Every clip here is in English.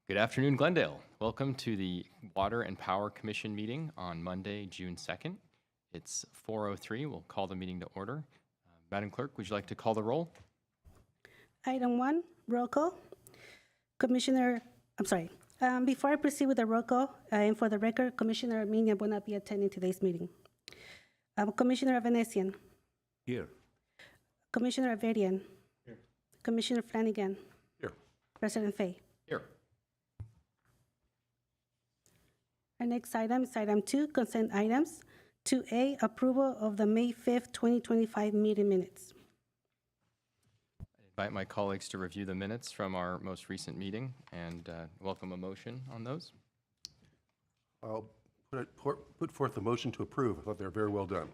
Good afternoon, Glendale. Welcome to the Water and Power Commission meeting on Monday, June 2nd. It's 4:03. We'll call the meeting to order. Madam Clerk, would you like to call the roll? Item 1, roll call. Before I proceed with the roll call, and for the record, Commissioner Mina will not be attending today's meeting. Commissioner Venetian. Here. Commissioner Avedian. Here. Commissioner Flanagan. Here. President Fay. Here. Our next item is item 2, consent items. 2A, approval of the May 5th, 2025 meeting minutes. I invite my colleagues to review the minutes from our most recent meeting and welcome a motion on those. I'll put forth a motion to approve. I thought they were very well done.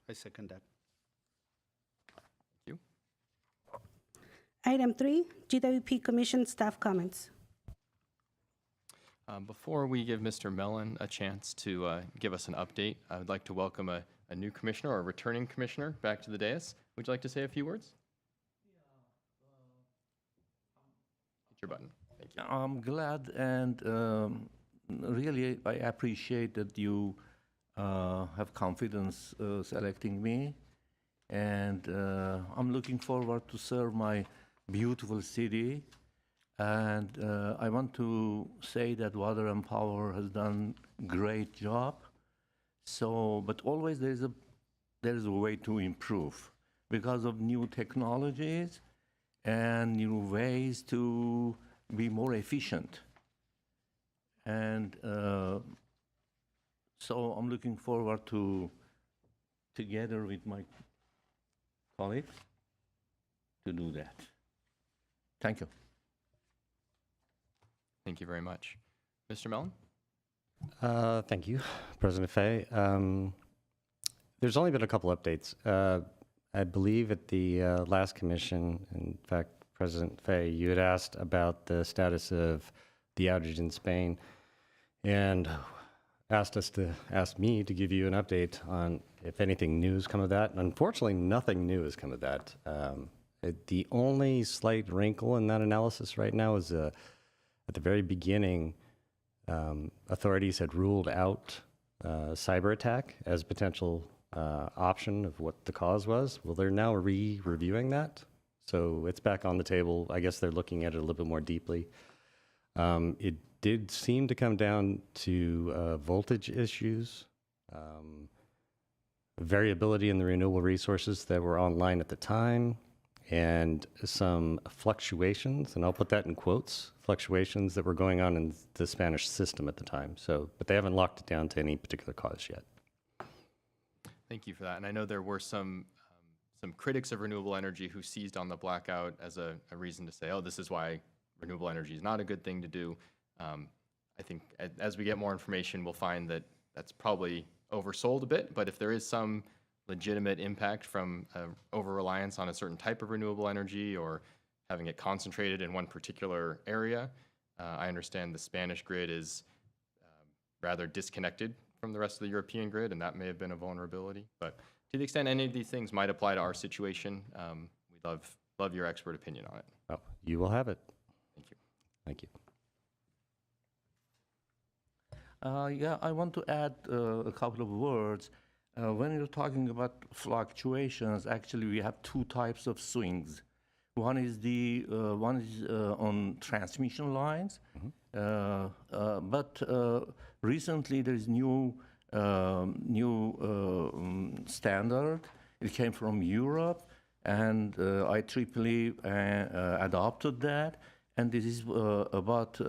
I second that. Thank you. Item 3, GWP Commission staff comments. Before we give Mr. Mellon a chance to give us an update, I would like to welcome a new commissioner or a returning commissioner back to the dais. Would you like to say a few words? Hit your button. Thank you. I'm glad and really I appreciate that you have confidence selecting me, and I'm looking forward to serve my beautiful city. And I want to say that Water and Power has done great job. So, but always there is a way to improve because of new technologies and new ways to be more efficient. And so I'm looking forward to, together with my colleagues, to do that. Thank you. Thank you very much. Mr. Mellon? Thank you, President Fay. There's only been a couple updates. I believe at the last commission, in fact, President Fay, you had asked about the status of the outage in Spain and asked me to give you an update on if anything new has come of that. And unfortunately, nothing new has come of that. The only slight wrinkle in that analysis right now is at the very beginning, authorities had ruled out cyber attack as a potential option of what the cause was. Well, they're now reviewing that. So it's back on the table. I guess they're looking at it a little bit more deeply. It did seem to come down to voltage issues, variability in the renewable resources that were online at the time, and some fluctuations, and I'll put that in quotes, fluctuations that were going on in the Spanish system at the time. So, but they haven't locked it down to any particular cause yet. Thank you for that. And I know there were some critics of renewable energy who seized on the blackout as a reason to say, oh, this is why renewable energy is not a good thing to do. I think as we get more information, we'll find that that's probably oversold a bit, but if there is some legitimate impact from over-reliance on a certain type of renewable energy or having it concentrated in one particular area. I understand the Spanish grid is rather disconnected from the rest of the European grid, and that may have been a vulnerability. But to the extent any of these things might apply to our situation, we'd love your expert opinion on it. Oh, you will have it. Thank you. Thank you. Yeah, I want to add a couple of words. When you're talking about fluctuations, actually we have two types of swings. One is on transmission lines, but recently there is new standard. It came from Europe, and IEEE adopted that. And this is about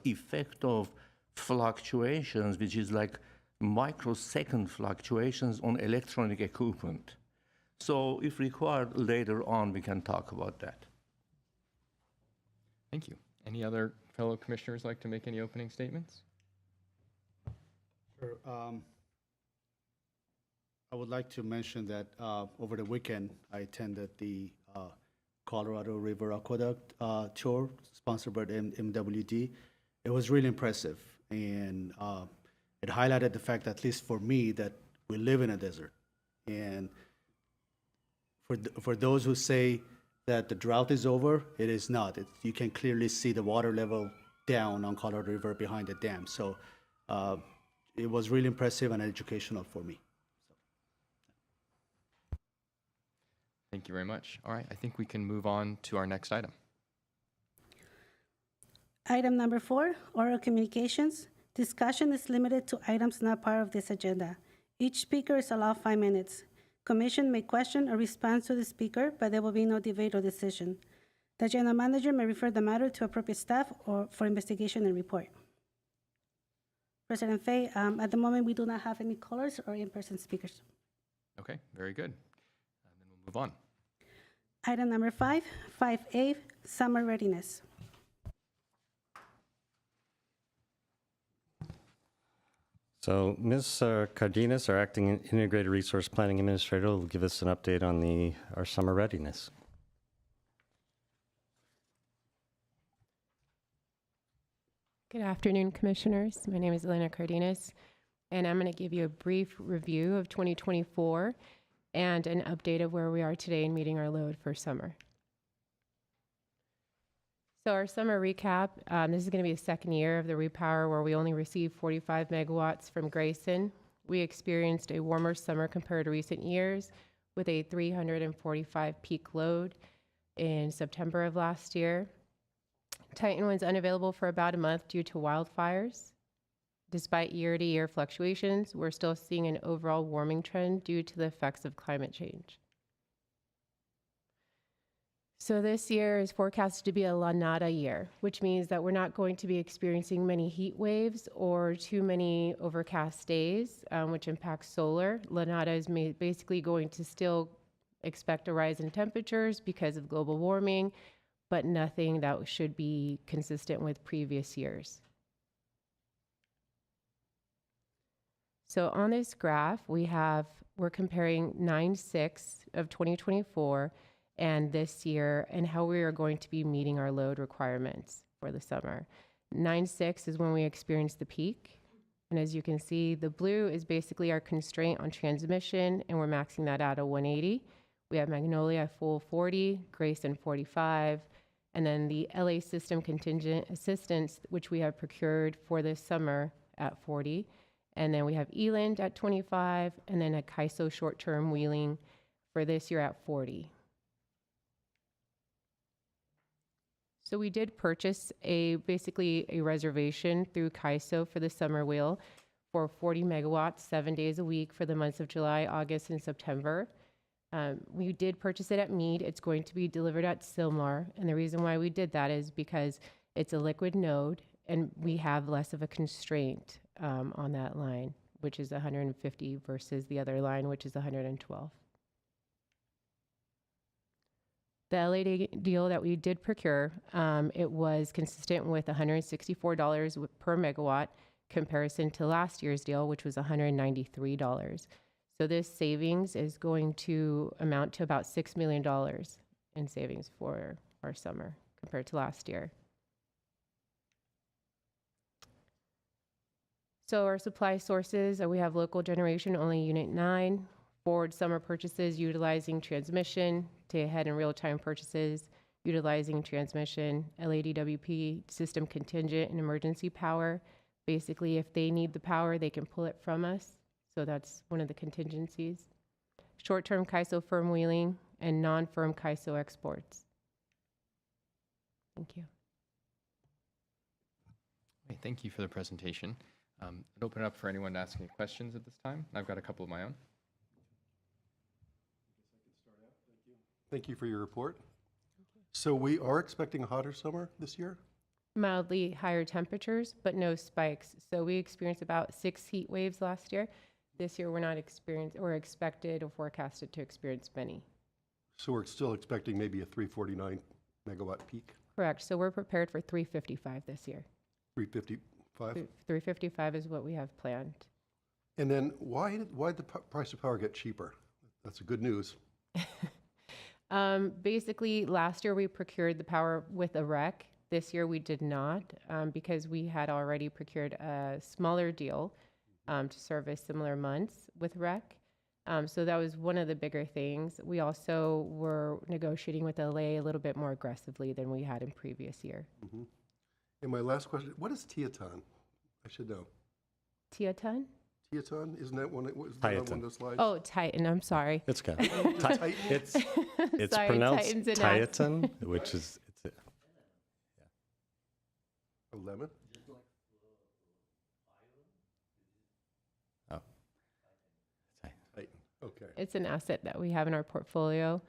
effect of fluctuations, which is like microsecond fluctuations on electronic equipment. So if required, later on, we can talk about that. Thank you. Any other fellow commissioners like to make any opening statements? Sure. I would like to mention that over the weekend, I attended the Colorado River Aqueduct tour sponsored by the MWD. It was really impressive, and it highlighted the fact, at least for me, that we live in a desert. And for those who say that the drought is over. It is not. You can clearly see the water level down on Colorado River behind the dam. So it was really impressive and educational for me. Thank you very much. All right, I think we can move on to our next item. Item number 4, oral communications. Discussion is limited to items not part of this agenda. Each speaker is allowed 5 minutes. Commission may question or respond to the speaker, but there will be no debate or decision. The general manager may refer the matter to appropriate staff or for investigation and report. President Fay, at the moment, we do not have any callers or in-person speakers. Okay, very good. And then we'll move on. Item number 5, 5A, summer readiness. So Ms. Cardenas, our acting integrated resource planning administrator, will give us an update on our summer readiness. Good afternoon, Commissioners. My name is Elena Cardenas, and I'm going to give you a brief review of 2024 and an update of where we are today in meeting our load for summer. So our summer recap, this is going to be the second year of the repower where we only received 45 megawatts from Grayson. We experienced a warmer summer compared to recent years with a 345 peak load in September of last year. Titan was unavailable for about a month due to wildfires. Despite year-to-year fluctuations, we're still seeing an overall warming trend due to the effects of climate change. So this year is forecasted to be a La Nada year, which means that we're not going to be experiencing many heat waves or too many overcast days, which impacts solar. La Nada is basically going to still expect a rise in temperatures because of global warming, but nothing that should be consistent with previous years. So on this graph, we're comparing 9/6 of 2024 and this year and how we are going to be meeting our load requirements for the summer. 9/6 is when we experience the peak. And as you can see, the blue is basically our constraint on transmission, and we're maxing that out at 180. We have Magnolia full 40, Grayson 45, and then the LA system contingent assistance, which we have procured for this summer at 40. And then we have Eland at 25, and then a CAISO short-term wheeling for this year at 40. So we did purchase basically a reservation through CAISO for the summer wheel for 40 megawatts, 7 days a week for the months of July, August, and September. We did purchase it at Meade. It's going to be delivered at Sylmar. And the reason why we did that is because it's a liquid node and we have less of a constraint on that line, which is 150 versus the other line, which is 112. The LA deal that we did procure, it was consistent with $164 per megawatt comparison to last year's deal, which was $193. So this savings is going to amount to about $6 million in savings for our summer compared to last year. So our supply sources, we have local generation, only Unit 9, forward summer purchases utilizing transmission, day-ahead and real-time purchases utilizing transmission, LADWP system contingent and emergency power. Basically, if they need the power, they can pull it from us. So that's one of the contingencies. Short-term CAISO firm wheeling and non-firm CAISO exports. Thank you. Okay, thank you for the presentation. I'd open it up for anyone to ask any questions at this time. I've got a couple of my own. Thank you for your report. So we are expecting a hotter summer this year? Mildly higher temperatures, but no spikes. So we experienced about 6 heat waves last year. This year we're not experienced or expected or forecasted to experience many. So we're still expecting maybe a 349 megawatt peak, Correct. So we're prepared for 355 this year. 355? 355 is what we have planned. And then why did the price of power get cheaper? That's good news. Basically, last year we procured the power with a REC. This year we did not because we had already procured a smaller deal to service similar months with REC. So that was one of the bigger things. We also were negotiating with LA a little bit more aggressively than we had in previous year. And my last question, what is Teaton? I should know. Teaton? Teaton, isn't that one, was that on one of those slides? Oh, Titan, I'm sorry. It's good. Titan? It's Sorry, pronounced Titans and Tiaton, which is, it's A lemon? oh. Titan, okay. It's an asset that we have in our portfolio,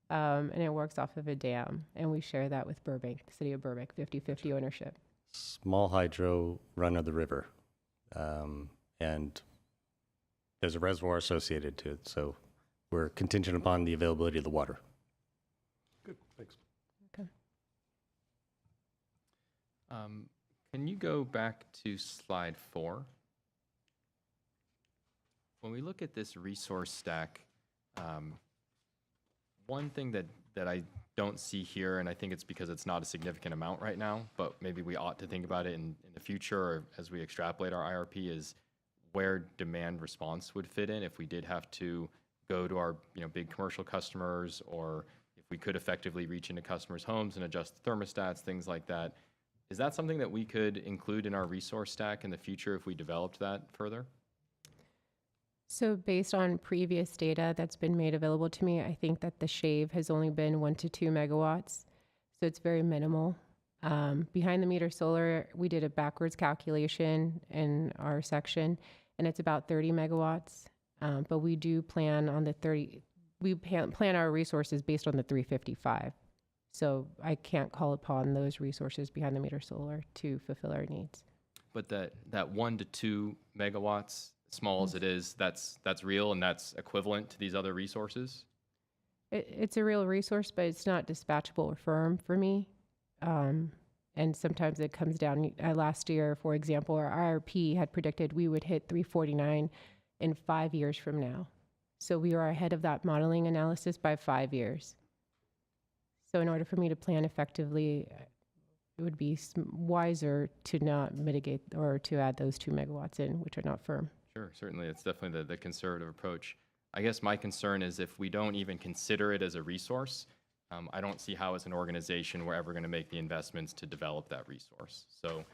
and it works off of a dam, and we share that with Burbank, the city of Burbank, 50-50 ownership. Small hydro run of the river. And there's a reservoir associated to it, so we're contingent upon the availability of the water. Good, thanks. Can you go back to slide 4? When we look at this resource stack, one thing that I don't see here, and I think it's because it's not a significant amount right now, but maybe we ought to think about it in the future or as we extrapolate our IRP, is where demand response would fit in if we did have to go to our big commercial customers, or if we could effectively reach into customers' homes and adjust the thermostats, things like that. Is that something that we could include in our resource stack in the future if we developed that further? So based on previous data that's been made available to me, I think that the shave has only been 1 to 2 megawatts. So it's very minimal. Behind the meter solar, we did a backwards calculation in our section, and it's about 30 megawatts. But we do plan on the 30, we plan our resources based on the 355. So I can't call upon those resources behind the meter solar to fulfill our needs. But that 1 to 2 megawatts, small as it is, that's real and that's equivalent to these other resources? It's a real resource, but it's not dispatchable or firm for me. And sometimes it comes down. Last year, for example, our IRP had predicted we would hit 349 in 5 years from now. So we are ahead of that modeling analysis by 5 years. So in order for me to plan effectively, it would be wiser to not mitigate or to add those 2 megawatts in, which are not firm. Sure, certainly. It's definitely the conservative approach. I guess my concern is if we don't even consider it as a resource, I don't see how as an organization we're ever going to make the investments to develop that resource. So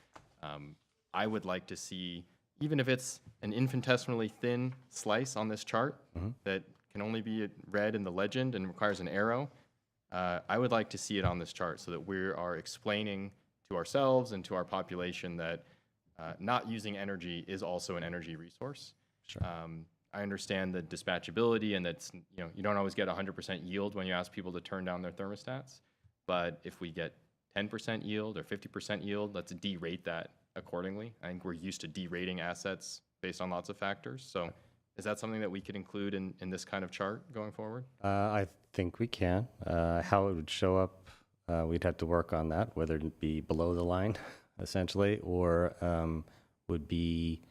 I would like to see, even if it's an infinitesimally thin slice on this chart that can only be read in the legend and requires an arrow, I would like to see it on this chart so that we are explaining to ourselves and to our population that not using energy is also an energy resource. Sure. I understand the dispatchability and that's, you don't always get 100% yield when you ask people to turn down their thermostats. But if we get 10% yield or 50% yield, let's derate that accordingly. I think we're used to derating assets based on lots of factors. So is that something that we could include in this kind of chart going forward? I think we can. How it would show up, we'd have to work on that, whether it be below the line, essentially, or would be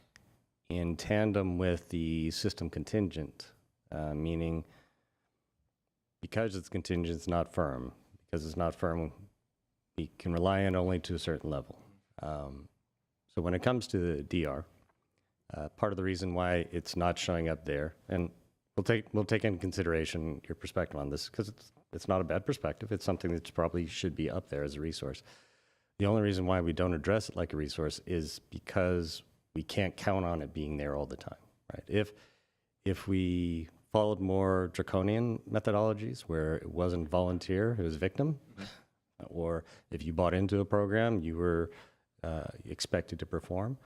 in tandem with the system contingent, meaning because it's contingent, it's not firm. Because it's not firm, we can rely on only to a certain level. So when it comes to the DR, part of the reason why it's not showing up there, and we'll take into consideration your perspective on this, because it's not a bad perspective. It's something that probably should be up there as a resource. The only reason why we don't address it like a resource is because we can't count on it being there all the time, right? If we followed more draconian methodologies where it wasn't volunteer, it was victim, or if you bought into a program, you were expected to perform,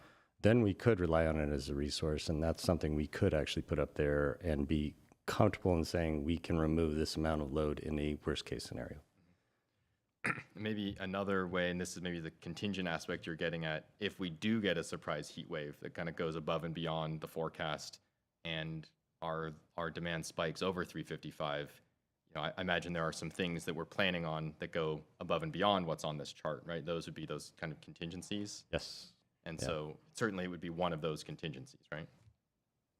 then we could rely on it as a resource, and that's something we could actually put up there and be comfortable in saying we can remove this amount of load in a worst-case scenario. Maybe another way, and this is maybe the contingent aspect you're getting at, if we do get a surprise heat wave that kind of goes above and beyond the forecast and our demand spikes over 355, I imagine there are some things that we're planning on that go above and beyond what's on this chart, right? Those would be those kind of contingencies. Yes. And Yeah. so certainly it would be one of those contingencies, right?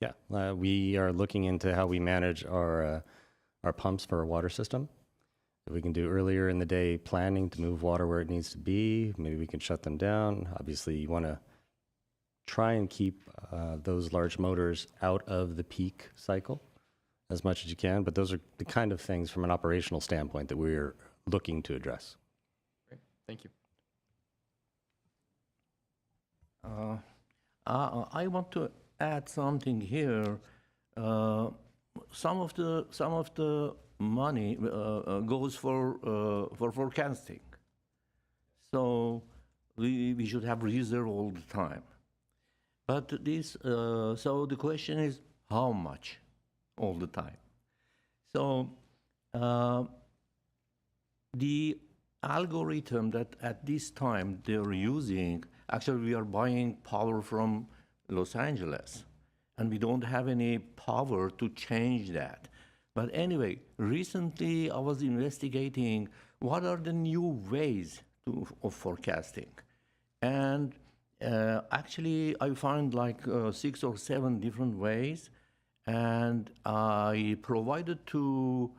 Yeah, we are looking into how we manage our pumps for our water system. If we can do earlier in the day planning to move water where it needs to be, maybe we can shut them down. Obviously, you want to try and keep those large motors out of the peak cycle. as much as you can, but those are the kind of things from an operational standpoint that we're looking to address. Great. Thank you. I want to add something here. Some of the money goes for forecasting, so we should have reserve all the time. But this, so the question is how much all the time. So the algorithm that at this time they're using, actually we are buying power from Los Angeles, and we don't have any power to change that. But anyway, recently I was investigating what are the new ways of forecasting. And actually I found like 6 or 7 different ways, and I provided to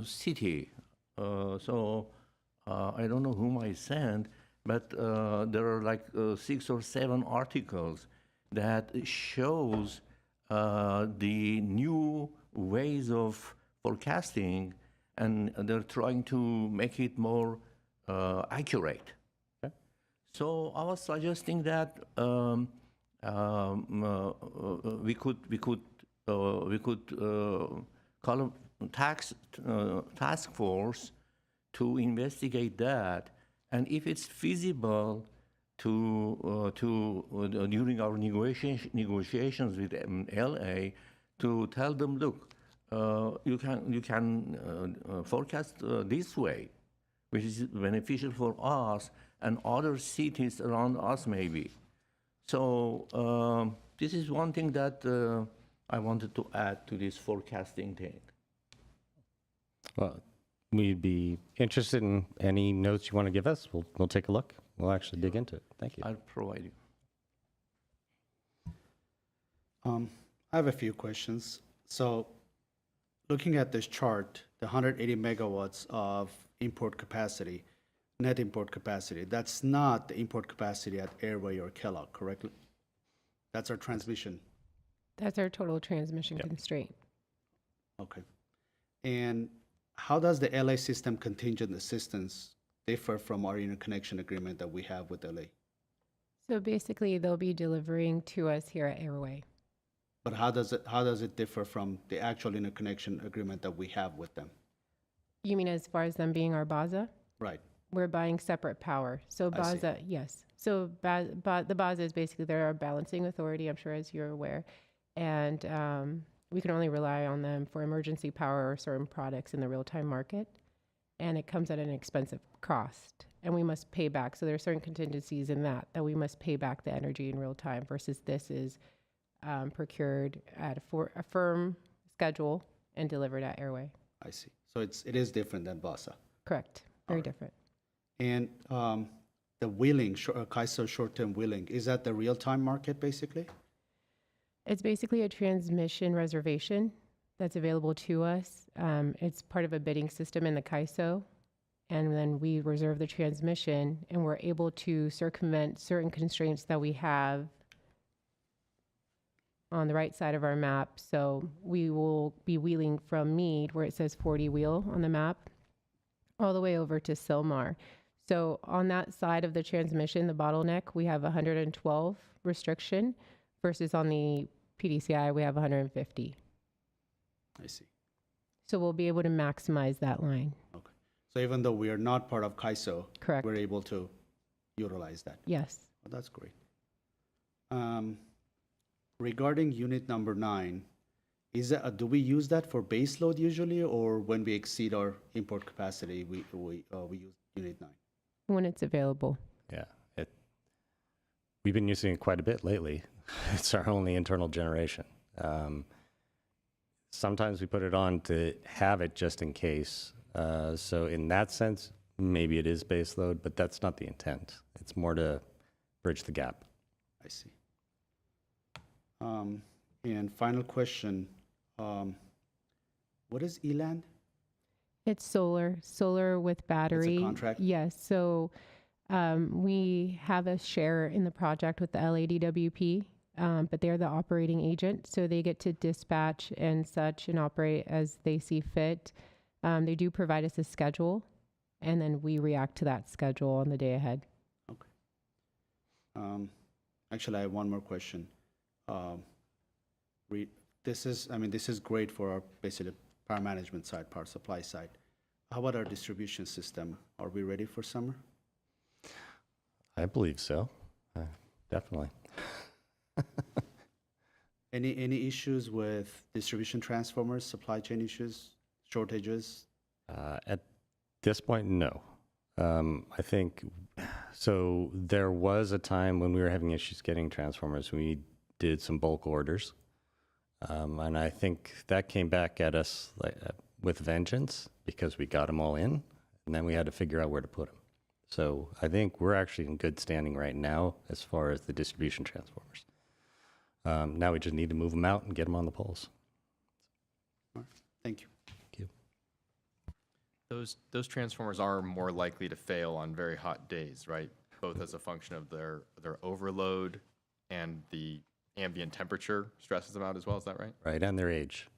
city. So I don't know whom I sent, but there are like 6 or 7 articles that shows the new ways of forecasting, and they're trying to make it more accurate. Okay. So I was suggesting that we could call a task force to investigate that, and if it's feasible to during our negotiations with LA, to tell them, look, you can forecast this way, which is beneficial for us and other cities around us maybe. So this is one thing that I wanted to add to this forecasting thing. Well, we'd be interested in any notes you want to give us. We'll take a look. We'll actually dig into it. Thank you. I'll provide you. I have a few questions. So looking at this chart, the 180 megawatts of import capacity, net import capacity, that's not the import capacity at Airway or Kellogg, correctly? That's our transmission. That's our total transmission constraint. Okay. And how does the LA system contingent assistance differ from our interconnection agreement that we have with LA? So basically, they'll be delivering to us here at Airway. But how does it differ from the actual interconnection agreement that we have with them? You mean as far as them being our BAZA? Right. We're buying separate power. So I see. BAZA, yes. So the BAZA is basically they're our balancing authority, I'm sure as you're aware. And we can only rely on them for emergency power or certain products in the real-time market. And it comes at an expensive cost. And we must pay back. So there are certain contingencies in that we must pay back the energy in real time versus this is procured at a firm schedule and delivered at Airway. I see. So it is different than BASA. Correct. Very Alright. different. And the wheeling, CAISO short-term wheeling, is that the real-time market basically? It's basically a transmission reservation that's available to us. It's part of a bidding system in the CAISO. And then we reserve the transmission and we're able to circumvent certain constraints that we have on the right side of our map. So we will be wheeling from Meade, where it says 40 wheel on the map, all the way over to Sylmar. So on that side of the transmission, the bottleneck, we have 112 restriction versus on the PDCI, we have 150. I see. So we'll be able to maximize that line. Okay. So even though we are not part of CAISO, Correct. we're able to utilize that. Yes. Well, that's great. Regarding unit number 9, do we use that for base load usually, or when we exceed our import capacity, we use unit 9? When it's available. Yeah. We've been using it quite a bit lately. It's our only internal generation. Sometimes we put it on to have it just in case. So in that sense, maybe it is base load, but that's not the intent. It's more to bridge the gap. I see. And final question, what is ELAND? It's solar with battery. contract? Yes. So we have a share in the project with the LADWP. but they're the operating agent, so they get to dispatch and such and operate as they see fit. They do provide us a schedule, and then we react to that schedule on the day ahead. Actually, I have one more question. This is great for our basically power management side, power supply side. How about our distribution system? Are we ready for summer? I believe so. Definitely. Any issues with distribution transformers, supply chain issues, shortages? At this point, no. I think so. There was a time when we were having issues getting transformers. We did some bulk orders, and I think that came back at us with vengeance because we got them all in, and then we had to figure out where to put them. So I think we're actually in good standing right now as far as the distribution transformers. Now we just need to move them out and get them on the poles. Thank you. Those transformers are more likely to fail on very hot days, right? Both as a function of their overload and the ambient temperature stresses them out as well. Is that right? Right, and their age.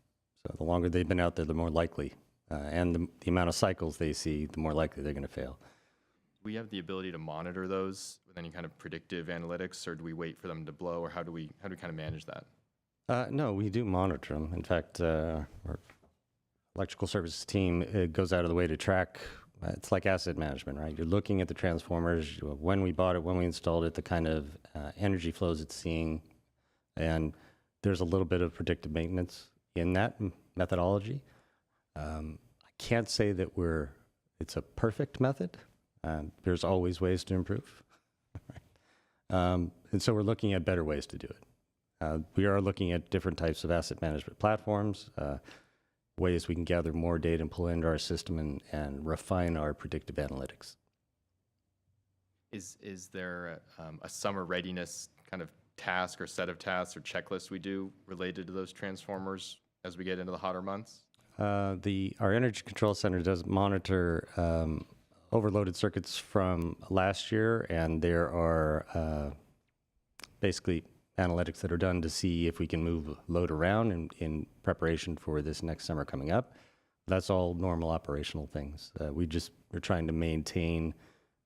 So the longer they've been out there, the more likely, and the amount of cycles they see, the more likely they're going to fail. Do we have the ability to monitor those with any kind of predictive analytics, or do we wait for them to blow, or how do we kind of manage that? No, we do monitor them. In fact, our electrical services team goes out of the way to track. It's like asset management, right? You're looking at the transformers, when we bought it, when we installed it, the kind of energy flows it's seeing, and there's a little bit of predictive maintenance in that methodology. I can't say that it's a perfect method. There's always ways to improve. And so we're looking at better ways to do it. We are looking at different types of asset management platforms, ways we can gather more data and pull into our system and refine our predictive analytics. Is there a summer readiness kind of task or set of tasks or checklist we do related to those transformers as we get into the hotter months? Our Energy Control Center does monitor overloaded circuits from last year, and there are basically analytics that are done to see if we can move load around in preparation for this next summer coming up. That's all normal operational things. We're trying to maintain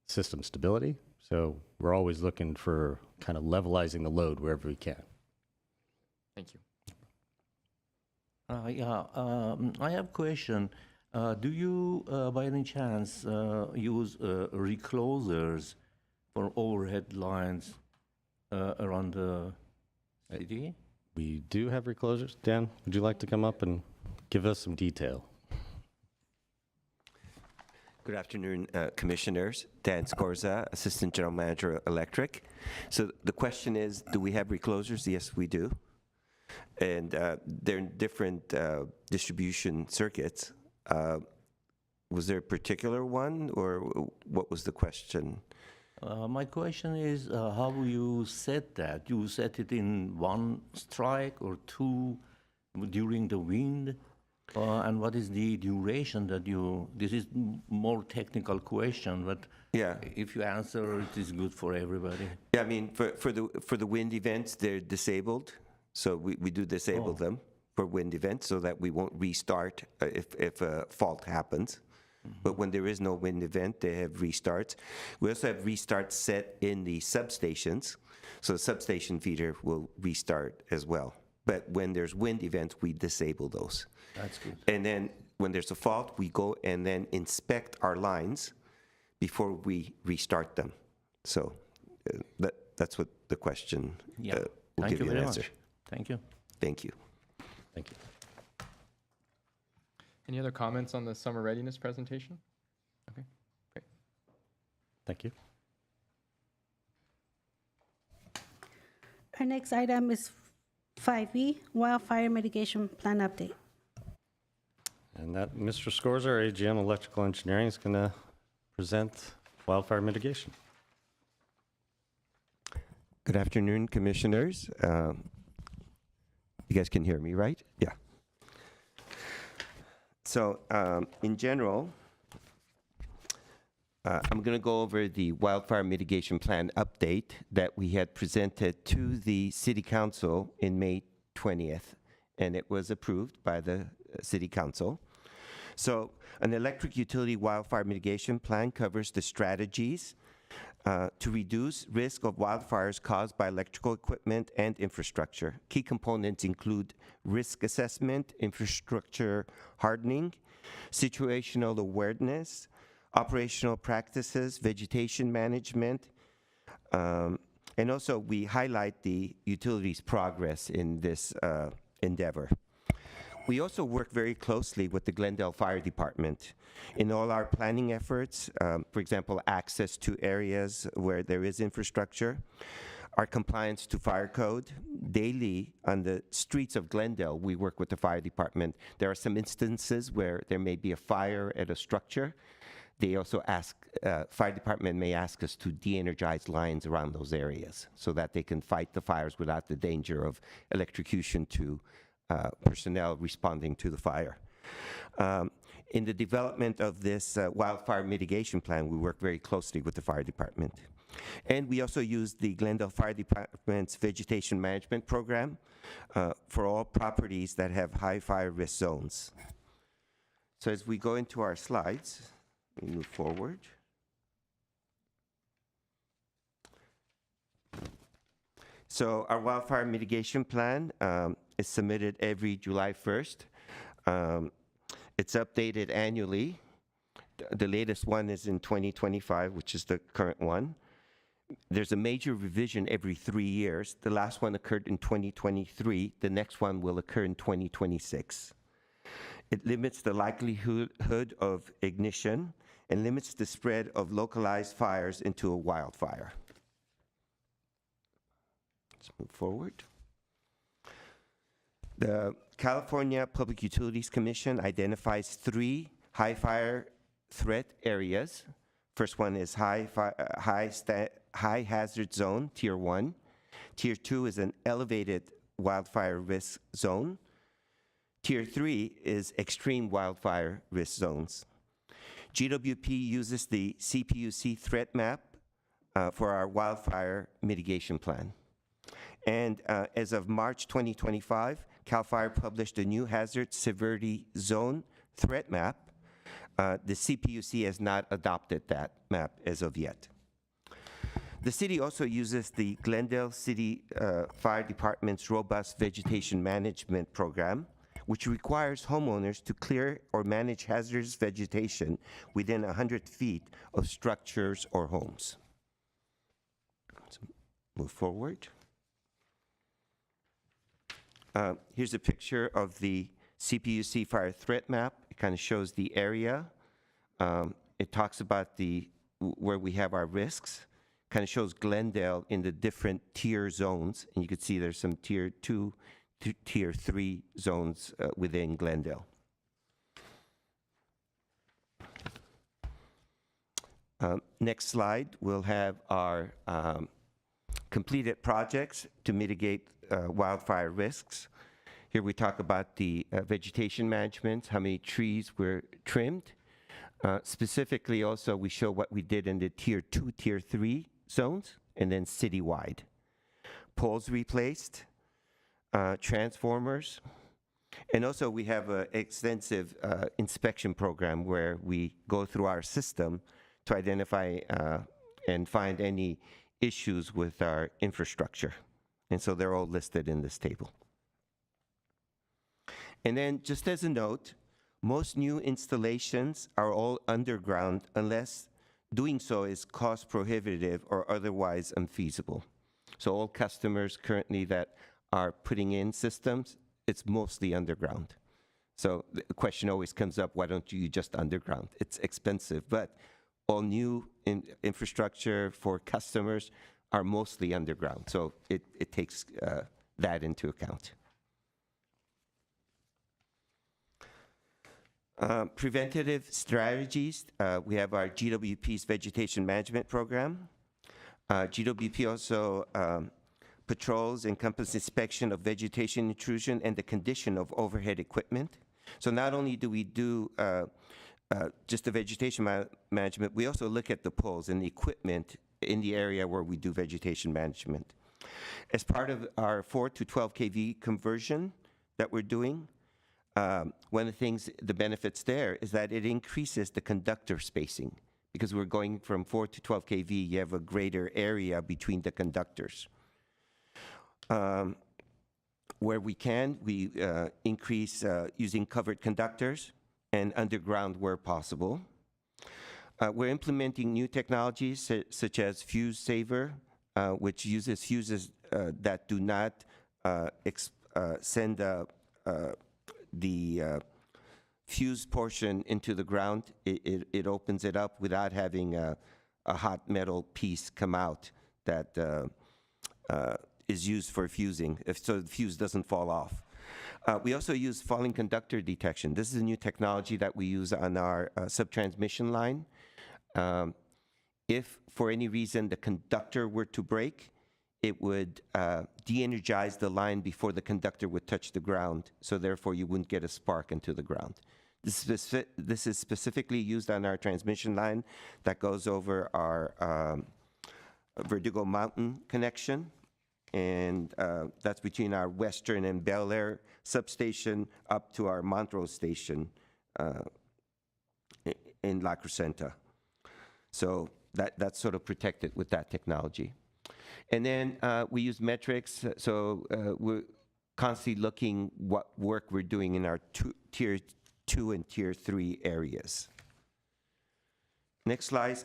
system stability, so we're always looking for kind of levelizing the load wherever we can. Thank you. I have a question. Do you, by any chance, use reclosers for overhead lines around the city? We do have reclosers. Dan, would you like to come up and give us some detail? Good afternoon, Commissioners. Dan Scorza, Assistant General Manager, Electric. So the question is, do we have reclosers? Yes, we do. And they're in different distribution circuits. Was there a particular one, or what was the question? My question is, how you set that? You set it in one strike or two during the wind? And what is the duration that this is more technical question, but Yeah. if you answer, it is good for everybody. Yeah, I mean, for the wind events, they're disabled. So we do disable them for wind events so that we won't restart if a fault happens. But when there is no wind event, they have restarts. We also have restarts set in the substations. So the substation feeder will restart as well. But when there's wind events, we disable those. That's good. And then when there's a fault, we go and then inspect our lines before we restart them. So that's what the question Yeah. will Thank give you you an very answer. much. Thank you. Thank you. Thank you. Any other comments on the summer readiness presentation? Okay, great. Thank you. Our next item is 5E, Wildfire Mitigation Plan Update. And that Mr. Scorza, our AGM Electrical Engineering, is going to present wildfire mitigation. Good afternoon, Commissioners. You guys can hear me, right? Yeah. So in general, I'm going to go over the wildfire mitigation plan update that we had presented to the City Council in May 20th, and it was approved by the City Council. So an electric utility wildfire mitigation plan covers the strategies to reduce risk of wildfires caused by electrical equipment and infrastructure. Key components include risk assessment, infrastructure hardening, situational awareness, operational practices, vegetation management, and also we highlight the utilities' progress in this endeavor. We also work very closely with the Glendale Fire Department in all our planning efforts, for example, access to areas where there is infrastructure, our compliance to fire code. Daily on the streets of Glendale, we work with the fire department. There are some instances where there may be a fire at a structure. They also ask, fire department may ask us to de-energize lines around those areas so that they can fight the fires without the danger of electrocution to personnel responding to the fire. In the development of this wildfire mitigation plan, we work very closely with the fire department. And we also use the Glendale Fire Department's vegetation management program for all properties that have high fire risk zones. So as we go into our slides, we move forward. So our wildfire mitigation plan is submitted every July 1st. It's updated annually. The latest one is in 2025, which is the current one. There's a major revision every 3 years. The last one occurred in 2023. The next one will occur in 2026. It limits the likelihood of ignition and limits the spread of localized fires into a wildfire. Let's move forward. The California Public Utilities Commission identifies 3 high fire threat areas. First one is high hazard zone, Tier 1. Tier 2 is an elevated wildfire risk zone. Tier 3 is extreme wildfire risk zones. GWP uses the CPUC threat map for our wildfire mitigation plan. And as of March 2025, CAL FIRE published a new hazard severity zone threat map. The CPUC has not adopted that map as of yet. The city also uses the Glendale City Fire Department's robust vegetation management program, which requires homeowners to clear or manage hazardous vegetation within 100 feet of structures or homes. So move forward. Here's a picture of the CPUC fire threat map. It kind of shows the area. It talks about where we have our risks. Kind of shows Glendale in the different tier zones. And you can see there's some tier 2 to tier 3 zones within Glendale. Next slide, we'll have our completed projects to mitigate wildfire risks. Here we talk about the vegetation management, how many trees were trimmed. Specifically also, we show what we did in the tier 2, tier 3 zones, and then citywide. Poles replaced, transformers, and also we have an extensive inspection program where we go through our system to identify and find any issues with our infrastructure. And so they're all listed in this table. And then just as a note, most new installations are all underground unless doing so is cost prohibitive or otherwise unfeasible. So all customers currently that are putting in systems, it's mostly underground. So the question always comes up, why don't you just underground? It's expensive, but all new infrastructure for customers are mostly underground. So it takes that into account. Preventative strategies, we have our GWP's vegetation management program. GWP also patrols encompass inspection of vegetation intrusion and the condition of overhead equipment. So not only do we do just the vegetation management, we also look at the poles and the equipment in the area where we do vegetation management. As part of our 4 to 12 kV conversion that we're doing, one of the things, the benefits there is that it increases the conductor spacing. Because we're going from 4 to 12 kV, you have a greater area between the conductors. Where we can, we increase using covered conductors and underground where possible. We're implementing new technologies such as Fuse Saver, which uses fuses that do not send the fuse portion into the ground. It opens it up without having a hot metal piece come out that is used for fusing, so the fuse doesn't fall off. We also use falling conductor detection. This is a new technology that we use on our subtransmission line. If for any reason the conductor were to break, it would de-energize the line before the conductor would touch the ground, so therefore you wouldn't get a spark into the ground. This is specifically used on our transmission line that goes over our Verdugo Mountain connection, and that's between our Western and Bel Air substation up to our Montrose station in La Crescenta. So that's sort of protected with that technology. And then we use metrics, so we're constantly looking what work we're doing in our tier 2 and tier 3 areas. Next slide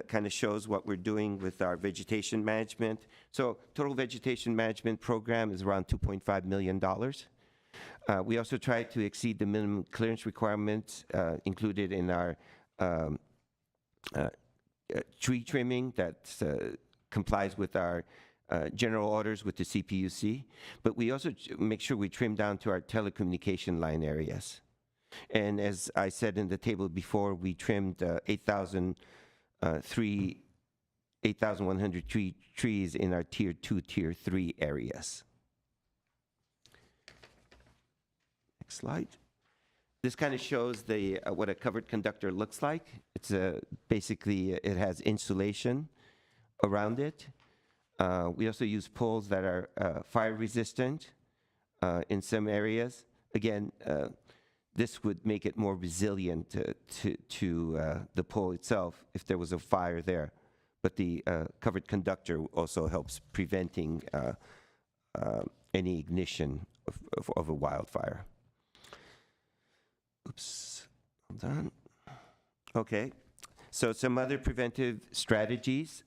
kind of shows what we're doing with our vegetation management. So total vegetation management program is around $2.5 million. We also try to exceed the minimum clearance requirements included in our tree trimming that complies with our general orders with the CPUC, but we also make sure we trim down to our telecommunication line areas. And as I said in the table before, we trimmed 8,100 trees in our tier 2, tier 3 areas. Next slide. This kind of shows the what a covered conductor looks like. It's basically it has insulation around it. We also use poles that are fire resistant in some areas. Again, this would make it more resilient to the pole itself if there was a fire there. But the covered conductor also helps preventing any ignition of a wildfire. Oops, hold on. Okay, so some other preventive strategies.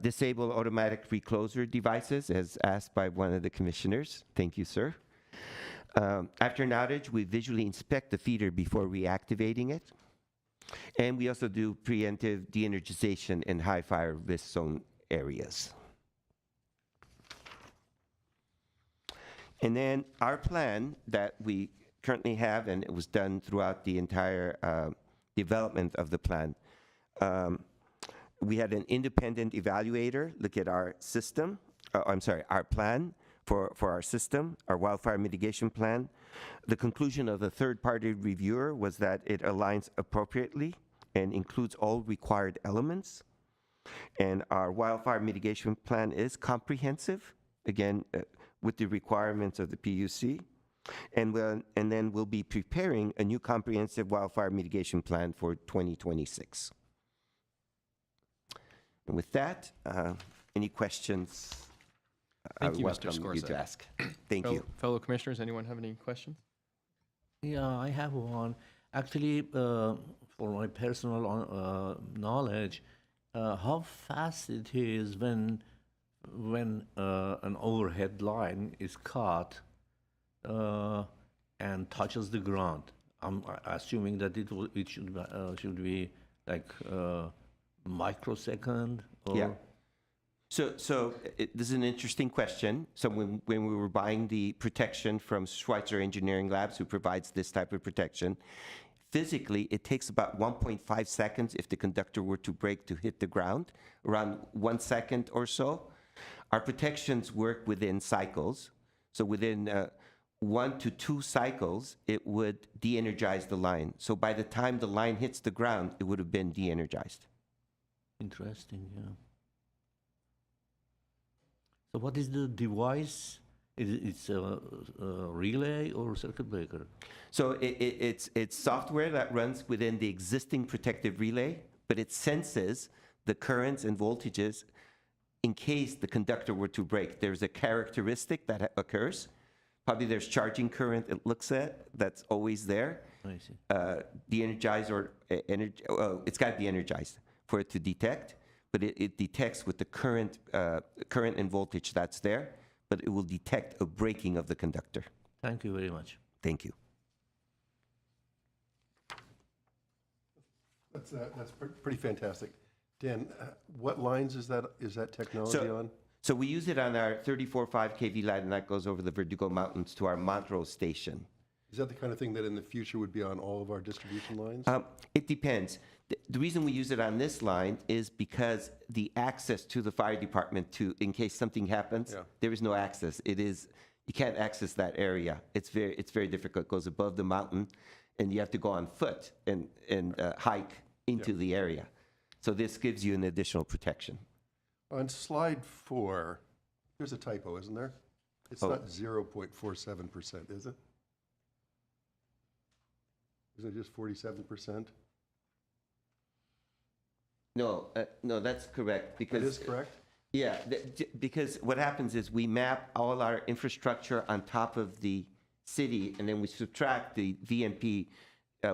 Disable automatic recloser devices, as asked by one of the commissioners. Thank you, sir. After an outage, we visually inspect the feeder before reactivating it. And we also do preemptive de-energization in high fire risk zone areas. And then our plan that we currently have, and it was done throughout the entire development of the plan, we had an independent evaluator look at our system, our plan for our system, our wildfire mitigation plan. The conclusion of the third-party reviewer was that it aligns appropriately and includes all required elements. And our wildfire mitigation plan is comprehensive, again, with the requirements of the PUC. And then we'll be preparing a new comprehensive wildfire mitigation plan for 2026. And with that, any questions? Thank you, Mr. Welcome you to Scorza. ask. Thank you. Fellow commissioners, anyone have any questions? Yeah, I have one. Actually, for my personal knowledge, how fast it is when an overhead line is cut and touches the ground. I'm assuming that it should be like microsecond. Or Yeah. So this is an interesting question. So when we were buying the protection from Schweitzer Engineering Labs, who provides this type of protection, physically it takes about 1.5 seconds if the conductor were to break to hit the ground, around 1 second or so. Our protections work within cycles. So within 1 to 2 cycles, it would de-energize the line. So by the time the line hits the ground, it would have been de-energized. Interesting, yeah. So what is the device? It's a relay or circuit breaker? So it's software that runs within the existing protective relay, but it senses the currents and voltages in case the conductor were to break. There's a characteristic that occurs. Probably there's charging current it looks at that's always there. I see. De-energize or it's got to be energized for it to detect, but it detects with the current and voltage that's there, but it will detect a breaking of the conductor. Thank you very much. Thank you. That's pretty fantastic. Dan, what lines is that technology on? So we use it on our 34.5 kV line, and that goes over the Verdugo Mountains to our Montrose station. Is that the kind of thing that in the future would be on all of our distribution lines? It depends. The reason we use it on this line is because the access to the fire department in case something happens, there is no access. You can't access that area. It's very difficult. It goes above the mountain, and you have to go on foot and hike into the area. So this gives you an additional protection. On slide 4, there's a typo, isn't there? It's not 0.47%, is it? Is it just 47%? No, that's correct. Because That is correct? Yeah, because what happens is we map all our infrastructure on top of the city, and then we subtract the VMP,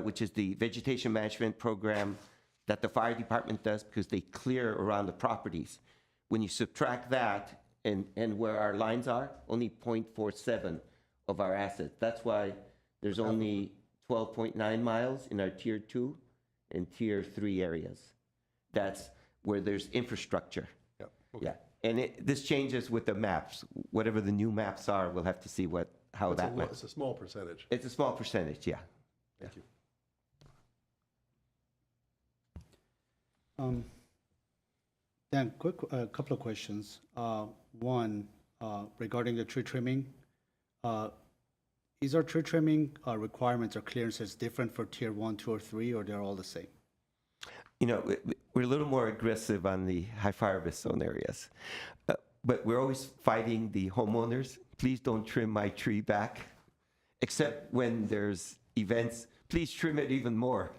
which is the vegetation management program that the fire department does because they clear around the properties. When you subtract that and where our lines are, only 0.47 of our assets. That's why there's only 12.9 miles in our tier 2 and tier 3 areas. That's where there's infrastructure. Yep. Okay. Yeah, and this changes with the maps. Whatever the new maps are, we'll have to see how that maps. It's a small percentage. It's a small percentage, yeah. Thank you. Dan, a couple of questions. One, regarding the tree trimming. Is our tree trimming requirements or clearances different for tier 1, 2, or 3, or they're all the same? You know, we're a little more aggressive on the high fire risk zone areas. But we're always fighting the homeowners. Please don't trim my tree back, except when there's events. Please trim it even more.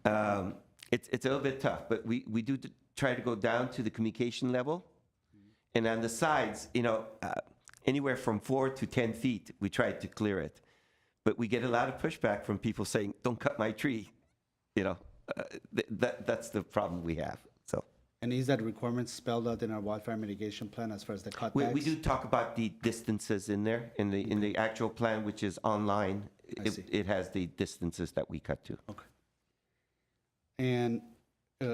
It's a little bit tough, but we do try to go down to the communication level. And on the sides, you know, anywhere from 4 to 10 feet, we try to clear it. But we get a lot of pushback from people saying, don't cut my tree. You know, that's the problem we have, so. And is that requirement spelled out in our wildfire mitigation plan as far as the cutbacks? We do talk about the distances in there, in the actual plan, which is online. I see. It has the distances that we cut to. Okay. And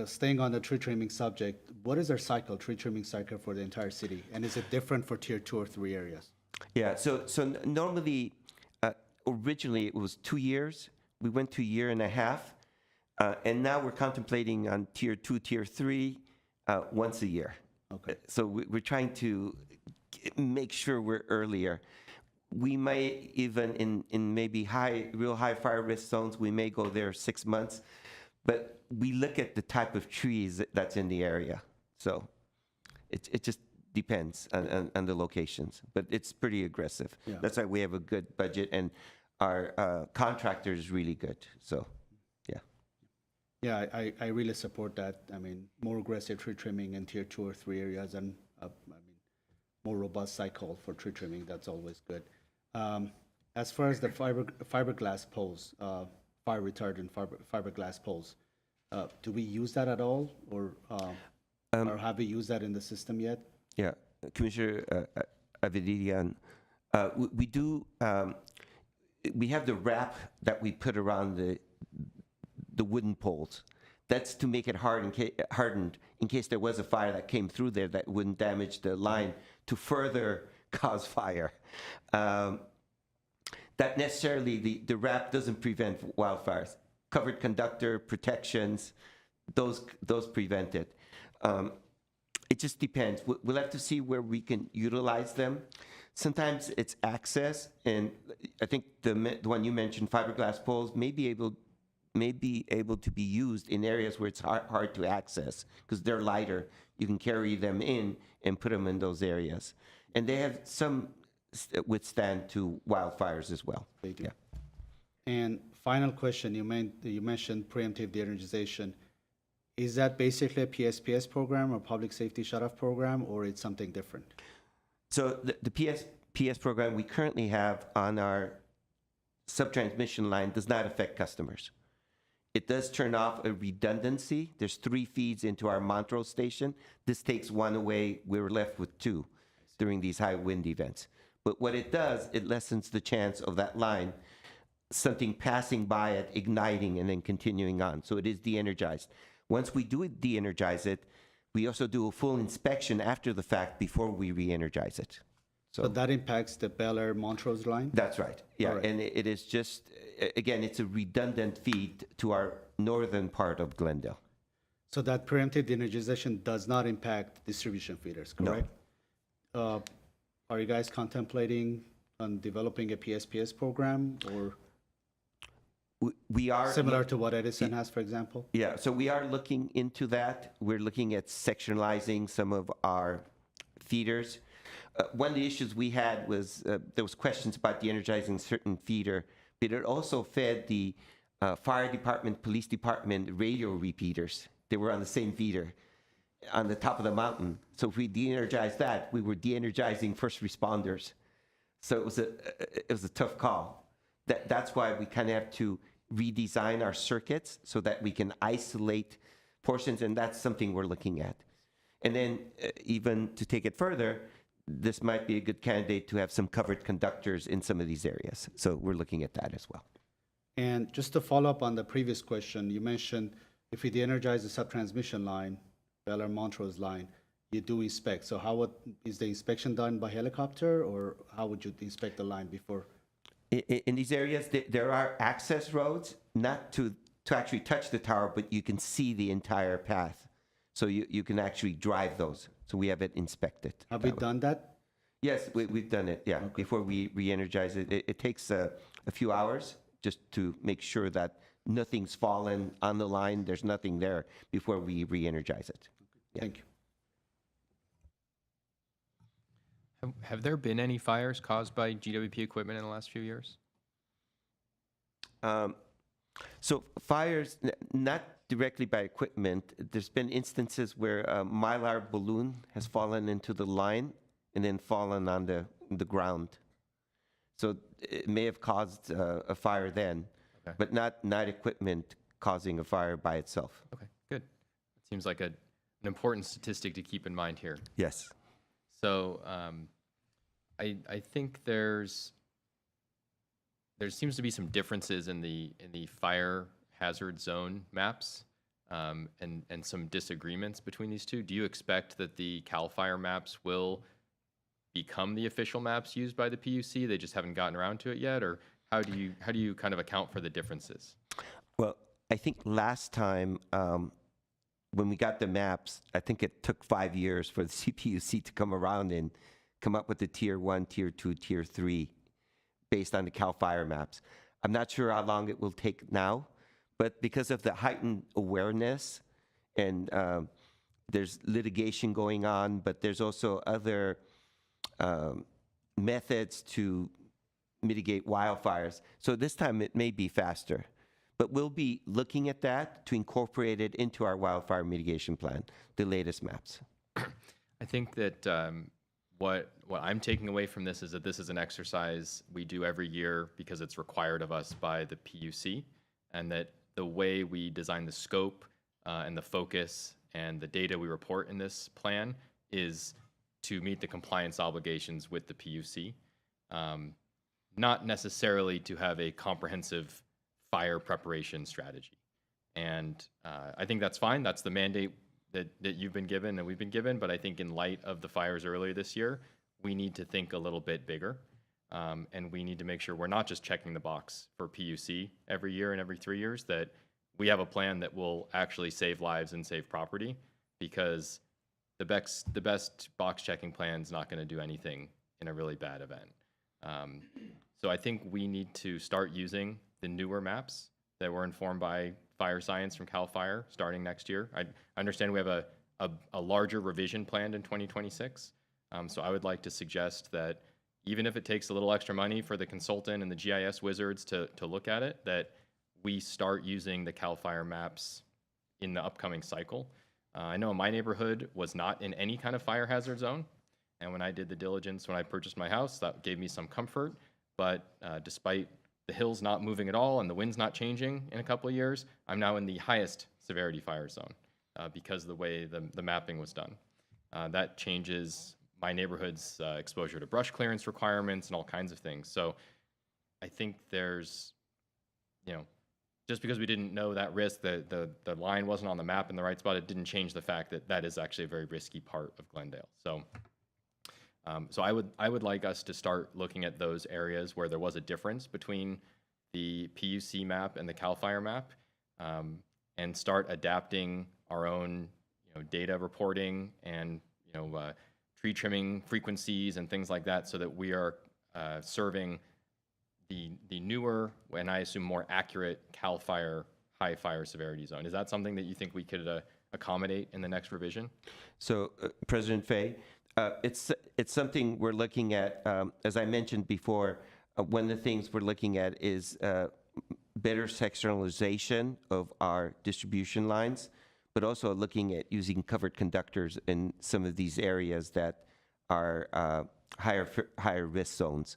staying on the tree trimming subject, what is our tree trimming cycle for the entire city? And is it different for tier 2 or 3 areas? Yeah, so normally, originally it was 2 years. We went to 1.5 years. And now we're contemplating on tier 2, tier 3, once a year. Okay. So we're trying to make sure we're earlier. We may even in maybe real high fire risk zones, we may go there 6 months. But we look at the type of trees that's in the area. So it just depends on the locations. But it's pretty aggressive. Yeah. That's why we have a good budget, and our contractor is really good. So, yeah. Yeah, I really support that. I mean, more aggressive tree trimming in tier 2 or 3 areas, and more robust cycle for tree trimming. That's always good. As far as the fiberglass poles, fire retardant fiberglass poles, do we use that at all, or have we used that in the system yet? Yeah, Commissioner Avidian, we do. We have the wrap that we put around the wooden poles. That's to make it hardened in case there was a fire that came through there that wouldn't damage the line to further cause fire. That necessarily, the wrap doesn't prevent wildfires. Covered conductor protections, those prevent it. It just depends. We'll have to see where we can utilize them. Sometimes it's access, and I think the one you mentioned, fiberglass poles, may be able to be used in areas where it's hard to access because they're lighter. You can carry them in and put them in those areas, and they have some withstand to wildfires as well. They do. Yeah. And final question, you mentioned preemptive de-energization. Is that basically a PSPS program or public safety shut-off program, or it's something different? So the PSPS program we currently have on our subtransmission line does not affect customers. It does turn off a redundancy. There's 3 feeds into our Montrose station. This takes 1 away. We're left with 2 during these high wind events. But what it does, it lessens the chance of that line, something passing by it, igniting, and then continuing on. So it is de-energized. Once we do de-energize it, we also do a full inspection after the fact before we re-energize it. So that impacts the Bel Air Montrose line? That's right. Yeah, All right. and it is just, again, it's a redundant feed to our northern part of Glendale. So that preemptive de-energization does not impact distribution feeders, No. correct? Are you guys contemplating on developing a PSPS program or We are similar to what Edison has, for example? Yeah, so we are looking into that. We're looking at sectionalizing some of our feeders. One of the issues we had was there was questions about de-energizing certain feeder, but it also fed the fire department, police department radio repeaters. They were on the same feeder on the top of the mountain. So if we de-energized that, we were de-energizing first responders. So it was a tough call. That's why we kind of have to redesign our circuits so that we can isolate portions, and that's something we're looking at. And then even to take it further, this might be a good candidate to have some covered conductors in some of these areas. So we're looking at that as well. And just to follow up on the previous question, you mentioned if we de-energize the subtransmission line, Bel Air Montrose line, you do inspect. So is the inspection done by helicopter, or how would you inspect the line before? In these areas, there are access roads, not to actually touch the tower, but you can see the entire path. So you can actually drive those. So we have it inspected. Have we done that? Yes, we've done it, yeah. Before we re-energize it. It takes a few hours just to make sure that nothing's fallen on the line, there's nothing there before we re-energize it. Yeah. Thank you. Have there been any fires caused by GWP equipment in the last few years? So fires, not directly by equipment, there's been instances where a Mylar balloon has fallen into the line and then fallen on the ground. So it may have caused a fire then, Okay. but not equipment causing a fire by itself. Okay, good. It seems like an important statistic to keep in mind here. Yes. So I think there seems to be some differences in the fire hazard zone maps and some disagreements between these two. Do you expect that the CAL FIRE maps will become the official maps used by the PUC? They just haven't gotten around to it yet, or how do you kind of account for the differences? Well, I think last time when we got the maps, I think it took 5 years for the CPUC to come around and come up with the tier 1, tier 2, tier 3 based on the CAL FIRE maps. I'm not sure how long it will take now, but because of the heightened awareness and there's litigation going on, but there's also other methods to mitigate wildfires. So this time it may be faster, but we'll be looking at that to incorporate it into our wildfire mitigation plan, the latest maps. I think that what I'm taking away from this is that this is an exercise we do every year because it's required of us by the PUC, and that the way we design the scope and the focus and the data we report in this plan is to meet the compliance obligations with the PUC, not necessarily to have a comprehensive fire preparation strategy. And I think that's fine. That's the mandate that you've been given and we've been given. But I think in light of the fires earlier this year, we need to think a little bit bigger. And we need to make sure we're not just checking the box for PUC every year and every 3 years, that we have a plan that will actually save lives and save property, because the best box checking plan is not going to do anything in a really bad event. So I think we need to start using the newer maps that were informed by fire science from CAL FIRE starting next year. I understand we have a larger revision planned in 2026. So I would like to suggest that even if it takes a little extra money for the consultant and the GIS wizards to look at it, that we start using the CAL FIRE maps in the upcoming cycle. I know my neighborhood was not in any kind of fire hazard zone. And when I did the diligence, when I purchased my house, that gave me some comfort. But despite the hills not moving at all and the winds not changing in a couple of years, I'm now in the highest severity fire zone because of the way the mapping was done. That changes my neighborhood's exposure to brush clearance requirements and all kinds of things. So I think there's, just because we didn't know that risk, the line wasn't on the map in the right spot, it didn't change the fact that that is actually a very risky part of Glendale. So I would like us to start looking at those areas where there was a difference between the PUC map and the CAL FIRE map, and start adapting our own data reporting and tree trimming frequencies and things like that, so that we are serving the newer, and I assume more accurate CAL FIRE high fire severity zone. Is that something that you think we could accommodate in the next revision? So, President Fay, it's something we're looking at. As I mentioned before, one of the things we're looking at is better sectionalization of our distribution lines, but also looking at using covered conductors in some of these areas that are higher risk zones.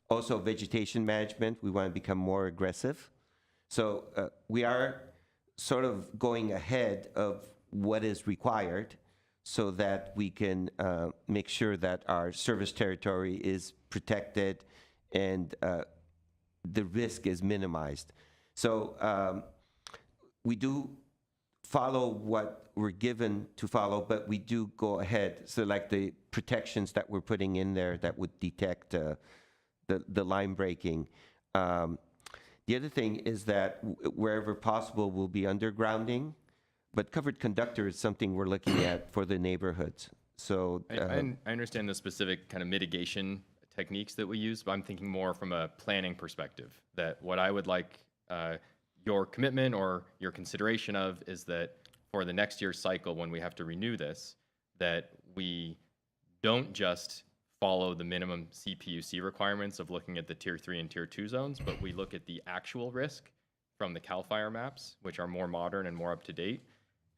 Also, vegetation management, we want to become more aggressive. So we are sort of going ahead of what is required so that we can make sure that our service territory is protected and the risk is minimized. So we do follow what we're given to follow, but we do go ahead. So like the protections that we're putting in there that would detect the line breaking. The other thing is that wherever possible, we'll be undergrounding, but covered conductor is something we're looking at for the neighborhoods. So I understand the specific kind of mitigation techniques that we use, but I'm thinking more from a planning perspective, that what I would like your commitment or your consideration of is that for the next year's cycle, when we have to renew this, that we don't just follow the minimum CPUC requirements of looking at the tier 3 and tier 2 zones, but we look at the actual risk from the CAL FIRE maps, which are more modern and more up to date,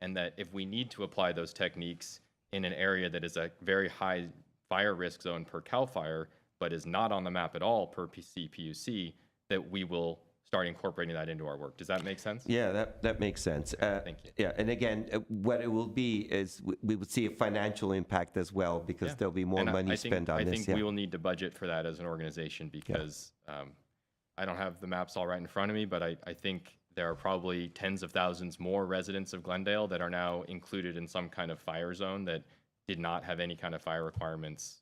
and that if we need to apply those techniques in an area that is a very high fire risk zone per CAL FIRE, but is not on the map at all per CPUC, that we will start incorporating that into our work. Does that make sense? yeah, that makes sense. Thank you. Yeah, and again, what it will be is we would see a financial impact as well, because there'll be more And money spent on I this. think we will need to budget for that as an organization, because I don't have the maps all right in front of me, but I think there are probably tens of thousands more residents of Glendale that are now included in some kind of fire zone that did not have any kind of fire requirements,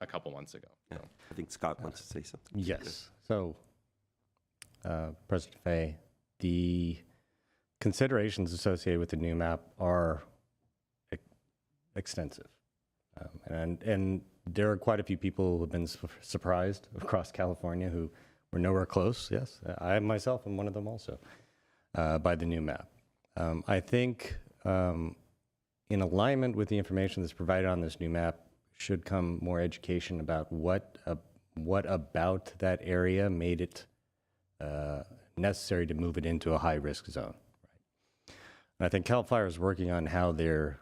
a couple months ago. Yeah. I think Scott wants to say something. Yes. So, President Fay, the considerations associated with the new map are extensive. And there are quite a few people who have been surprised across California who were nowhere close. Yes, I myself am one of them also, by the new map. I think in alignment with the information that's provided on this new map should come more education about what about that area made it necessary to move it into a high-risk zone. Right? And I think CAL FIRE is working on how they're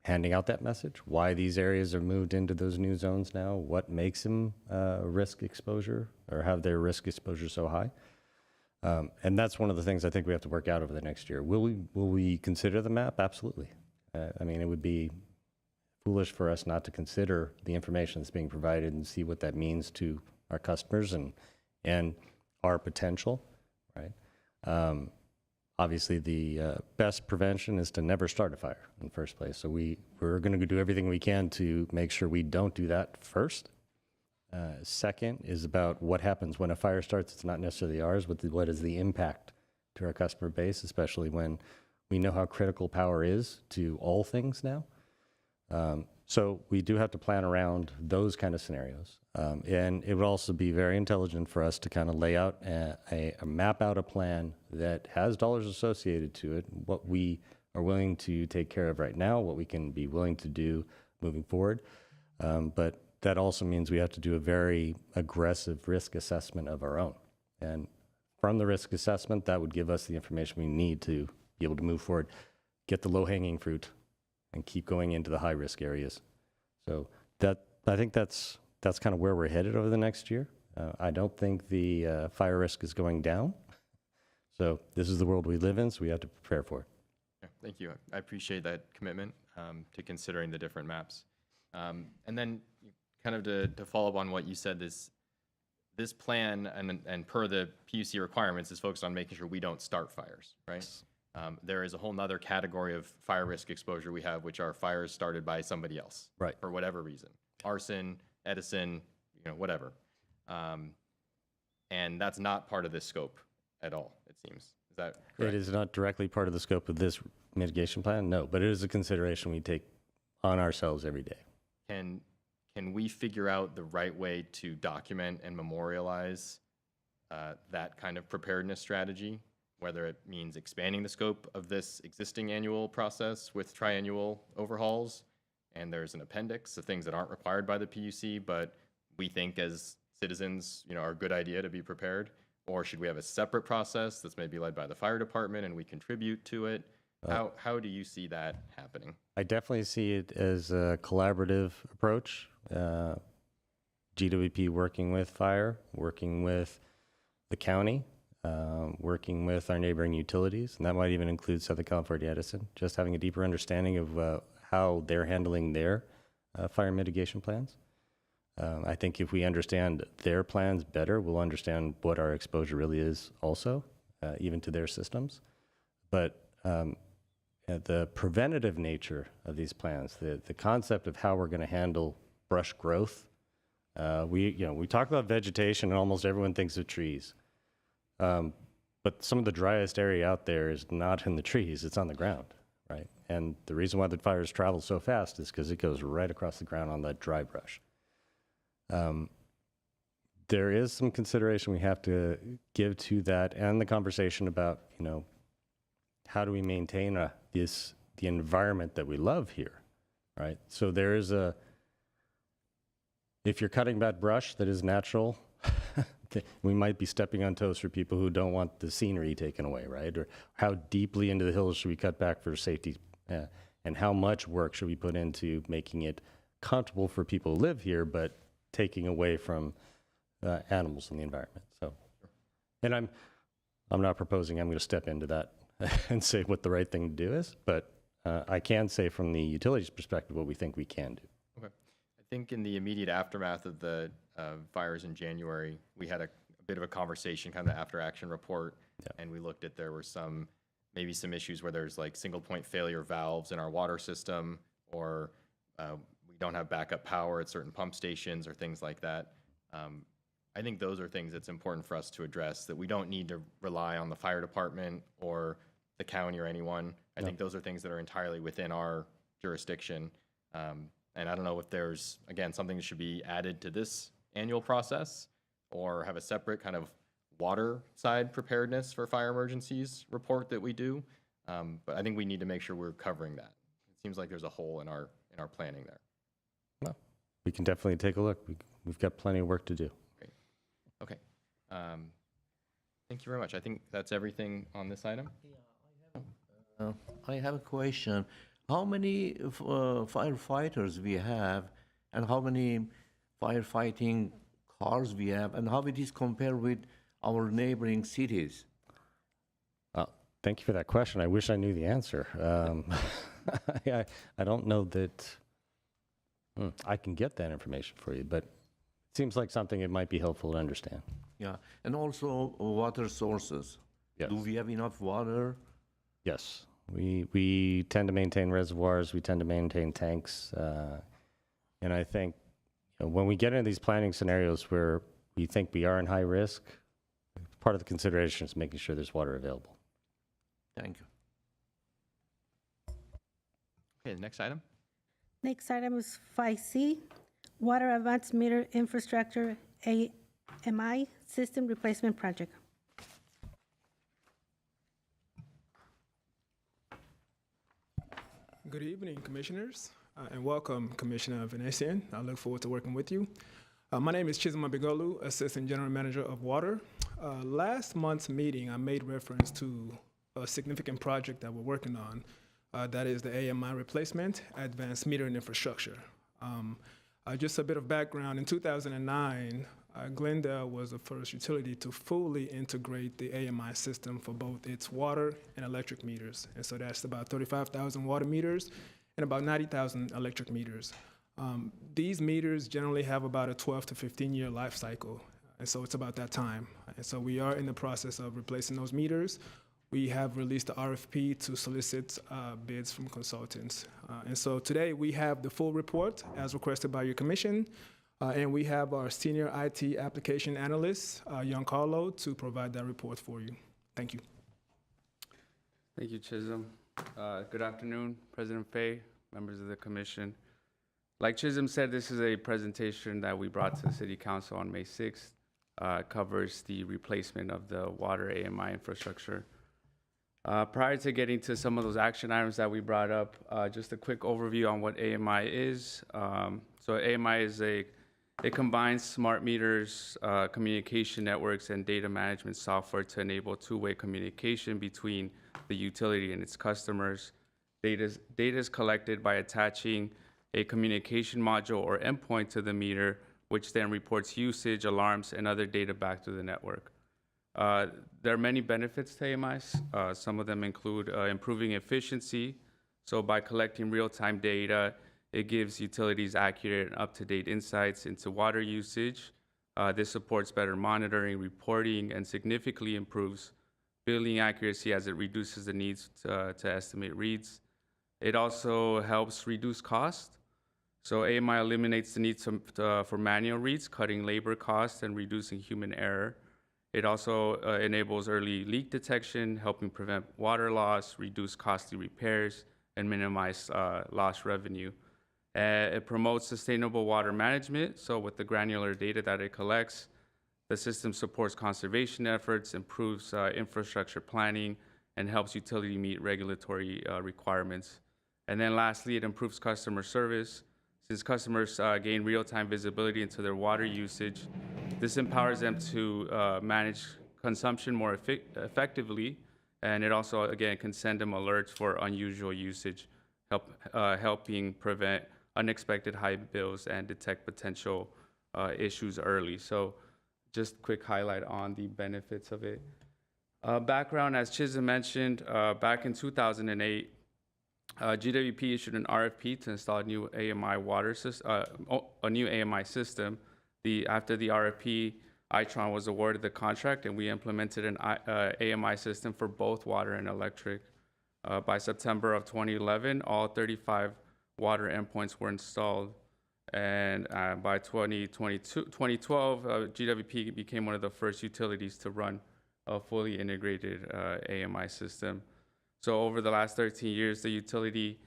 handing out that message, why these areas are moved into those new zones now, what makes them risk exposure, or have their risk exposure so high. And that's one of the things I think we have to work out over the next year. Will we consider the map? Absolutely. I mean, it would be foolish for us not to consider the information that's being provided and see what that means to our customers and our potential, right? Obviously, the best prevention is to never start a fire in the first place. So we're going to do everything we can to make sure we don't do that first. Second is about what happens when a fire starts. It's not necessarily ours. What is the impact to our customer base, especially when we know how critical power is to all things now. So we do have to plan around those kind of scenarios. And it would also be very intelligent for us to kind of lay out map out a plan that has dollars associated to it, what we are willing to take care of right now, what we can be willing to do moving forward. But that also means we have to do a very aggressive risk assessment of our own. And from the risk assessment, that would give us the information we need to be able to move forward, get the low-hanging fruit, and keep going into the high-risk areas. So I think that's kind of where we're headed over the next year. I don't think the fire risk is going down. So this is the world we live in, so we have to prepare for it. Yeah, thank you. I appreciate that commitment to considering the different maps. And then kind of to follow up on what you said, this plan and per the PUC requirements is focused on making sure we don't start fires, right? There is a whole nother category of fire risk exposure we have, which are fires started by somebody else, Right. for whatever reason, arson, Edison, whatever. And that's not part of this scope at all, it seems. Is that correct? It is not directly part of the scope of this mitigation plan, no, but it is a consideration we take on ourselves every day. Can we figure out the right way to document and memorialize that kind of preparedness strategy, whether it means expanding the scope of this existing annual process with triannual overhauls, and there's an appendix of things that aren't required by the PUC, but we think as citizens, are a good idea to be prepared? Or should we have a separate process that's maybe led by the fire department and we contribute to it? How do you see that happening? I definitely see it as a collaborative approach. GWP working with fire, working with the county, working with our neighboring utilities, and that might even include Southern California Edison, just having a deeper understanding of how they're handling their fire mitigation plans. I think if we understand their plans better, we'll understand what our exposure really is also, even to their systems. But the preventative nature of these plans, the concept of how we're going to handle brush growth, we talk about vegetation and almost everyone thinks of trees. But some of the driest area out there is not in the trees, it's on the ground, right? And the reason why the fires travel so fast is because it goes right across the ground on that dry brush. There is some consideration we have to give to that and the conversation about, how do we maintain the environment that we love here, right? So there is if you're cutting back brush that is natural, we might be stepping on toes for people who don't want the scenery taken away, right? Or how deeply into the hills should we cut back for safety? And how much work should we put into making it comfortable for people who live here, but taking away from animals in the environment? So, and I'm not proposing I'm going to step into that and say what the right thing to do is, but I can say from the utilities perspective what we think we can do. Okay. I think in the immediate aftermath of the fires in January, we had a bit of a conversation, kind of the after-action report, and we looked at there were maybe some issues where there's like single-point failure valves in our water system, or we don't have backup power at certain pump stations or things like that. I think those are things that's important for us to address, that we don't need to rely on the fire department or the county or anyone. I think those are things that are entirely within our jurisdiction. And I don't know if there's, again, something that should be added to this annual process or have a separate kind of water side preparedness for fire emergencies report that we do. But I think we need to make sure we're covering that. It seems like there's a hole in our planning there. Well, we can definitely take a look. We've got plenty of work to do. Great. Okay. Thank you very much. I think that's everything on this item. I have a question. How many firefighters we have, and how many firefighting cars we have, and how it is compared with our neighboring cities? Thank you for that question. I wish I knew the answer. I don't know that I can get that information for you, but it seems like something it might be helpful to understand. Yeah, and also water sources. Yes. Do we have enough water? Yes. We tend to maintain reservoirs, we tend to maintain tanks, and I think when we get into these planning scenarios where we think we are in high risk, part of the consideration is making sure there's water available. Thank you. Okay, the next item. Next item is 5C, Water Advanced Meter Infrastructure AMI System Replacement Project. Good evening, Commissioners, and welcome, Commissioner Venetian. I look forward to working with you. My name is Chizma Bigolu, Assistant General Manager of Water. Last month's meeting, I made reference to a significant project that we're working on. That is the AMI replacement, Advanced Metering Infrastructure. Just a bit of background, in 2009, Glendale was the first utility to fully integrate the AMI system for both its water and electric meters. And so that's about 35,000 water meters and about 90,000 electric meters. These meters generally have about a 12 to 15-year life cycle, and so it's about that time. And so we are in the process of replacing those meters. We have released the RFP to solicit bids from consultants. And so today we have the full report as requested by your commission, and we have our senior IT application analyst, Giancarlo, to provide that report for you. Thank you. Thank you, Chisholm. Good afternoon, President Fay, members of the commission. Like Chisholm said, this is a presentation that we brought to the City Council on May 6th. It covers the replacement of the water AMI infrastructure. Prior to getting to some of those action items that we brought up, just a quick overview on what AMI is. So AMI is it combines smart meters, communication networks, and data management software to enable two-way communication between the utility and its customers. Data is collected by attaching a communication module or endpoint to the meter, which then reports usage, alarms, and other data back to the network. There are many benefits to AMIs. Some of them include improving efficiency. So by collecting real-time data, it gives utilities accurate and up-to-date insights into water usage. This supports better monitoring, reporting, and significantly improves billing accuracy as it reduces the needs to estimate reads. It also helps reduce cost. So AMI eliminates the need for manual reads, cutting labor costs and reducing human error. It also enables early leak detection, helping prevent water loss, reduce costly repairs, and minimize lost revenue. It promotes sustainable water management. So with the granular data that it collects, the system supports conservation efforts, improves infrastructure planning, and helps utility meet regulatory requirements. And then lastly, it improves customer service. Since customers gain real-time visibility into their water usage, this empowers them to manage consumption more effectively, and it also, again, can send them alerts for unusual usage, helping prevent unexpected high bills and detect potential issues early. So just quick highlight on the benefits of it. Background, as Chisholm mentioned, back in 2008, GWP issued an RFP to install a new AMI system. After the RFP, Itron was awarded the contract, and we implemented an AMI system for both water and electric. By September of 2011, all 35 water endpoints were installed, and by 2012, GWP became one of the first utilities to run a fully integrated AMI system. So over the last 13 years, the utility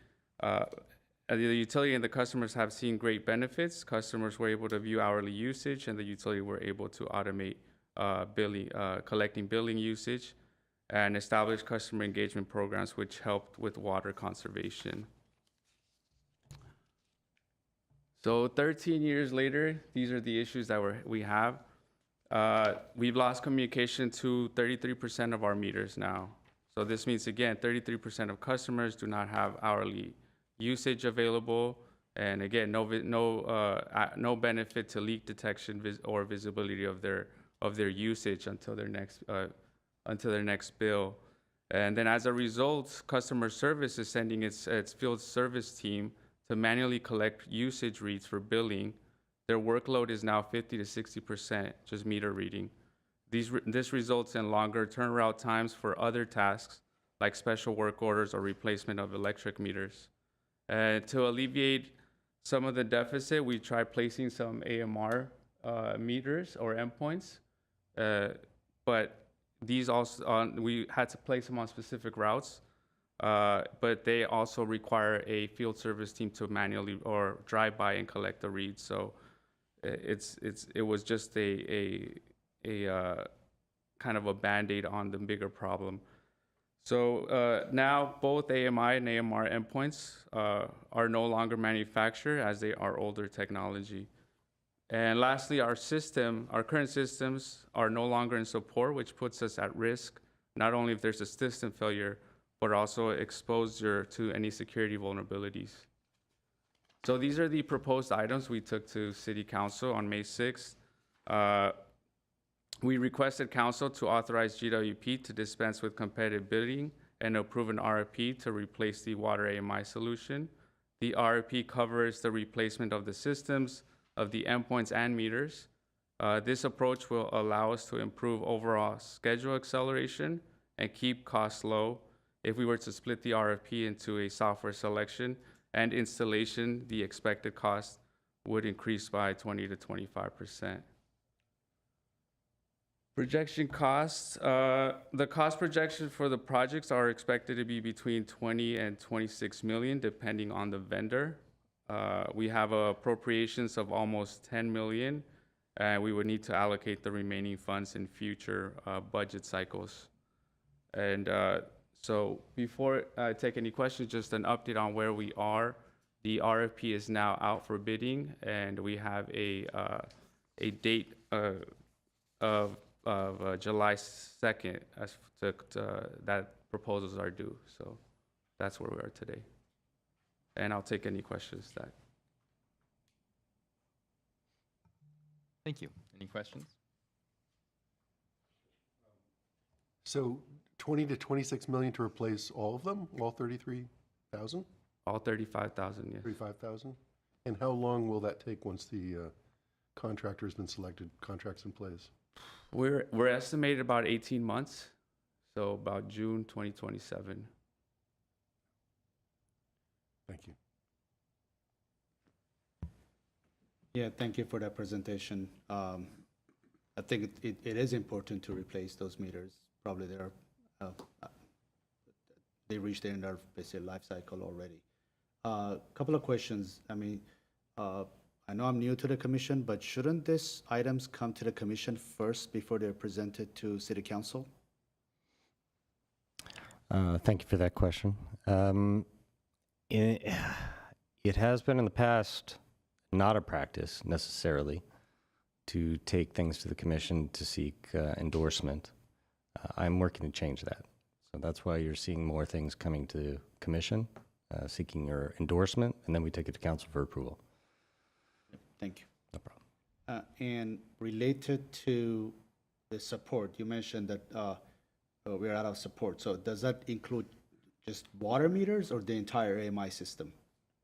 and the customers have seen great benefits. Customers were able to view hourly usage, and the utility were able to automate collecting billing usage and establish customer engagement programs, which helped with water conservation. So 13 years later, these are the issues that we have. We've lost communication to 33% of our meters now. So this means, again, 33% of customers do not have hourly usage available, and again, no benefit to leak detection or visibility of their usage until their next bill. And then as a result, customer service is sending its field service team to manually collect usage reads for billing. Their workload is now 50 to 60% just meter reading. This results in longer turnaround times for other tasks like special work orders or replacement of electric meters. To alleviate some of the deficit, we tried placing some AMR meters or endpoints, but these also we had to place them on specific routes. but they also require a field service team to manually or drive by and collect the reads. So it was just a kind of a Band-Aid on the bigger problem. So now both AMI and AMR endpoints are no longer manufactured as they are older technology. And lastly, our current systems are no longer in support, which puts us at risk, not only if there's a system failure, but also exposure to any security vulnerabilities. So these are the proposed items we took to City Council on May 6th. We requested Council to authorize GWP to dispense with competitive bidding and approve an RFP to replace the water AMI solution. The RFP covers the replacement of the systems, of the endpoints and meters. This approach will allow us to improve overall schedule acceleration and keep costs low. If we were to split the RFP into a software selection and installation, the expected cost would increase by 20 to 25%. Projection costs, the cost projections for the projects are expected to be between 20 and 26 million, depending on the vendor. We have appropriations of almost 10 million, and we would need to allocate the remaining funds in future budget cycles. And so before I take any questions, just an update on where we are. The RFP is now out for bidding, and we have a date of July 2nd as that proposals are due. So that's where we are today. And I'll take any questions that. Thank you. Any questions? So 20 to 26 million to replace all of them, all 33,000, All 35,000, yes. 35,000? And how long will that take once the contractor's been selected, contracts in place? We're estimated about 18 months, so about June 2027. Thank you. Yeah, thank you for that presentation. I think it is important to replace those meters. Probably they reached the end of basically life cycle already. Couple of questions. I mean, I know I'm new to the commission, but shouldn't these items come to the commission first before they're presented to City Council? Thank you for that question. It has been in the past not a practice necessarily to take things to the commission to seek endorsement. I'm working to change that. So that's why you're seeing more things coming to commission, seeking your endorsement, and then we take it to council for approval. Thank you. No problem. And related to the support, you mentioned that we're out of support. So does that include just water meters or the entire AMI system?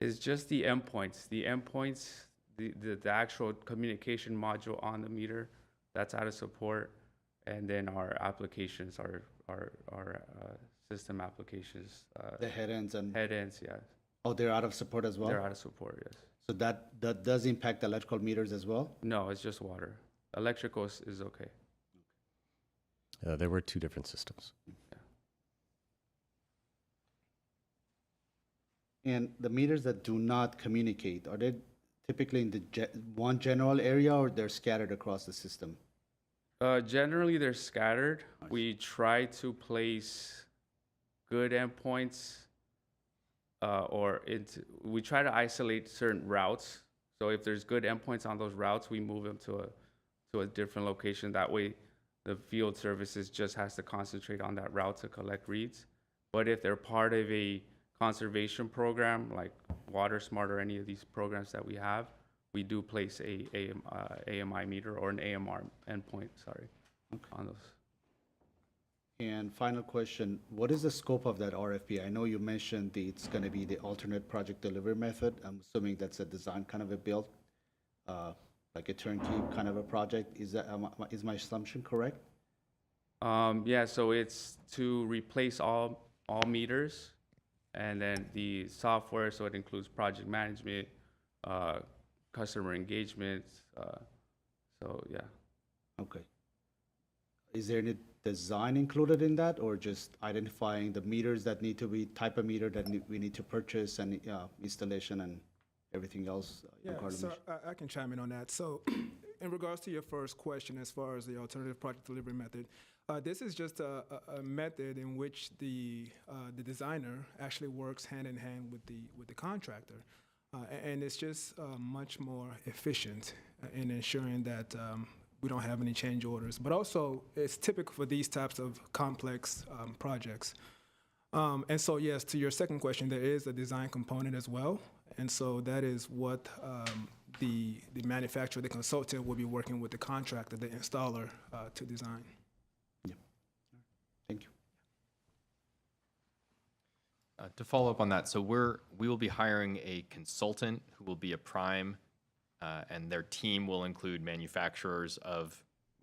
It's just the endpoints. The endpoints, the actual communication module on the meter, that's out of support. And then our applications, our system applications. The head ends and... Head ends, yeah. Oh, they're out of support as well? They're out of support, yes. So that does impact electrical meters as well? No, it's just water. Electrical is okay. There were two different systems. And the meters that do not communicate, are they typically in the one general area or they're scattered across the system? Generally, they're scattered. We try to place good endpoints, we try to isolate certain routes. So if there's good endpoints on those routes, we move them to a different location. That way, the field services just has to concentrate on that route to collect reads. But if they're part of a conservation program like Water Smart or any of these programs that we have, we do place a AMI meter or an AMR endpoint, on those. And final question, what is the scope of that RFP? I know you mentioned it's going to be the alternate project delivery method. I'm assuming that's a design kind of a build, like a turnkey kind of a project. Is my assumption correct? Yeah, so it's to replace all meters, and then the software, so it includes project management, customer engagement, so yeah. Okay. Is there any design included in that, or just identifying the meters that need to be, type of meter that we need to purchase and installation and everything else Yeah, required? so I can chime in on that. So in regards to your first question, as far as the alternative project delivery method, this is just a method in which the designer actually works hand in hand with the contractor. And it's just much more efficient in ensuring that we don't have any change orders. But also, it's typical for these types of complex projects. And so, yes, to your second question, there is a design component as well. And so that is what the manufacturer, the consultant, will be working with the contractor, the installer, to design. Thank you. To follow up on that, so we will be hiring a consultant who will be a prime, and their team will include manufacturers of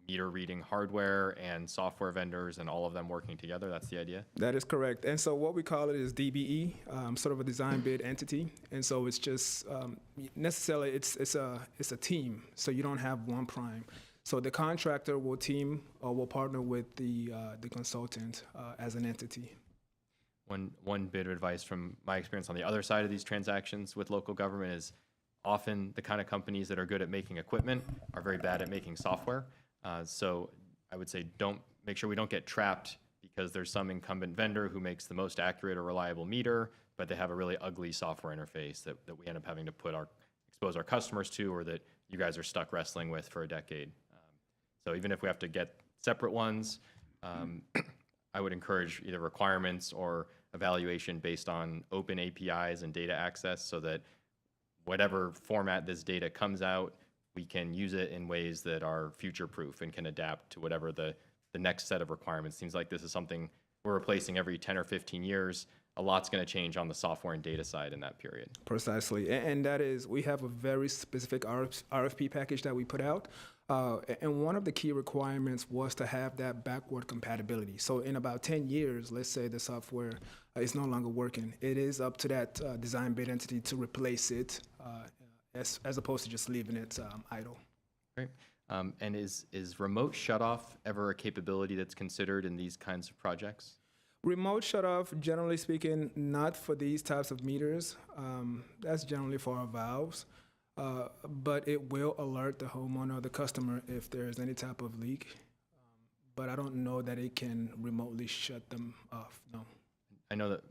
meter reading hardware and software vendors and all of them working together. That's the idea? That is correct. And so what we call it is DBE, sort of a design bid entity. And so it's just necessarily it's a team. So you don't have one prime. So the contractor will team or will partner with the consultant as an entity. One bit of advice from my experience on the other side of these transactions with local government is often the kind of companies that are good at making equipment are very bad at making software. So I would say make sure we don't get trapped because there's some incumbent vendor who makes the most accurate or reliable meter, but they have a really ugly software interface that we end up having to expose our customers to, or that you guys are stuck wrestling with for a decade. So even if we have to get separate ones, I would encourage either requirements or evaluation based on open APIs and data access so that whatever format this data comes out, we can use it in ways that are future-proof and can adapt to whatever the next set of requirements. Seems like this is something we're replacing every 10 or 15 years. A lot's going to change on the software and data side in that period. Precisely. And that is, we have a very specific RFP package that we put out. And one of the key requirements was to have that backward compatibility. So in about 10 years, let's say the software is no longer working, it is up to that design bid entity to replace it as opposed to just leaving it idle. Great. And is remote shutoff ever a capability that's considered in these kinds of projects? Remote shutoff, generally speaking, not for these types of meters. That's generally for our valves. But it will alert the homeowner or the customer if there's any type of leak. But I don't know that it can remotely shut them off, no. I know that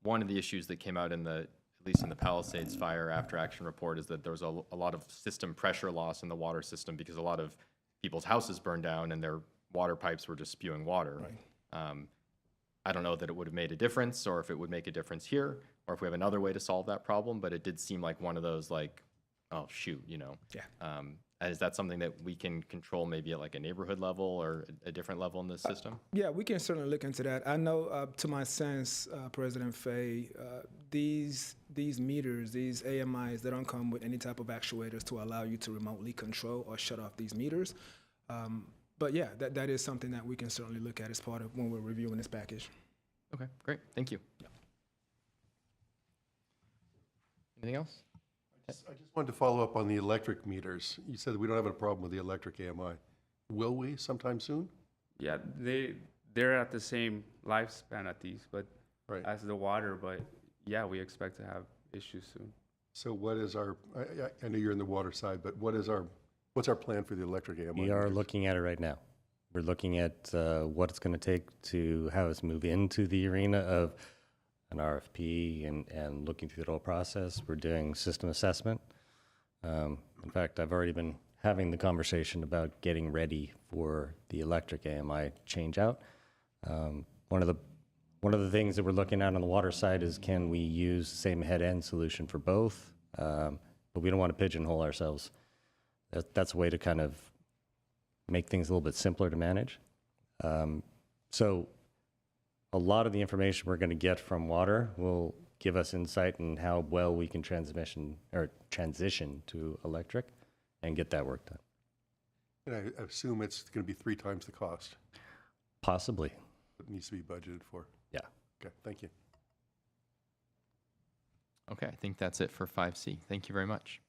one of the issues that came out at least in the Palisades fire after action report, is that there was a lot of system pressure loss in the water system because a lot of people's houses burned down and their water pipes were just spewing water. Right. I don't know that it would have made a difference, or if it would make a difference here, or if we have another way to solve that problem, but it did seem like one of those, like, oh, shoot, you know. Yeah. Is that something that we can control maybe at like a neighborhood level or a different level in the system? Yeah, we can certainly look into that. I know, to my sense, President Fay, these meters, these AMIs, they don't come with any type of actuators to allow you to remotely control or shut off these meters. But yeah, that is something that we can certainly look at as part of when we're reviewing this package. Okay, great. Thank you. Yeah. Anything else? I just wanted to follow up on the electric meters. You said that we don't have a problem with the electric AMI. Will we sometime soon? Yeah, they're at the same lifespan at these, but Right. as the water, but yeah, we expect to have issues soon. So what is I know you're in the water side, but what's our plan for the electric AMI? We are meters? looking at it right now. We're looking at what it's going to take to have us move into the arena of an RFP and looking through the whole process. We're doing system assessment. In fact, I've already been having the conversation about getting ready for the electric AMI change out. One of the things that we're looking at on the water side is, can we use the same head-end solution for both? But we don't want to pigeonhole ourselves. That's a way to kind of make things a little bit simpler to manage. So a lot of the information we're going to get from water will give us insight in how well we can transition to electric and get that work done. And I assume it's going to be 3 times the cost. Possibly. It needs to be budgeted for. Yeah. Okay, thank you. Okay, I think that's it for 5C. Thank you very much.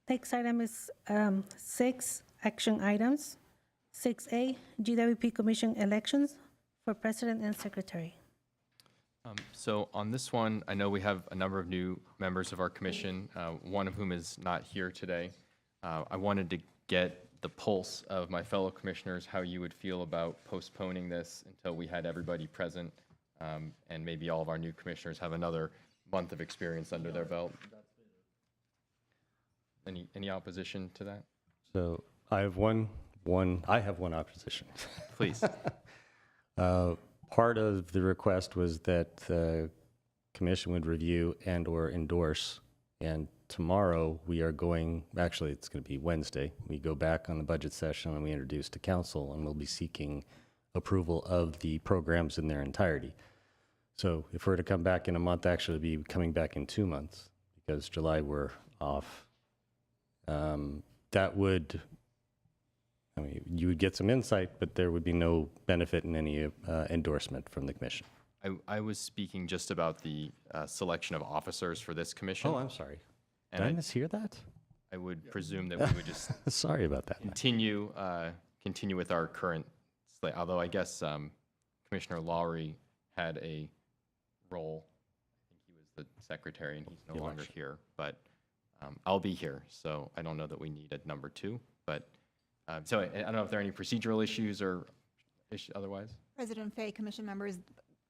Next item is 6 action items. 6A, GWP Commission elections for president and secretary. So on this one, I know we have a number of new members of our commission, one of whom is not here today. I wanted to get the pulse of my fellow commissioners, how you would feel about postponing this until we had everybody present, and maybe all of our new commissioners have another month of experience under their belt. Any opposition to that? So I have one opposition. Please. Part of the request was that the commission would review and/or endorse, and tomorrow we are going, actually it's going to be Wednesday, we go back on the budget session and we introduce to council, and we'll be seeking approval of the programs in their entirety. So if we're to come back in a month, actually be coming back in 2 months, because July we're off, that would, I mean, you would get some insight, but there would be no benefit in any endorsement from the commission. I was speaking just about the selection of officers for this commission. Oh, I'm sorry. Did And I mishear that? I would presume that we would just Sorry about that. continue with our current slate, although I guess Commissioner Lowry had a role. I think he was the secretary, and he's no longer here, but I'll be here, so I don't know that we need a number 2, but so I don't know if there are any procedural issues or otherwise. President Fay, commission members,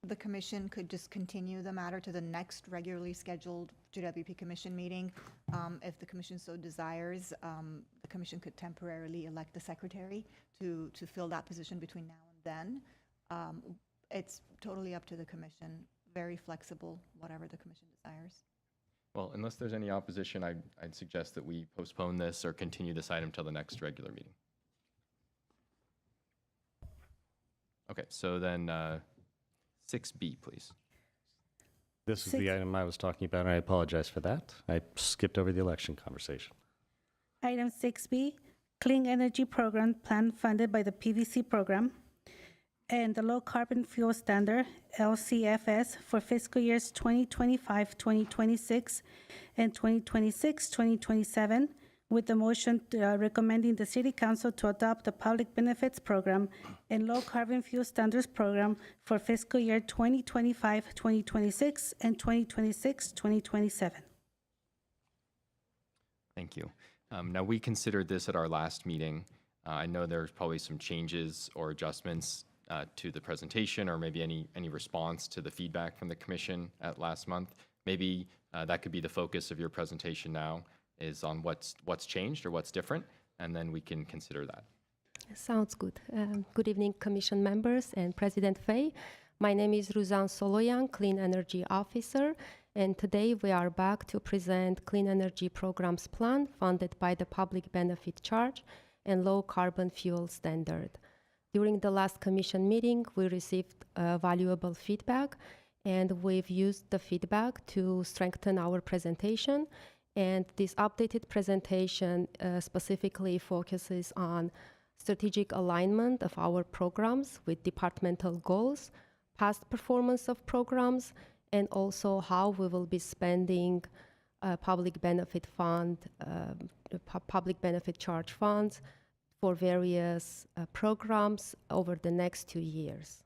the commission could just continue the matter to the next regularly scheduled GWP commission meeting. If the commission so desires, the commission could temporarily elect the secretary to fill that position between now and then. It's totally up to the commission, very flexible, whatever the commission desires. Well, unless there's any opposition, I'd suggest that we postpone this or continue this item till the next regular meeting. Okay, so then 6B, please. This is the item I was talking about, and I apologize for that. I skipped over the election conversation. Item 6B, Clean Energy Program Plan funded by the PVC program and the Low Carbon Fuel Standard, LCFS, for fiscal years 2025-2026 and 2026-2027, with the motion recommending the City Council to adopt the Public Benefits Program and Low Carbon Fuel Standards Program for fiscal year 2025-2026 and 2026-2027. Thank you. Now, we considered this at our last meeting. I know there's probably some changes or adjustments to the presentation, or maybe any response to the feedback from the commission at last month. Maybe that could be the focus of your presentation now, is on what's changed or what's different, and then we can consider that. Sounds good. Good evening, Commission members and President Fay. My name is Ruzan Soloyan, Clean Energy Officer, and today we are back to present Clean Energy Programs Plan funded by the Public Benefit Charge and Low Carbon Fuel Standard. During the last Commission meeting, we received valuable feedback, and we've used the feedback to strengthen our presentation. And this updated presentation specifically focuses on strategic alignment of our programs with departmental goals, past performance of programs, and also how we will be spending public benefit fund, public benefit charge funds for various programs over the next 2 years.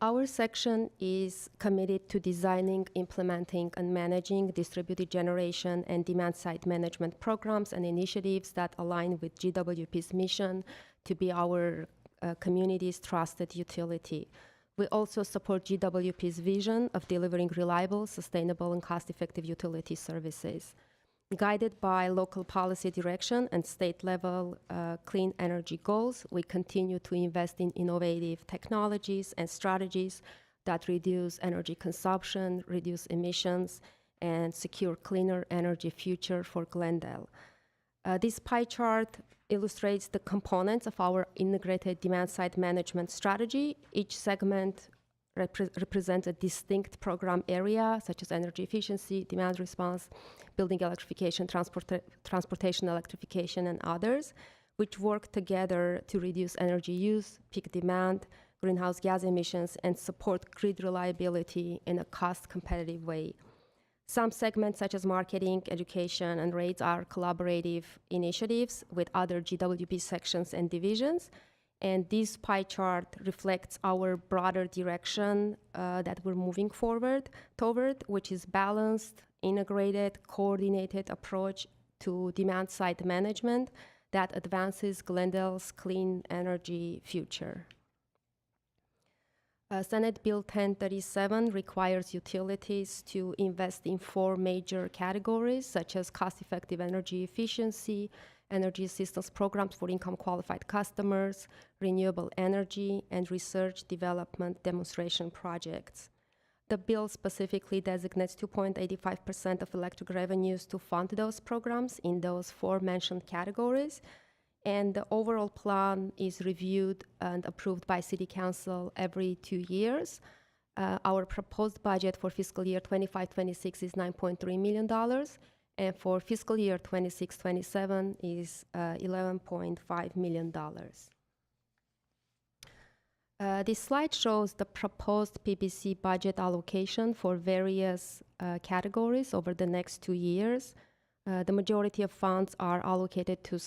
Our section is committed to designing, implementing, and managing distributed generation and demand-side management programs and initiatives that align with GWP's mission to be our community's trusted utility. We also support GWP's vision of delivering reliable, sustainable, and cost-effective utility services. Guided by local policy direction and state-level clean energy goals, we continue to invest in innovative technologies and strategies that reduce energy consumption, reduce emissions, and secure cleaner energy future for Glendale. This pie chart illustrates the components of our integrated demand-side management strategy. Each segment represents a distinct program area, such as energy efficiency, demand response, building electrification, transportation electrification, and others, which work together to reduce energy use, peak demand, greenhouse gas emissions, and support grid reliability in a cost-competitive way. Some segments, such as marketing, education, and rates, are collaborative initiatives with other GWP sections and divisions. And this pie chart reflects our broader direction that we're moving forward toward, which is balanced, integrated, coordinated approach to demand-side management that advances Glendale's clean energy future. Senate Bill 1037 requires utilities to invest in 4 major categories, such as cost-effective energy efficiency, energy assistance programs for income-qualified customers, renewable energy, and research development demonstration projects. The bill specifically designates 2.85% of electric revenues to fund those programs in those 4 mentioned categories. And the overall plan is reviewed and approved by City Council every 2 years. Our proposed budget for fiscal year 25-26 is $9.3 million, and for fiscal year 26-27 is $11.5 million. This slide shows the proposed PBC budget allocation for various categories over the next 2 years. The majority of funds are allocated to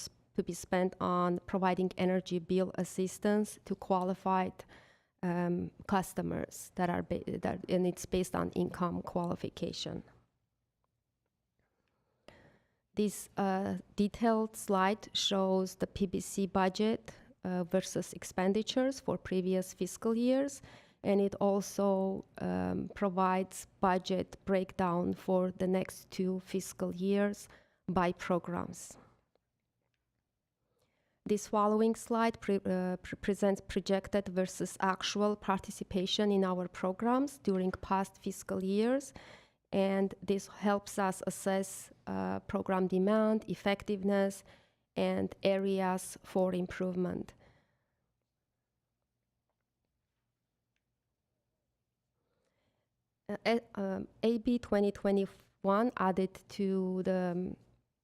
be spent on providing energy bill assistance to qualified customers and it's based on income qualification. This detailed slide shows the PBC budget versus expenditures for previous fiscal years, and it also provides budget breakdown for the next 2 fiscal years by programs. This following slide presents projected versus actual participation in our programs during past fiscal years, and this helps us assess program demand, effectiveness, and areas for improvement. AB 2021 added to the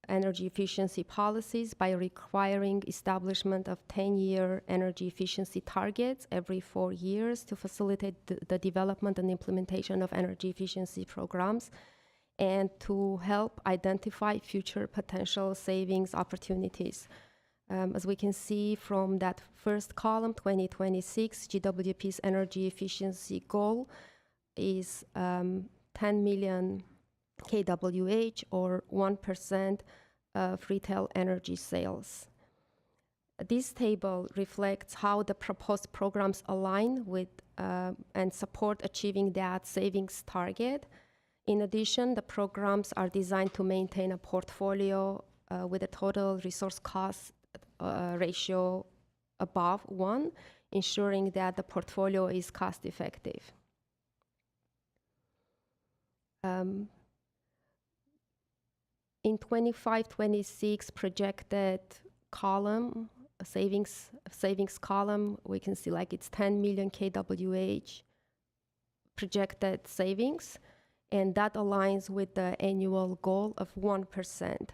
energy efficiency policies by requiring establishment of 10-year energy efficiency targets every 4 years to facilitate the development and implementation of energy efficiency programs and to help identify future potential savings opportunities. As we can see from that first column, 2026, GWP's energy efficiency goal is 10 million kWh, or 1% of retail energy sales. This table reflects how the proposed programs align with and support achieving that savings target. In addition, the programs are designed to maintain a portfolio with a total resource cost ratio above 1, ensuring that the portfolio is cost effective. In 25-26 projected column, savings column, we can see like it's 10 million kWh projected savings, and that aligns with the annual goal of 1%.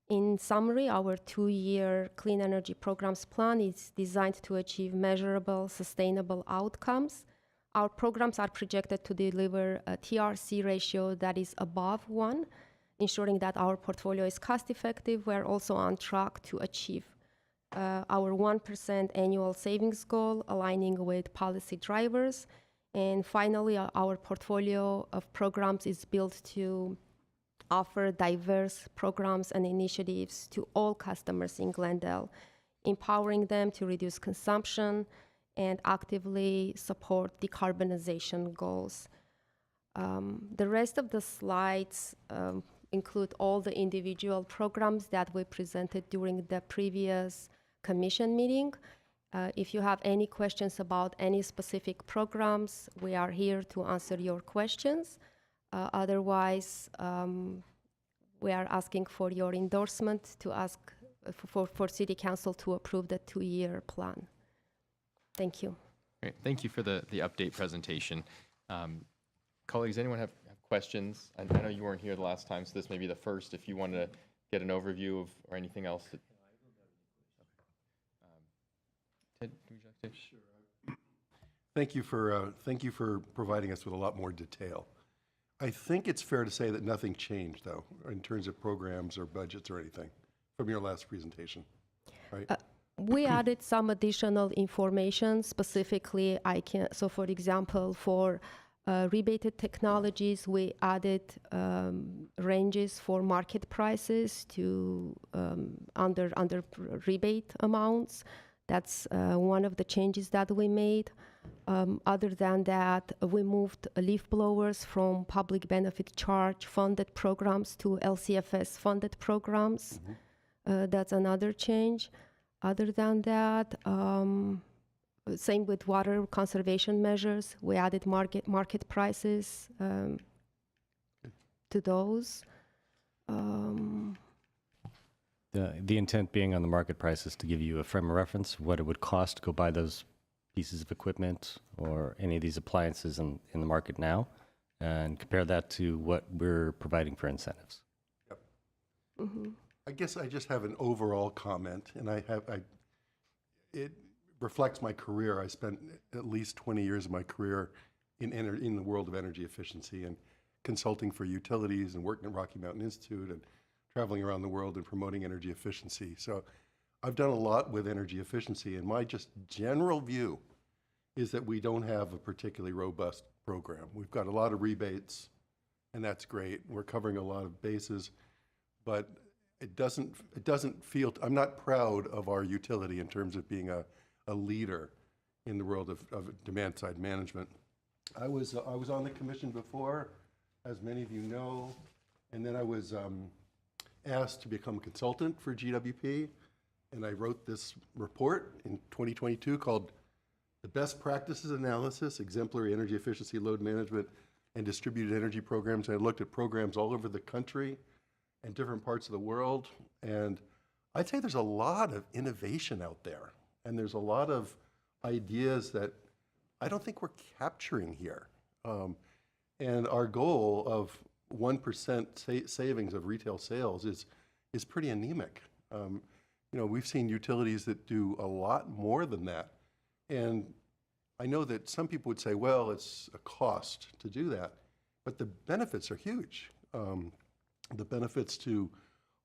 In summary, our 2-year clean energy programs plan is designed to achieve measurable, sustainable outcomes. Our programs are projected to deliver a TRC ratio that is above 1, ensuring that our portfolio is cost effective. We're also on track to achieve our 1% annual savings goal, aligning with policy drivers. And finally, our portfolio of programs is built to offer diverse programs and initiatives to all customers in Glendale, empowering them to reduce consumption and actively support decarbonization goals. The rest of the slides include all the individual programs that we presented during the previous commission meeting. If you have any questions about any specific programs, we are here to answer your questions. Otherwise, we are asking for your endorsement to ask for City Council to approve the 2-year plan. Thank you. Great. Thank you for the update presentation. Colleagues, anyone have questions? I know you weren't here the last time, so this may be the first. If you want to get an overview of or anything else. Ted, would you like to? Sure. Thank you for providing us with a lot more detail. I think it's fair to say that nothing changed, though, in terms of programs or budgets or anything from your last presentation, right? We added some additional information. Specifically, so for example, for rebated technologies, we added ranges for market prices to under rebate amounts. That's one of the changes that we made. Other than that, we moved leaf blowers from public benefit charge funded programs to LCFS funded programs. That's another change. Other than that, same with water conservation measures. We added market prices to those. The intent being on the market prices to give you a frame of reference, what it would cost to go buy those pieces of equipment or any of these appliances in the market now, and compare that to what we're providing for incentives. Yep. I guess I just have an overall comment, and it reflects my career. I spent at least 20 years of my career in the world of energy efficiency and consulting for utilities and working at Rocky Mountain Institute and traveling around the world and promoting energy efficiency. So I've done a lot with energy efficiency, and my just general view is that we don't have a particularly robust program. We've got a lot of rebates, and that's great. We're covering a lot of bases, but it doesn't feel, I'm not proud of our utility in terms of being a leader in the world of demand-side management. I was on the commission before, as many of you know, and then I was asked to become a consultant for GWP, and I wrote this report in 2022 called The Best Practices Analysis, Exemplary Energy Efficiency, Load Management, and Distributed Energy Programs. And I looked at programs all over the country and different parts of the world, and I'd say there's a lot of innovation out there, and there's a lot of ideas that I don't think we're capturing here. And our goal of 1% savings of retail sales is pretty anemic. We've seen utilities that do a lot more than that. And I know that some people would say, well, it's a cost to do that, but the benefits are huge. The benefits to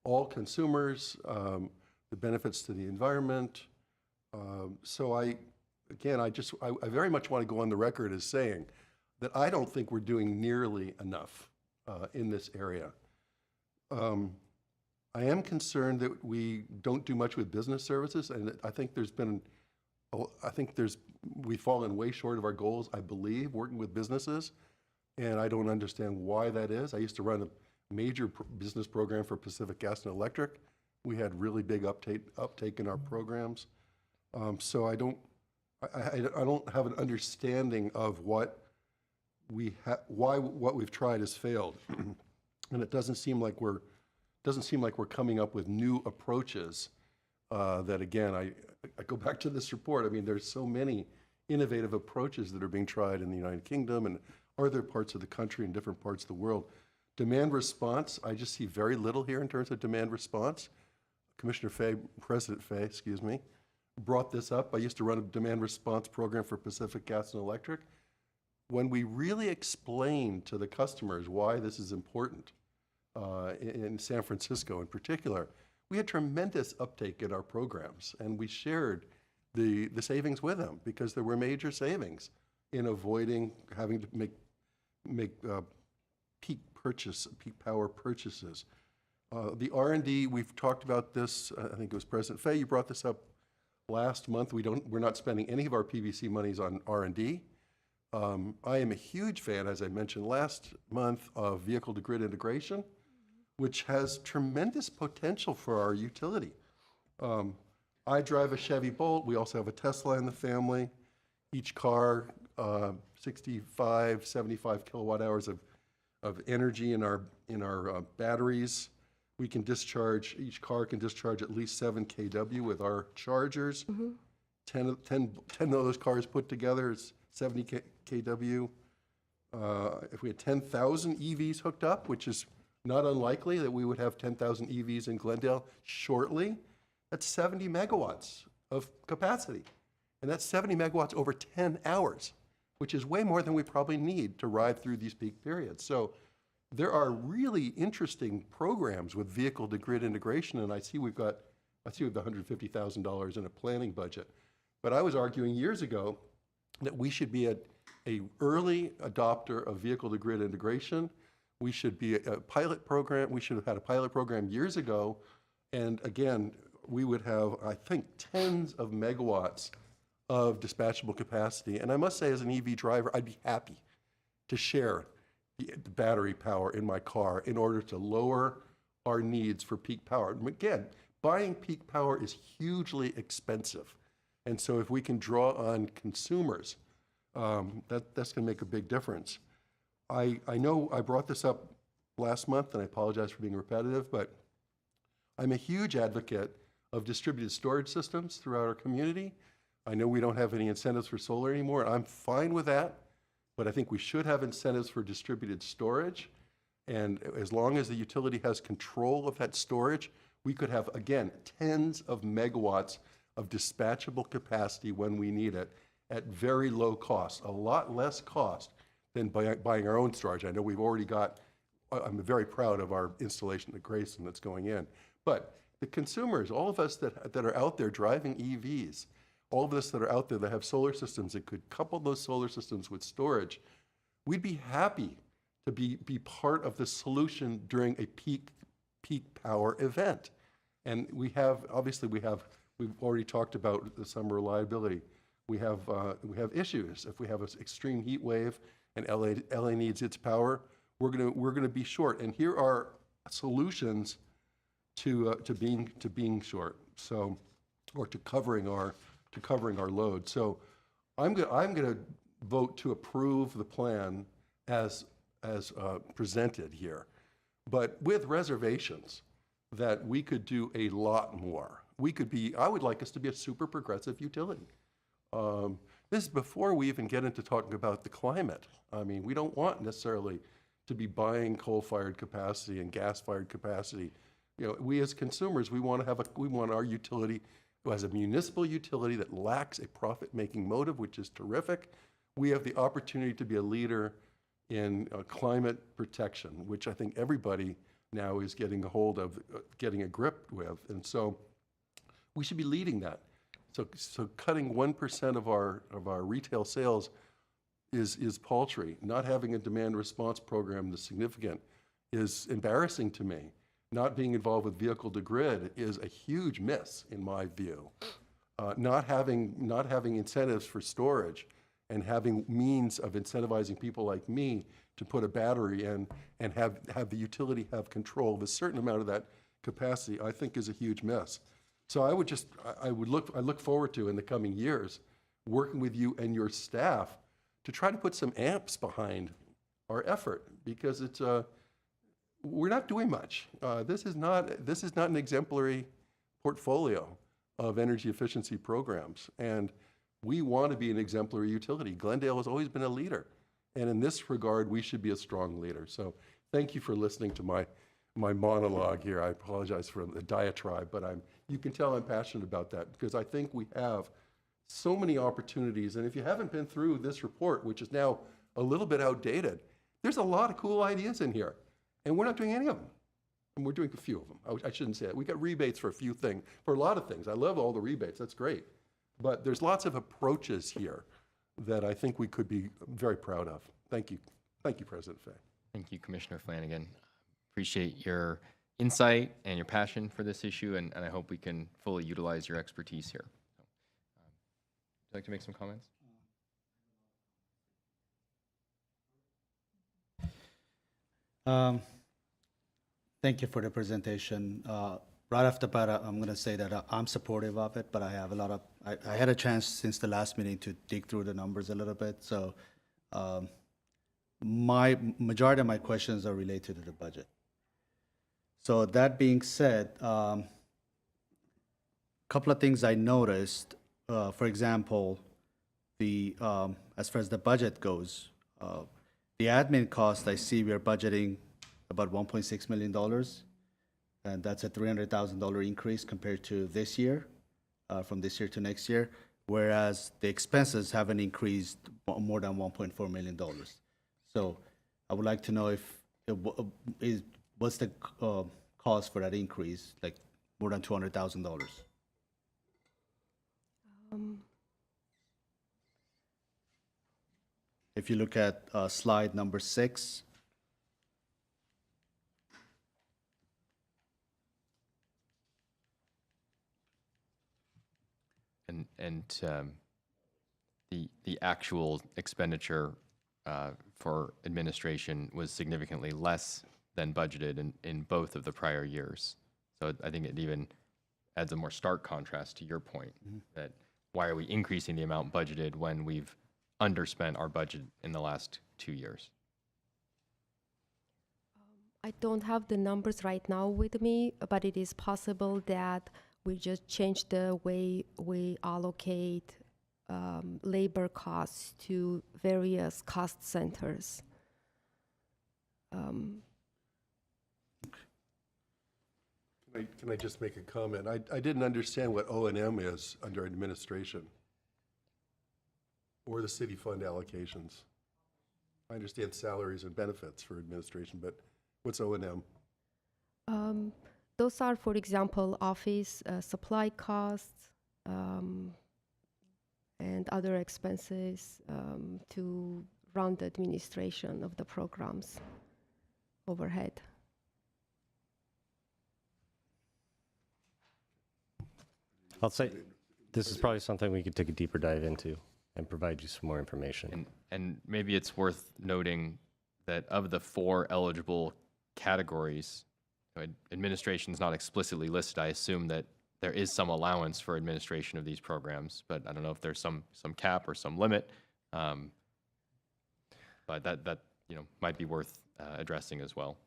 all consumers, the benefits to the environment. So I very much want to go on the record as saying that I don't think we're doing nearly enough in this area. I am concerned that we don't do much with business services, and I think we've fallen way short of our goals, I believe, working with businesses, and I don't understand why that is. I used to run a major business program for Pacific Gas and Electric. We had really big uptake in our programs. So I don't have an understanding of what we've tried has failed, and it doesn't seem like we're coming up with new approaches. That again, I go back to this report. I mean, there's so many innovative approaches that are being tried in the United Kingdom and other parts of the country and different parts of the world. Demand response, I just see very little here in terms of demand response. President Fay, brought this up. I used to run a demand response program for Pacific Gas and Electric. When we really explained to the customers why this is important, in San Francisco in particular, we had tremendous uptake in our programs, and we shared the savings with them because there were major savings in avoiding having to make peak power purchases. The R&D, we've talked about this. I think it was President Fay, you brought this up last month. We're not spending any of our PVC monies on R&D. I am a huge fan, as I mentioned last month, of vehicle-to-grid integration, which has tremendous potential for our utility. I drive a Chevy Bolt. We also have a Tesla in the family. Each car, 65, 75 kilowatt hours of energy in our batteries. We can discharge, each car can discharge at least 7 kW with our chargers. 10 of those cars put together is 70 kW. If we had 10,000 EVs hooked up, which is not unlikely that we would have 10,000 EVs in Glendale shortly, that's 70 megawatts of capacity. And that's 70 megawatts over 10 hours. which is way more than we probably need to ride through these peak periods. So there are really interesting programs with vehicle-to-grid integration, and I see we've got $150,000 in a planning budget. But I was arguing years ago that we should be a early adopter of vehicle-to-grid integration. We should be a pilot program. We should have had a pilot program years ago. And again, we would have, I think, tens of megawatts of dispatchable capacity. And I must say, as an EV driver, I'd be happy to share the battery power in my car in order to lower our needs for peak power. And again, buying peak power is hugely expensive. And so if we can draw on consumers, that's going to make a big difference. I know I brought this up last month, and I apologize for being repetitive, but I'm a huge advocate of distributed storage systems throughout our community. I know we don't have any incentives for solar anymore, and I'm fine with that, but I think we should have incentives for distributed storage. And as long as the utility has control of that storage, we could have, again, tens of megawatts of dispatchable capacity when we need it at very low cost, a lot less cost than buying our own storage. I know we've already got, I'm very proud of our installation at Grayson that's going in. But the consumers, all of us that are out there driving EVs, all of us that are out there that have solar systems that could couple those solar systems with storage, we'd be happy to be part of the solution during a peak power event. And we have, obviously we've already talked about the summer reliability. We have issues. If we have an extreme heat wave and LA needs its power, we're gonna be short. And here are solutions to being short. So, or to covering our load. So, I'm gonna vote to approve the plan as presented here, but with reservations that we could do a lot more. I would like us to be a super progressive utility. This is before we even get into talking about the climate. I mean, we don't want necessarily to be buying coal-fired capacity and gas-fired capacity. You know, we as consumers, we want our utility, as a municipal utility that lacks a profit-making motive, which is terrific. We have the opportunity to be a leader in climate protection, which I think everybody now is getting a hold of, getting a grip with, and so we should be leading that. So cutting 1% of our retail sales is paltry. Not having a demand response program that's significant is embarrassing to me. Not being involved with vehicle to grid is a huge miss in my view. Not having incentives for storage and having means of incentivizing people like me to put a battery in and have the utility have control of a certain amount of that capacity, I think is a huge miss. So I look forward to, in the coming years, working with you and your staff to try to put some amps behind our effort, because we're not doing much. This is not an exemplary portfolio of energy efficiency programs, and we want to be an exemplary utility. Glendale has always been a leader, and in this regard, we should be a strong leader. So thank you for listening to my monologue here. I apologize for the diatribe, but you can tell I'm passionate about that, because I think we have so many opportunities. And if you haven't been through this report, which is now a little bit outdated, there's a lot of cool ideas in here, and we're not doing any of them. And we're doing a few of them. I shouldn't say it. We got rebates for a lot of things. I love all the rebates. That's great. But there's lots of approaches here that I think we could be very proud of. Thank you. Thank you, President Fay. Thank you, Commissioner Flanagan. Appreciate your insight and your passion for this issue, and I hope we can fully utilize your expertise here. Would you like to make some comments? Thank you for the presentation. Right off the bat, I'm going to say that I'm supportive of it, but I have I had a chance since the last meeting to dig through the numbers a little bit. So majority of my questions are related to the budget. So that being said, a couple of things I noticed. For example, as far as the budget goes, the admin cost, I see we are budgeting about $1.6 million, and that's a $300,000 increase compared to this year, from this year to next year, whereas the expenses haven't increased more than $1.4 million. So I would like to know if, what's the cost for that increase, like more than $200,000? If you look at slide number 6, And the actual expenditure for administration was significantly less than budgeted in both of the prior years. So I think it even adds a more stark contrast to your point, that why are we increasing the amount budgeted when we've underspent our budget in the last 2 years? I don't have the numbers right now with me, but it is possible that we just change the way we allocate labor costs to various cost centers. Can I just make a comment? I didn't understand what O&M is under administration or the city fund allocations. I understand salaries and benefits for administration, but what's O&M? Those are, for example, office supply costs and other expenses to run the administration of the programs overhead. I'll say this is probably something we could take a deeper dive into and provide you some more information. And maybe it's worth noting that of the 4 eligible categories, administration is not explicitly listed. I assume that there is some allowance for administration of these programs, but I don't know if there's some cap or some limit. But that might be worth addressing as well.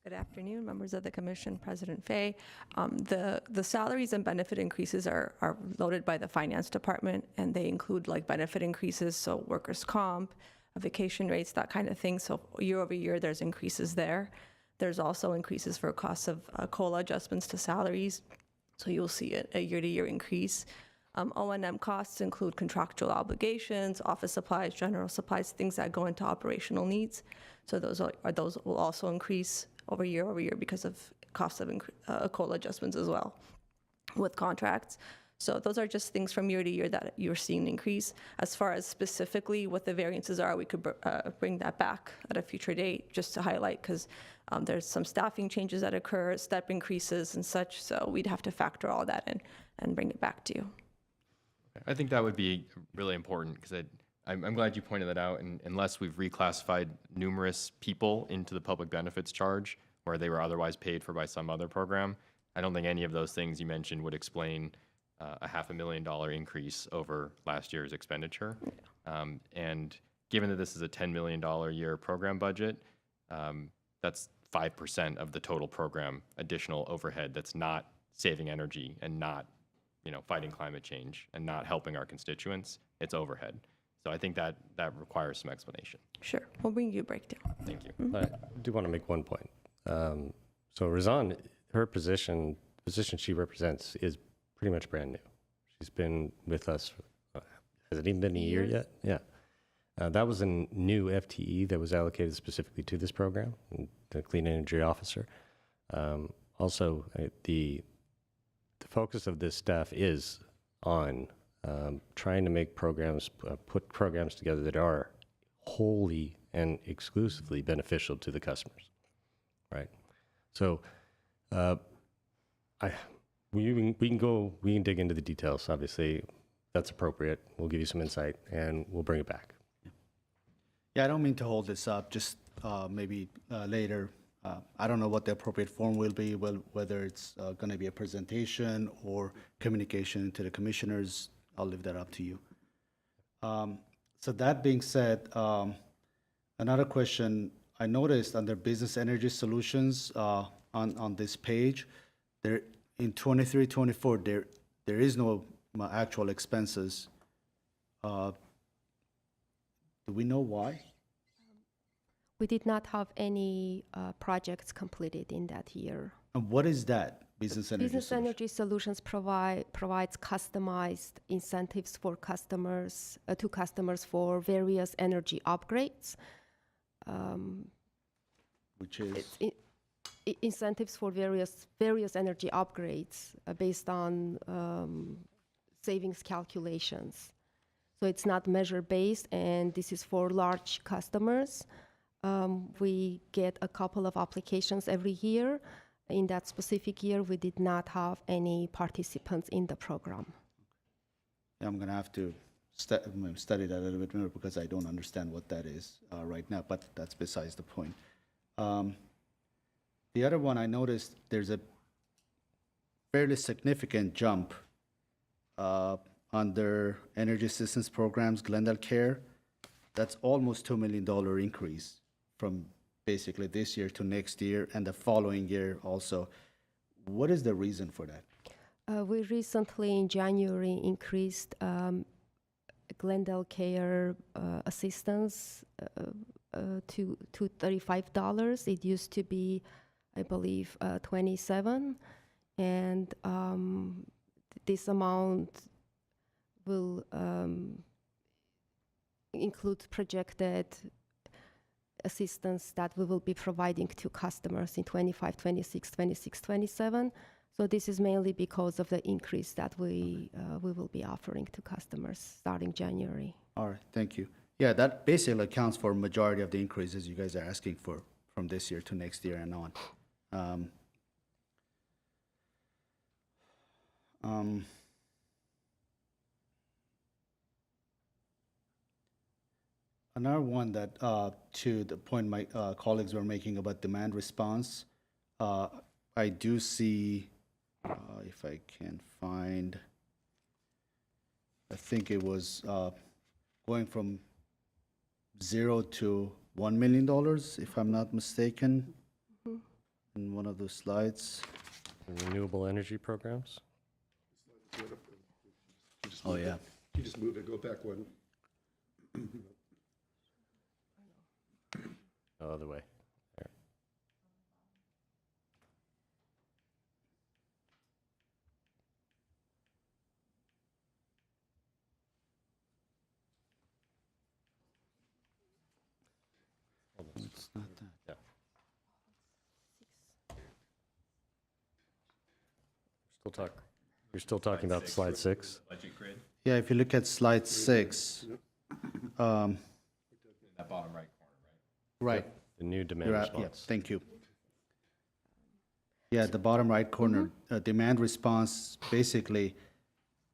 Good afternoon, members of the Commission, President Fay. The salaries and benefit increases are loaded by the Finance Department, and they include like benefit increases, so workers' comp, vacation rates, that kind of thing. So year over year, there's increases there. There's also increases for costs of COLA adjustments to salaries. So you'll see a year-to-year increase. O&M costs include contractual obligations, office supplies, general supplies, things that go into operational needs. So those will also increase over year because of costs of COLA adjustments as well with contracts. So those are just things from year to year that you're seeing increase. As far as specifically what the variances are, we could bring that back at a future date just to highlight, because there's some staffing changes that occur, step increases and such. So we'd have to factor all that in and bring it back to you. I think that would be really important, because I'm glad you pointed that out. And unless we've reclassified numerous people into the public benefits charge, where they were otherwise paid for by some other program, I don't think any of those things you mentioned would explain a $500,000 increase over last year's expenditure. And given that this is a $10 million a year program budget, that's 5% of the total program additional overhead that's not saving energy and not fighting climate change and not helping our constituents. It's overhead. So I think that requires some explanation. Sure, we'll bring you a breakdown. Thank you. I do want to make one point. So Razan, her position she represents is pretty much brand new. She's been with us, has it even been a year yet? Yeah. That was a new FTE that was allocated specifically to this program, the Clean Energy Officer. Also, the focus of this staff is on trying to make programs, put programs together that are wholly and exclusively beneficial to the customers, right? So we can dig into the details. Obviously, that's appropriate. We'll give you some insight, and we'll bring it back. Yeah, I don't mean to hold this up, just maybe later. I don't know what the appropriate form will be, whether it's going to be a presentation or communication to the commissioners. I'll leave that up to you. So that being said, another question I noticed under Business Energy Solutions on this page, there in 23-24 there is no actual expenses. Do we know why? We did not have any projects completed in that year. And what is that? Business Energy Business Solutions. Energy Solutions provides customized incentives for customers, to customers for various energy upgrades. Which is, Incentives for various energy upgrades based on savings calculations. So it's not measure-based, and this is for large customers. We get a couple of applications every year. In that specific year, we did not have any participants in the program. I'm going to have to study that a little bit more because I don't understand what that is right now, but that's besides the point. The other one I noticed, there's a fairly significant jump under Energy Assistance Programs, Glendale Care. That's almost $2 million increase from basically this year to next year and the following year also. What is the reason for that? We recently, in January, increased Glendale Care assistance to $35. It used to be, I believe, $27, and this amount will include projected assistance that we will be providing to customers in 25, 26, 26, 27. So this is mainly because of the increase that we will be offering to customers starting January. All right, thank you. Yeah, that basically accounts for majority of the increases you guys are asking for from this year to next year and on. Another one that, to the point my colleagues were making about demand response, I do see, if I can find, I think it was going from 0 to $1 million, if I'm not mistaken, in one of those slides. Renewable energy programs? Oh, yeah. You just move it, go back one. No, other way. There. It's not that. Yeah. You're still talking about slide 6? Budget grid, Yeah, if you look at slide 6, that bottom right corner, right? right. The new demand Yeah, response. thank you. Yeah, the bottom right corner, demand response, basically,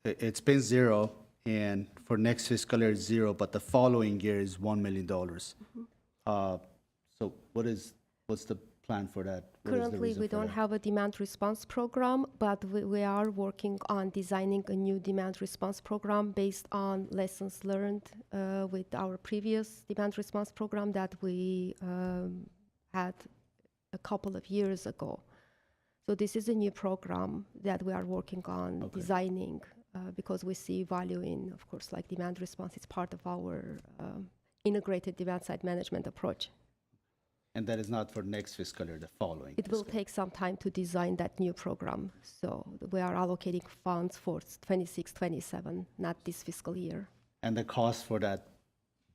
it's been 0, and for next fiscal year, it's 0, but the following year is $1 million. So what's the plan for that? What is the Currently, reason we for don't that? have a demand response program, but we are working on designing a new demand response program based on lessons learned with our previous demand response program that we had a couple of years ago. So this is a new program that we are working on designing because we see value in, of course, like demand response. It's part of our integrated demand side management approach. And that is not for next fiscal year, the following. It will take some time to design that new program. So we are allocating funds for 26, 27, not this fiscal year. And the cost for that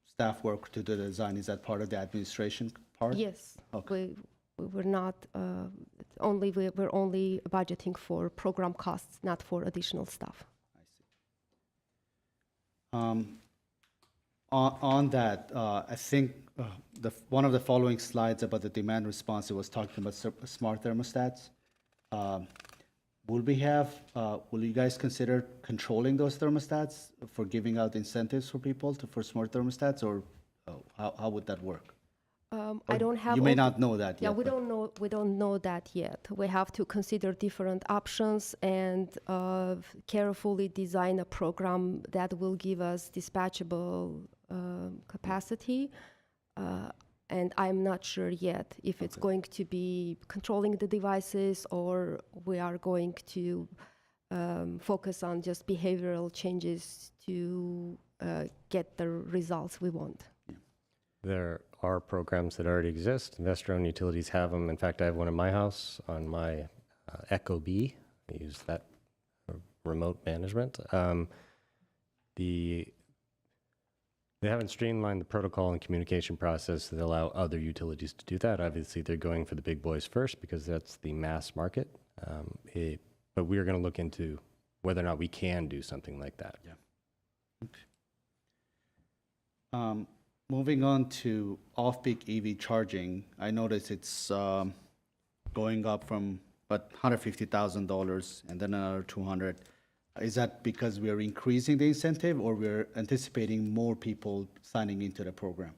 staff work to do the design, is that part of the administration part? Yes. Okay. We're not we're only budgeting for program costs, not for additional staff. I see. On that, I think one of the following slides about the demand response, it was talking about smart thermostats. Will you guys consider controlling those thermostats for giving out incentives for people for smart thermostats, or how would that work? I don't have. You may not know that yet. Yeah, we don't know. We don't know that yet. We have to consider different options and carefully design a program that will give us dispatchable capacity. And I'm not sure yet if it's going to be controlling the devices or we are going to focus on just behavioral changes to get the results we want. There are programs that already exist. Investor-owned utilities have them. In fact, I have one in my house on my Echo B. I use that for remote management. They haven't streamlined the protocol and communication process that allow other utilities to do that. Obviously, they're going for the big boys first because that's the mass market. But we're going to look into whether or not we can do something like that. Yeah. Okay. Moving on to off-peak EV charging, I noticed it's going up from about $150,000 and then another 200. Is that because we are increasing the incentive or we're anticipating more people signing into the program?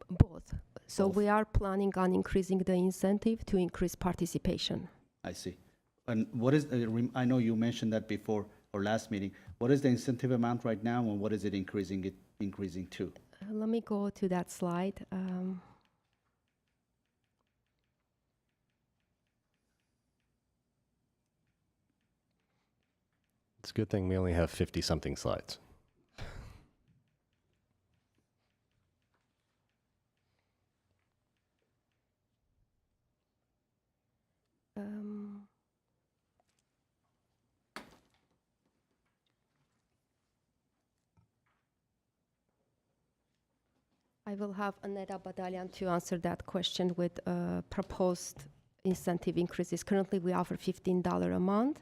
Both. So Both. we are planning on increasing the incentive to increase participation. I see. And what is, I know you mentioned that before or last meeting. What is the incentive amount right now and what is it increasing to? Let me go to that slide. It's a good thing we only have 50-something slides. I will have Aneta Badalian to answer that question with proposed incentive increases. Currently, we offer $15 a month.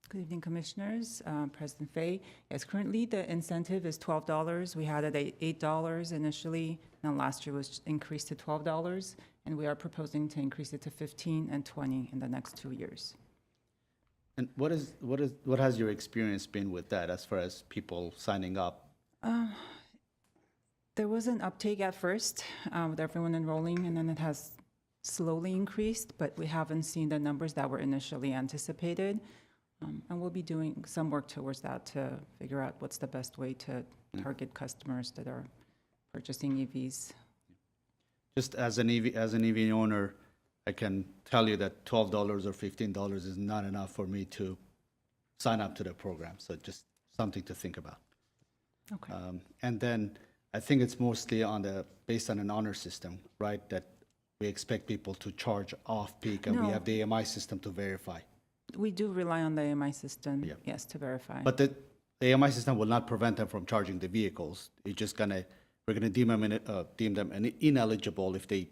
Good evening, Commissioners. President Fay. Yes, currently the incentive is $12. We had it at $8 initially. Now last year was increased to $12, and we are proposing to increase it to $15 and $20 in the next 2 years. And what has your experience been with that as far as people signing up? There was an uptake at first with everyone enrolling, and then it has slowly increased, but we haven't seen the numbers that were initially anticipated. And we'll be doing some work towards that to figure out what's the best way to target customers that are purchasing EVs. Just as an EV owner, I can tell you that $12 or $15 is not enough for me to sign up to the program. So just something to think about. Okay. And then I think it's mostly based on an honor system, right? That we expect people to charge off-peak, and we have the AMI system to verify. We do rely on the AMI system, Yeah. yes, to verify. But the AMI system will not prevent them from charging the vehicles. It's just we're gonna deem them ineligible if they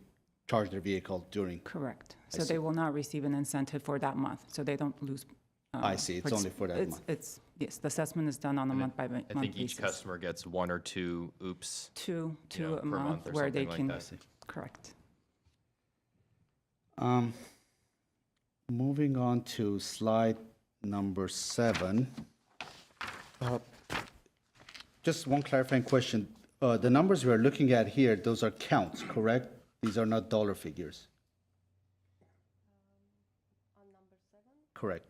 charge their vehicle during. Correct. I So see. they will not receive an incentive for that month, so they don't lose. I see. It's only for that month. Yes, the assessment is done on a month-by-month basis. I think each customer gets 1 or 2 oops. Two know, a per month month or where they something can, like that. correct. Moving on to slide number 7. Just one clarifying question. The numbers we're looking at here, those are counts, correct? These are not dollar figures. On number 7? Correct.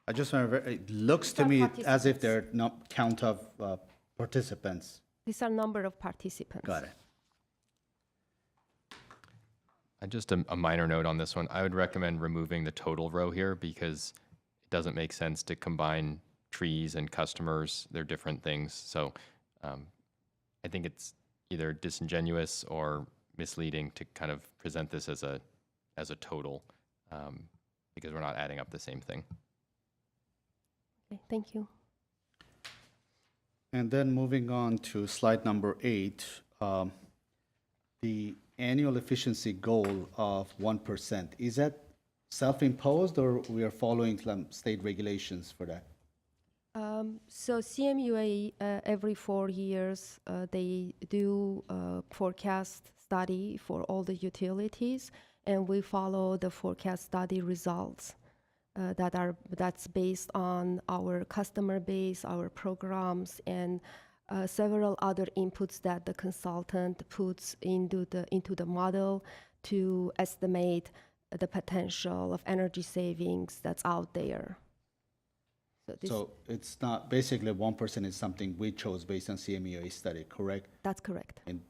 I just want to, it looks to me as if they're not count of participants. These are number of participants. Got it. Just a minor note on this one. I would recommend removing the total row here because it doesn't make sense to combine trees and customers. They're different things. So I think it's either disingenuous or misleading to kind of present this as a total because we're not adding up the same thing. Okay, thank you. And then moving on to slide number 8, the annual efficiency goal of 1%, is that self-imposed or we are following some state regulations for that? So CMUA, every 4 years, they do a forecast study for all the utilities, and we follow the forecast study results that's based on our customer base, our programs, and several other inputs that the consultant puts into the model to estimate the potential of energy savings that's out there. So it's not, basically 1% is something we chose based on CMUA study, correct? That's correct. And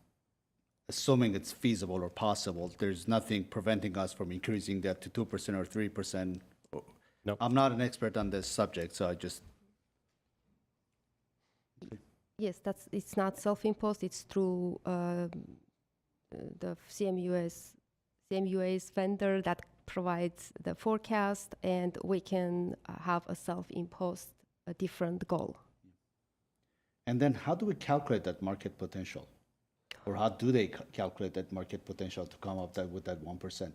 assuming it's feasible or possible, there's nothing preventing us from increasing that to 2% or 3%. Nope. I'm not an expert on this subject, so I just. Yes, it's not self-imposed, it's through the CMUA's vendor that provides the forecast, and we can have a self-imposed, a different goal. And then how do we calculate that market potential? Or how do they calculate that market potential to come up with that 1%?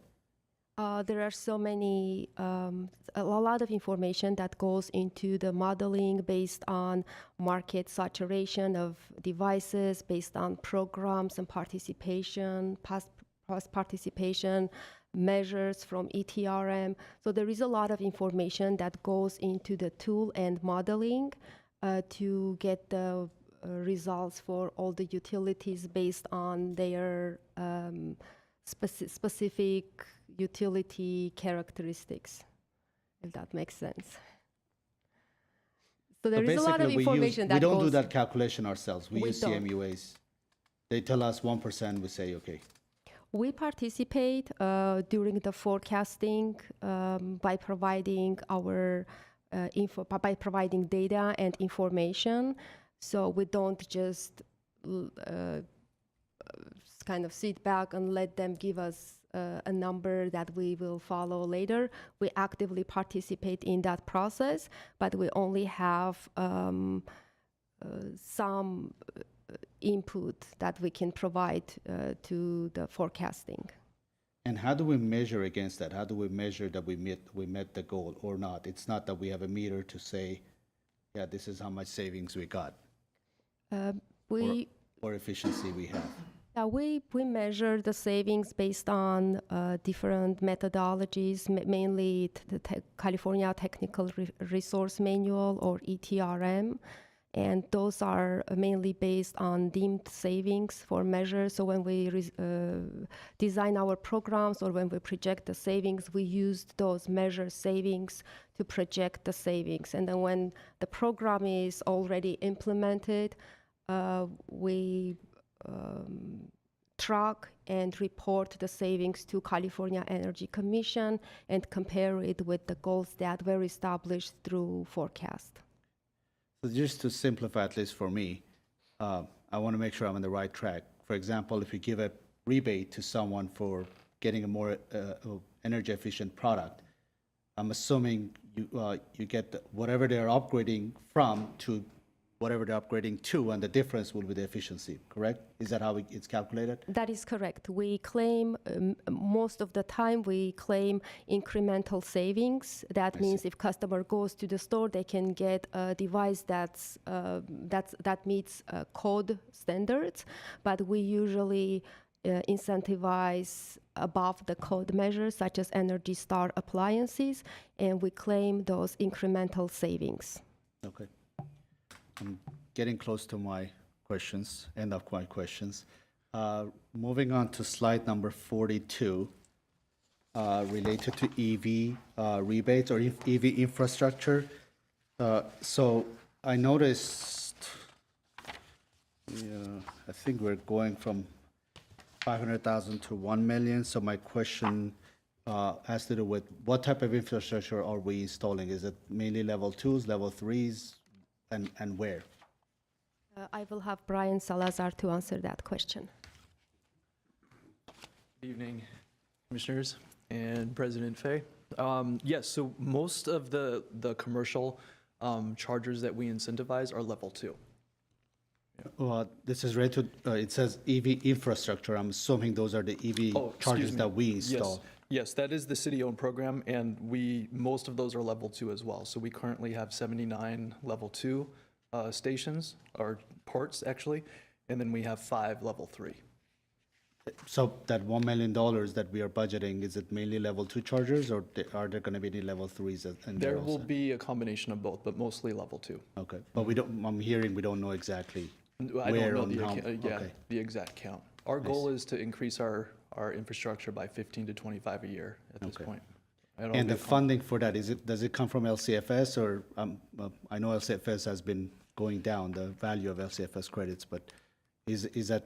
There are so many, a lot of information that goes into the modeling based on market saturation of devices, based on programs and participation, past participation, measures from ETRM. So there is a lot of information that goes into the tool and modeling to get the results for all the utilities based on their specific utility characteristics, if that makes sense. So there is a lot of information that we don't goes. do that calculation ourselves. We use don't. CMUAs. They tell us 1%, we say, okay. We participate during the forecasting by providing our by providing data and information. So we don't just kind of sit back and let them give us a number that we will follow later. We actively participate in that process, but we only have some input that we can provide to the forecasting. And how do we measure against that? How do we measure that we met the goal or not? It's not that we have a meter to say, yeah, this is how much savings we got or efficiency we have. Yeah, we measure the savings based on different methodologies, mainly the California Technical Resource Manual or ETRM. And those are mainly based on deemed savings for measures. So when we design our programs or when we project the savings, we used those measure savings to project the savings. And then when the program is already implemented, we track and report the savings to California Energy Commission and compare it with the goals that were established through forecast. So just to simplify, at least for me, I want to make sure I'm on the right track. For example, if you give a rebate to someone for getting a more energy efficient product, I'm assuming you get whatever they're upgrading from to whatever they're upgrading to, and the difference will be the efficiency, correct? Is that how it's calculated? That is correct. We claim, most of the time, we claim incremental savings. That means if customer goes to the store, they can get a device that meets code standards, but we usually incentivize above the code measures, such as Energy Star appliances, and we claim those incremental savings. Okay. I'm getting close to my questions, end of my questions. Moving on to slide number 42, related to EV rebates or EV infrastructure. So I noticed, I think we're going from 500,000 to 1 million. So my question has to do with what type of infrastructure are we installing? Is it mainly level 2s, level 3s? And where? I will have Brian Salazar to answer that question. Good evening, Commissioners and President Fay. Yes, so most of the commercial chargers that we incentivize are level 2. This is related to, it says EV infrastructure. I'm assuming those are the EV chargers that we install. Yes, that is the city-owned program, and most of those are level 2 as well. So we currently have 79 level 2 stations, or ports actually, and then we have 5 level 3. So that $1 million that we are budgeting, is it mainly level 2 chargers, or are there going to be any level 3s in there? There will be a combination of both, but mostly level 2. Okay, but I'm hearing we don't know exactly I where don't know okay. the exact count. Our goal is to increase our infrastructure by 15 to 25 a year at this point. And the funding for that, does it come from LCFS, or I know LCFS has been going down, the value of LCFS credits, but is that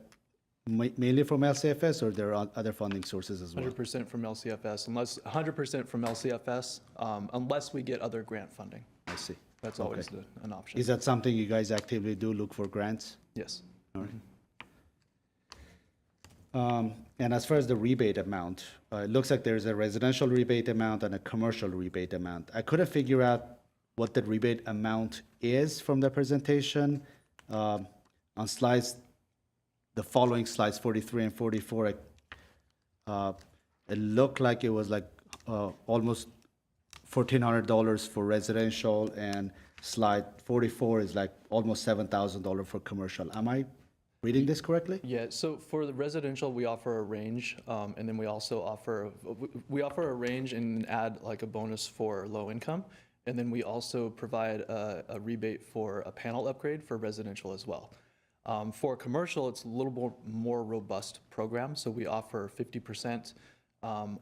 mainly from LCFS, or there are other funding sources as well? 100% from LCFS, 100% from LCFS, unless we get other grant funding. I see. That's always an option. Is that something you guys actively do, look for grants? Yes. All right. And as far as the rebate amount, it looks like there's a residential rebate amount and a commercial rebate amount. I couldn't figure out what the rebate amount is from the presentation. On slides, the following slides, 43 and 44, it looked like it was like almost $1,400 for residential, and slide 44 is like almost $7,000 for commercial. Am I reading this correctly? Yeah, so for the residential, we offer a range, and then we also offer a range and add like a bonus for low income. And then we also provide a rebate for a panel upgrade for residential as well. For commercial, it's a little more robust program. So we offer 50%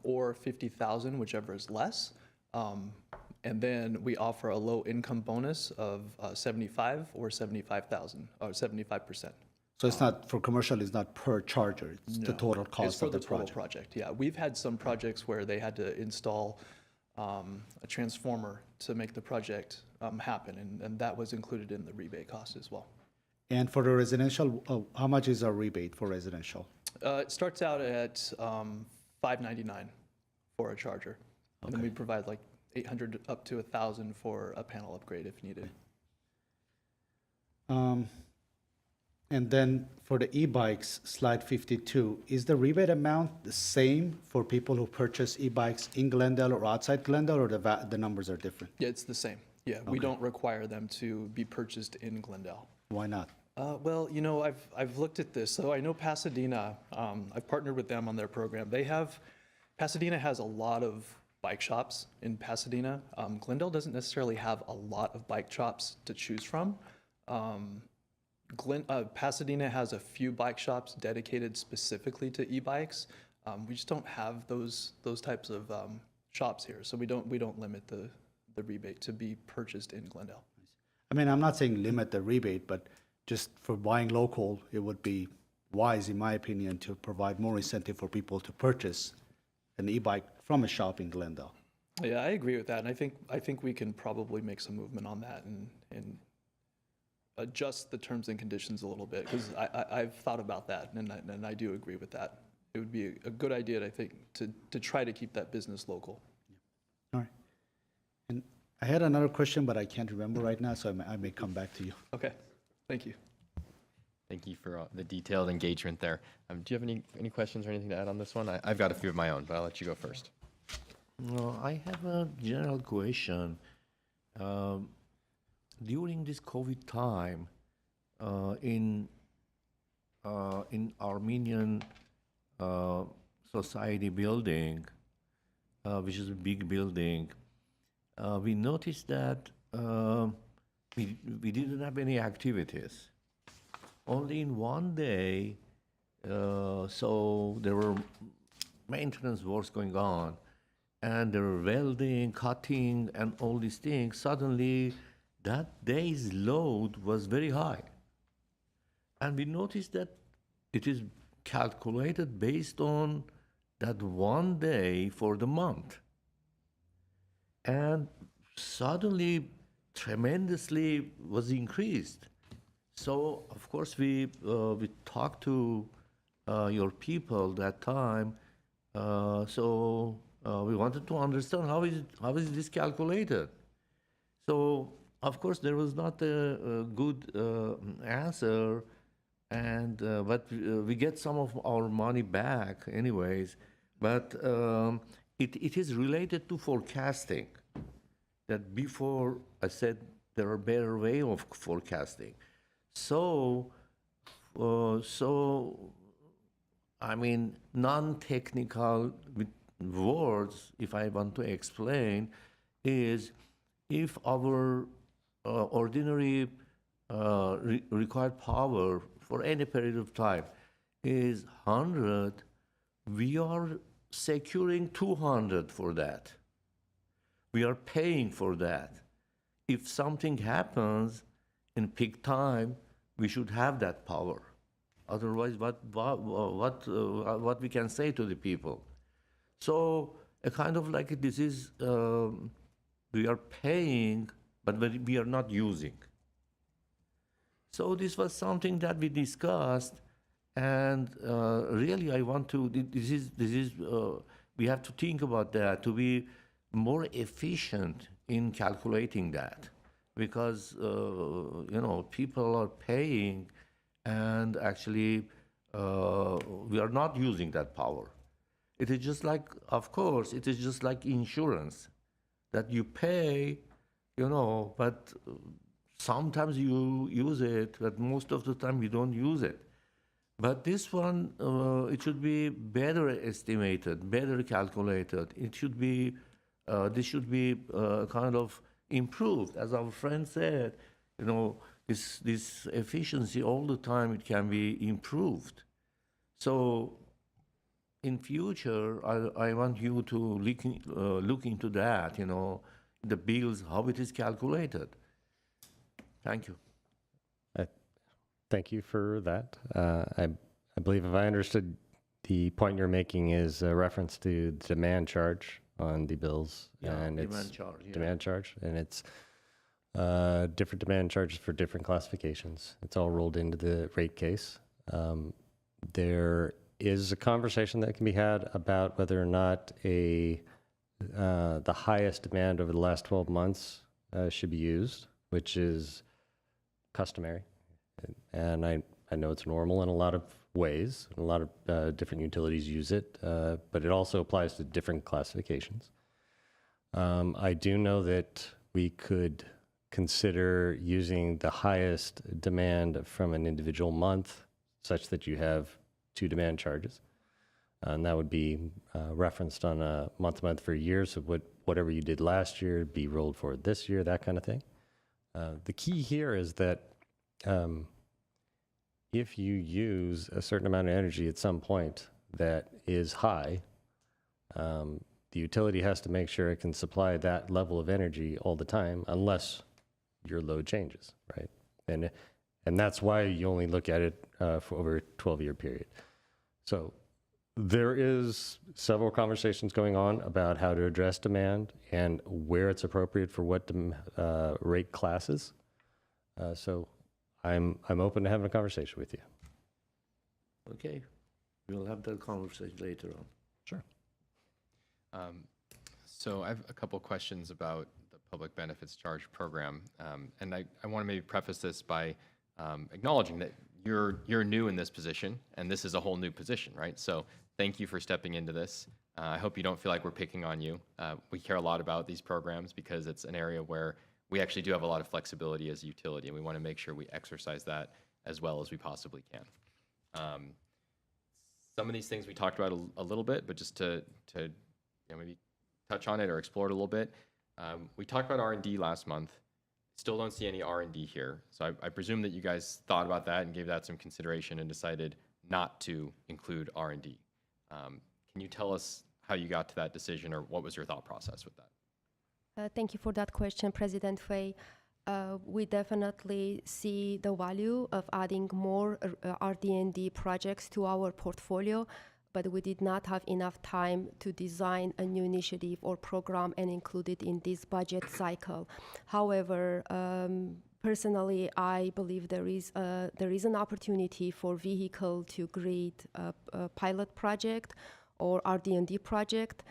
or 50,000, whichever is less. And then we offer a low income bonus of 75 or 75,000 or 75%. So it's not, for commercial, it's not per charger, it's the No, total it's cost for of the the total project. project. Yeah, we've had some projects where they had to install a transformer to make the project happen, and that was included in the rebate cost as well. And for the residential, how much is our rebate for residential? It starts out at $599 for a charger, and then we provide like 800 up to 1,000 for a panel upgrade if needed. And then for the e-bikes, slide 52, is the rebate amount the same for people who purchase e-bikes in Glendale or outside Glendale, or the numbers are different? Yeah, it's the same. Yeah, we don't require them to be purchased in Glendale. Why not? Well, you know, I've looked at this. So I know Pasadena, I've partnered with them on their program. Pasadena has a lot of bike shops in Pasadena. Glendale doesn't necessarily have a lot of bike shops to choose from. Pasadena has a few bike shops dedicated specifically to e-bikes. We just don't have those types of shops here, so we don't limit the rebate to be purchased in Glendale. I mean, I'm not saying limit the rebate, but just for buying local, it would be wise, in my opinion, to provide more incentive for people to purchase an e-bike from a shop in Glendale. Yeah, I agree with that, and I think we can probably make some movement on that and adjust the terms and conditions a little bit, because I've thought about that, and I do agree with that. It would be a good idea, I think, to try to keep that business local. All right. And I had another question, but I can't remember right now, so I may come back to you. Okay, thank you. Thank you for the detailed engagement there. Do you have any questions or anything to add on this one? I've got a few of my own, but I'll let you go first. No, I have a general question. During this COVID time, in Armenian Society building, which is a big building, we noticed that we didn't have any activities. Only in one day, so there were maintenance works going on, and there were welding, cutting, and all these things. Suddenly, that day's load was very high. And we noticed that it is calculated based on that one day for the month. And suddenly, tremendously was increased. So, of course, we talked to your people that time. So we wanted to understand how is this calculated. So, of course, there was not a good answer, and but we get some of our money back, anyways. But it is related to forecasting. That before I said there are better way of forecasting. So I mean, non-technical words, if I want to explain, is if our ordinary required power for any period of time is 100, we are securing 200 for that. We are paying for that. If something happens in peak time, we should have that power. Otherwise, what we can say to the people? So a kind of like this is we are paying but we are not using. So this was something that we discussed, and really I want to, we have to think about that, to be more efficient in calculating that, because, people are paying, and actually we are not using that power. It is just like, of course, it is just like insurance, that you pay, but sometimes you use it, but most of the time you don't use it. But this one, it should be better estimated, better calculated. It should be, this should be kind of improved. As our friend said, this efficiency all the time, it can be improved. So in future, I want you to look into that, the bills, how it is calculated. Thank you. Thank you for that. I believe if I understood, the point you're making is a reference to the demand charge on the bills. Yeah, and demand it's charge, yeah. Demand charge, and it's different demand charges for different classifications. It's all rolled into the rate case. There is a conversation that can be had about whether or not the highest demand over the last 12 months should be used, which is customary. And I know it's normal in a lot of ways. A lot of different utilities use it, but it also applies to different classifications. I do know that we could consider using the highest demand from an individual month such that you have 2 demand charges. And that would be referenced on a month-to-month for a year, so whatever you did last year be rolled forward this year, that kind of thing. The key here is that if you use a certain amount of energy at some point that is high, the utility has to make sure it can supply that level of energy all the time unless your load changes, right? And that's why you only look at it for over a 12-year period. So there is several conversations going on about how to address demand and where it's appropriate for what rate classes. So I'm open to having a conversation with you. Okay, we'll have that conversation later on. Sure. So I have a couple questions about the Public Benefits Charge Program. And I want to maybe preface this by acknowledging that you're new in this position, and this is a whole new position, right? So thank you for stepping into this. I hope you don't feel like we're picking on you. We care a lot about these programs because it's an area where we actually do have a lot of flexibility as a utility, and we want to make sure we exercise that as well as we possibly can. Some of these things we talked about a little bit, but just to maybe touch on it or explore it a little bit. We talked about R&D last month. Still don't see any R&D here. So I presume that you guys thought about that and gave that some consideration and decided not to include R&D. Can you tell us how you got to that decision, or what was your thought process with that? Thank you for that question, President Fay. We definitely see the value of adding more RD&D projects to our portfolio, but we did not have enough time to design a new initiative or program and include it in this budget cycle. However, personally, I believe there is an opportunity for vehicle to grid a pilot project or RD&D project.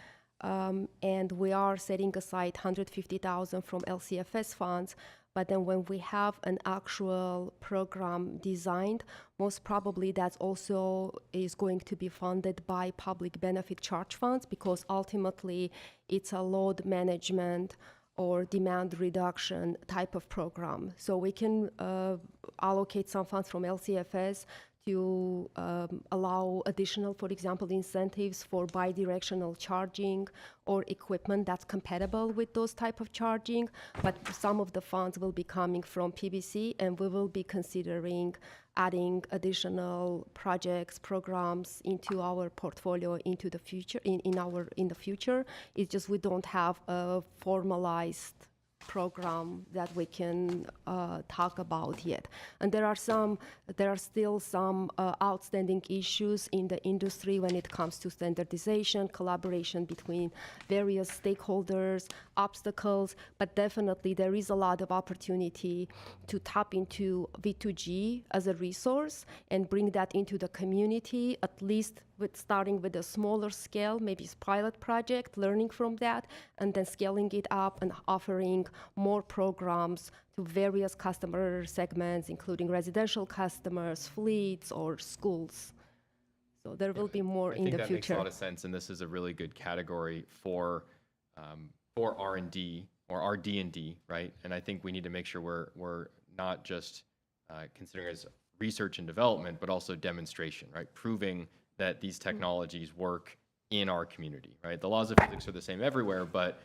And we are setting aside $150,000 from LCFS funds, but then when we have an actual program designed, most probably that also is going to be funded by public benefit charge funds, because ultimately it's a load management or demand reduction type of program. So we can allocate some funds from LCFS to allow additional, for example, incentives for bidirectional charging or equipment that's compatible with those type of charging. But some of the funds will be coming from PBC, and we will be considering adding additional projects, programs into our portfolio into the future. In the future, it's just we don't have a formalized program that we can talk about yet. And there are still some outstanding issues in the industry when it comes to standardization, collaboration between various stakeholders, obstacles, but definitely there is a lot of opportunity to tap into V2G as a resource and bring that into the community, at least with starting with a smaller scale, maybe it's pilot project, learning from that, and then scaling it up and offering more programs to various customer segments, including residential customers, fleets, or schools. So there will be more in the I think that makes a future. lot of sense, and this is a really good category for R&D or RD&D, right? And I think we need to make sure we're not just considering it as research and development, but also demonstration, right? Proving that these technologies work in our community, right? The laws of physics are the same everywhere, but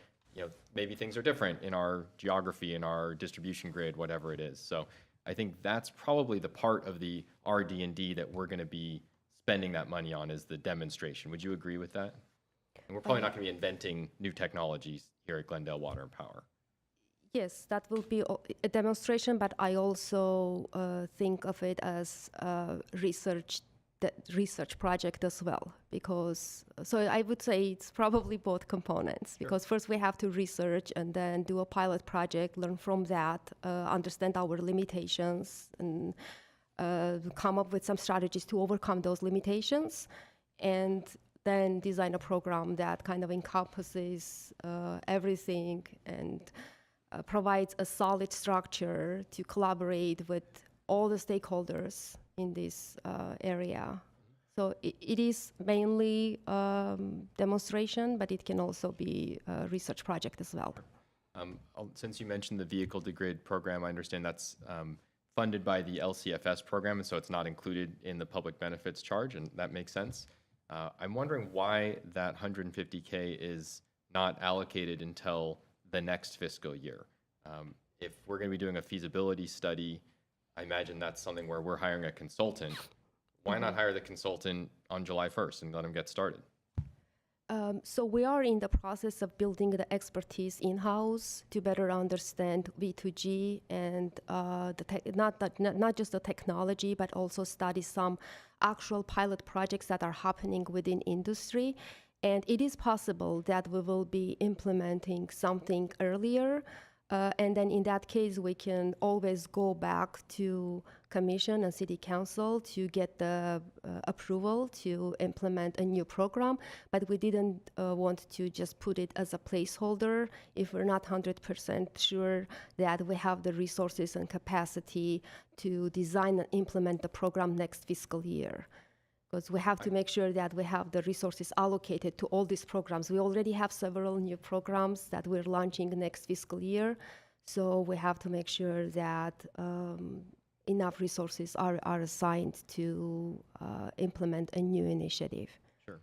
maybe things are different in our geography, in our distribution grid, whatever it is. So I think that's probably the part of the RD&D that we're going to be spending that money on, is the demonstration. Would you agree with that? And we're probably not going to be inventing new technologies here at Glendale Water and Power. Yes, that will be a demonstration, but I also think of it as a research project as well, because, so I would say it's probably both components, because first we have to research and then do a pilot project, learn from that, understand our limitations, and come up with some strategies to overcome those limitations, and then design a program that kind of encompasses everything and provides a solid structure to collaborate with all the stakeholders in this area. So it is mainly demonstration, but it can also be a research project as well. Since you mentioned the Vehicle to Grid program, I understand that's funded by the LCFS program, and so it's not included in the public benefits charge, and that makes sense. I'm wondering why that $150K is not allocated until the next fiscal year. If we're going to be doing a feasibility study, I imagine that's something where we're hiring a consultant. Why not hire the consultant on July 1st and let them get started? So we are in the process of building the expertise in-house to better understand V2G and not just the technology, but also study some actual pilot projects that are happening within industry. And it is possible that we will be implementing something earlier. And then in that case, we can always go back to Commission and City Council to get the approval to implement a new program. But we didn't want to just put it as a placeholder if we're not 100% sure that we have the resources and capacity to design and implement the program next fiscal year. Because we have to make sure that we have the resources allocated to all these programs. We already have several new programs that we're launching next fiscal year. So we have to make sure that enough resources are assigned to implement a new initiative. Sure.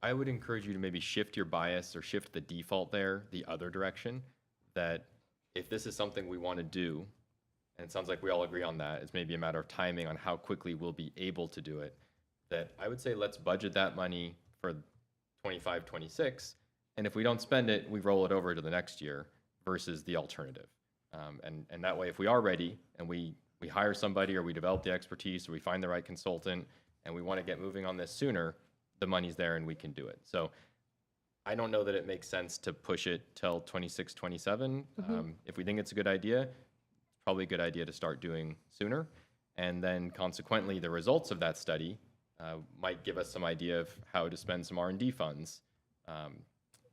I would encourage you to maybe shift your bias or shift the default there the other direction, that if this is something we want to do, and it sounds like we all agree on that, it's maybe a matter of timing on how quickly we'll be able to do it, that I would say let's budget that money for 25, 26, and if we don't spend it, we roll it over to the next year versus the alternative. And that way, if we are ready and we hire somebody or we develop the expertise or we find the right consultant and we want to get moving on this sooner, the money's there and we can do it. So I don't know that it makes sense to push it till 26, 27. If we think it's a good idea, it's probably a good idea to start doing sooner. And then consequently, the results of that study might give us some idea of how to spend some R&D funds.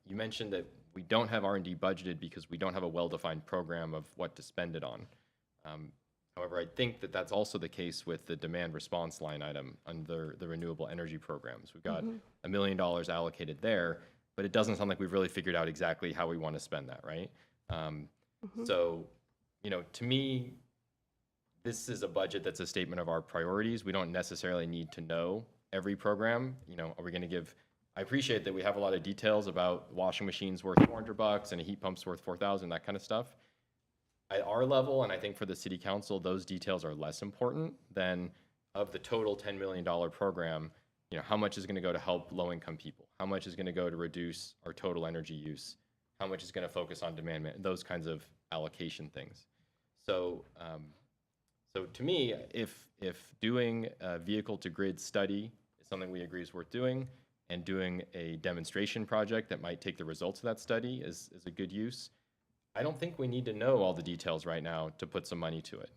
You mentioned that we don't have R&D budgeted because we don't have a well-defined program of what to spend it on. However, I think that that's also the case with the demand response line item under the renewable energy programs. We've got $1 million allocated there, but it doesn't sound like we've really figured out exactly how we want to spend that, right? So, to me, this is a budget that's a statement of our priorities. We don't necessarily need to know every program. Are we going to give? I appreciate that we have a lot of details about washing machines worth $400 and a heat pump's worth $4,000, that kind of stuff. At our level, and I think for the City Council, those details are less important than of the total $10 million program. How much is going to go to help low-income people? How much is going to go to reduce our total energy use? How much is going to focus on demand? Those kinds of allocation things. So to me, if doing a vehicle to grid study is something we agree is worth doing, and doing a demonstration project that might take the results of that study is a good use. I don't think we need to know all the details right now to put some money to it.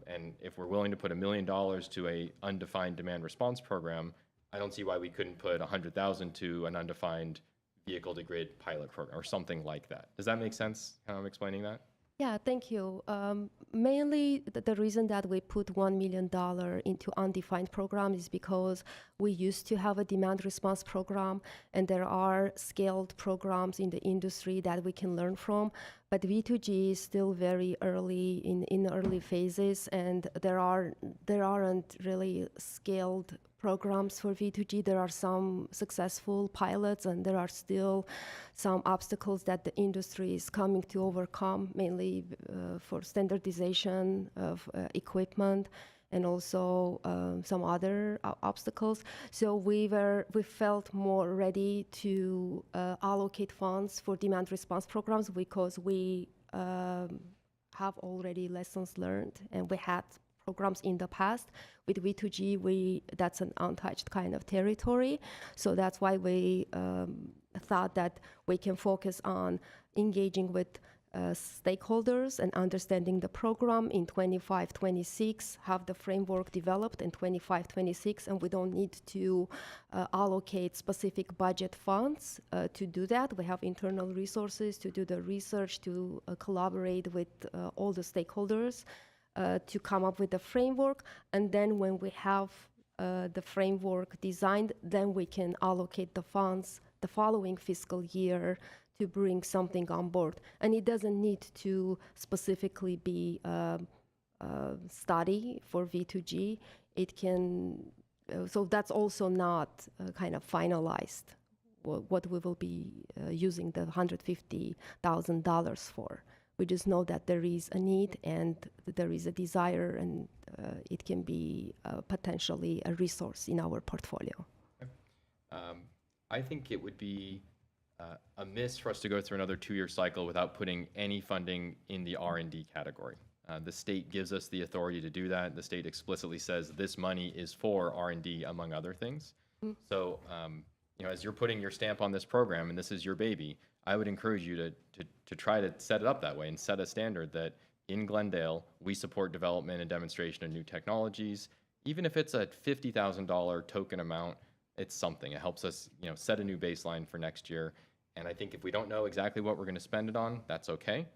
And if we're willing to put $1 million to a undefined demand response program, I don't see why we couldn't put 100,000 to an undefined vehicle to grid pilot program or something like that. Does that make sense, how I'm explaining that? Yeah, thank you. Mainly, the reason that we put $1 million into undefined program is because we used to have a demand response program, and there are scaled programs in the industry that we can learn from. But V2G is still very early in early phases, and there aren't really scaled programs for V2G. There are some successful pilots, and there are still some obstacles that the industry is coming to overcome, mainly for standardization of equipment and also some other obstacles. So we felt more ready to allocate funds for demand response programs because we have already lessons learned, and we had programs in the past. With V2G, that's an untouched kind of territory. So that's why we thought that we can focus on engaging with stakeholders and understanding the program in 25-26, have the framework developed in 25-26, and we don't need to allocate specific budget funds to do that. We have internal resources to do the research, to collaborate with all the stakeholders to come up with the framework. And then when we have the framework designed, then we can allocate the funds the following fiscal year to bring something on board. And it doesn't need to specifically be a study for V2G. It can, so that's also not kind of finalized what we will be using the $150,000 for. We just know that there is a need and there is a desire, and it can be potentially a resource in our portfolio. I think it would be a miss for us to go through another 2-year cycle without putting any funding in the R&D category. The state gives us the authority to do that. The state explicitly says this money is for R&D, among other things. Mm-hmm. So, as you're putting your stamp on this program, and this is your baby, I would encourage you to try to set it up that way and set a standard that in Glendale, we support development and demonstration of new technologies. Even if it's a $50,000 token amount, it's something. It helps us, set a new baseline for next year. And I think if we don't know exactly what we're going to spend it on, that's okay.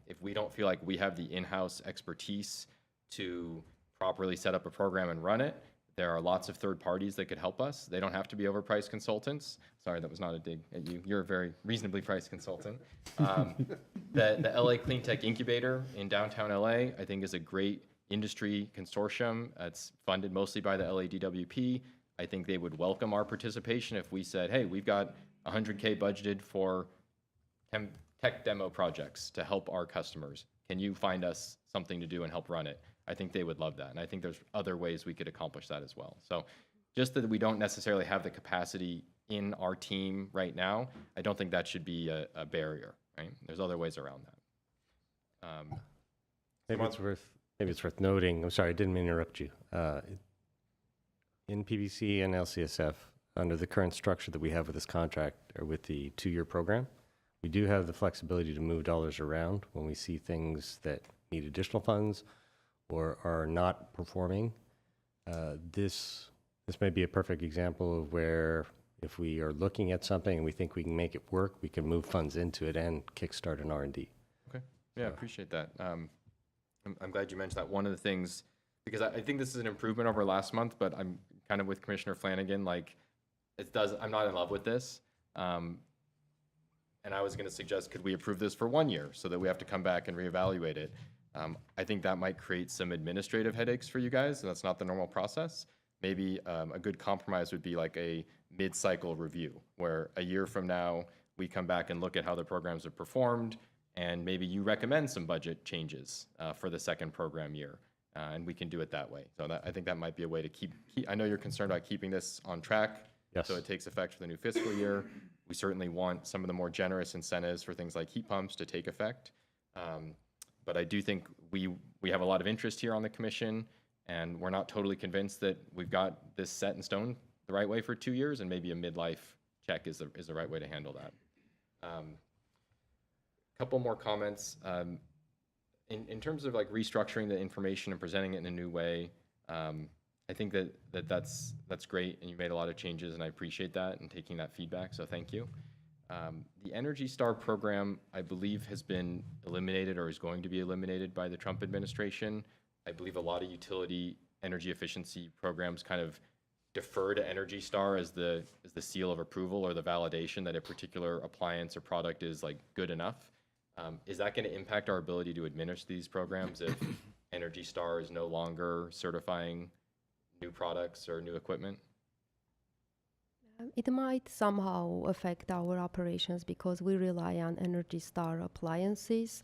If we don't feel like we have the in-house expertise to properly set up a program and run it, there are lots of third parties that could help us. They don't have to be overpriced consultants. Sorry, that was not a dig at you. You're a very reasonably priced consultant. The LA Clean Tech Incubator in downtown LA, I think, is a great industry consortium. It's funded mostly by the LA DWP. I think they would welcome our participation if we said, hey, we've got $100K budgeted for tech demo projects to help our customers. Can you find us something to do and help run it? I think they would love that. And I think there's other ways we could accomplish that as well. So just that we don't necessarily have the capacity in our team right now, I don't think that should be a barrier, right? There's other ways around that. Maybe it's worth noting, I'm sorry, I didn't mean to interrupt you. In PBC and LCSF, under the current structure that we have with this contract or with the 2-year program, we do have the flexibility to move dollars around when we see things that need additional funds or are not performing. This may be a perfect example of where if we are looking at something and we think we can make it work, we can move funds into it and kickstart an R&D. Okay, yeah, I appreciate that. I'm glad you mentioned that. One of the things, because I think this is an improvement over last month, but I'm kind of with Commissioner Flanagan, like I'm not in love with this. And I was gonna suggest, could we approve this for 1 year so that we have to come back and reevaluate it? I think that might create some administrative headaches for you guys, and that's not the normal process. Maybe a good compromise would be like a mid-cycle review, where a year from now, we come back and look at how the programs have performed, and maybe you recommend some budget changes for the second program year, and we can do it that way. So I think that might be a way to keep I know you're concerned about keeping this on track, yes, so it takes effect for the new fiscal year. We certainly want some of the more generous incentives for things like heat pumps to take effect. But I do think we have a lot of interest here on the commission, and we're not totally convinced that we've got this set in stone the right way for 2 years, and maybe a midlife check is the right way to handle that. Couple more comments. In terms of like restructuring the information and presenting it in a new way, I think that's great, and you made a lot of changes, and I appreciate that and taking that feedback, so thank you. The Energy Star program, I believe, has been eliminated or is going to be eliminated by the Trump administration. I believe a lot of utility energy efficiency programs kind of defer to Energy Star as the seal of approval or the validation that a particular appliance or product is like good enough. Is that going to impact our ability to administer these programs if Energy Star is no longer certifying new products or new equipment? It might somehow affect our operations because we rely on Energy Star appliances.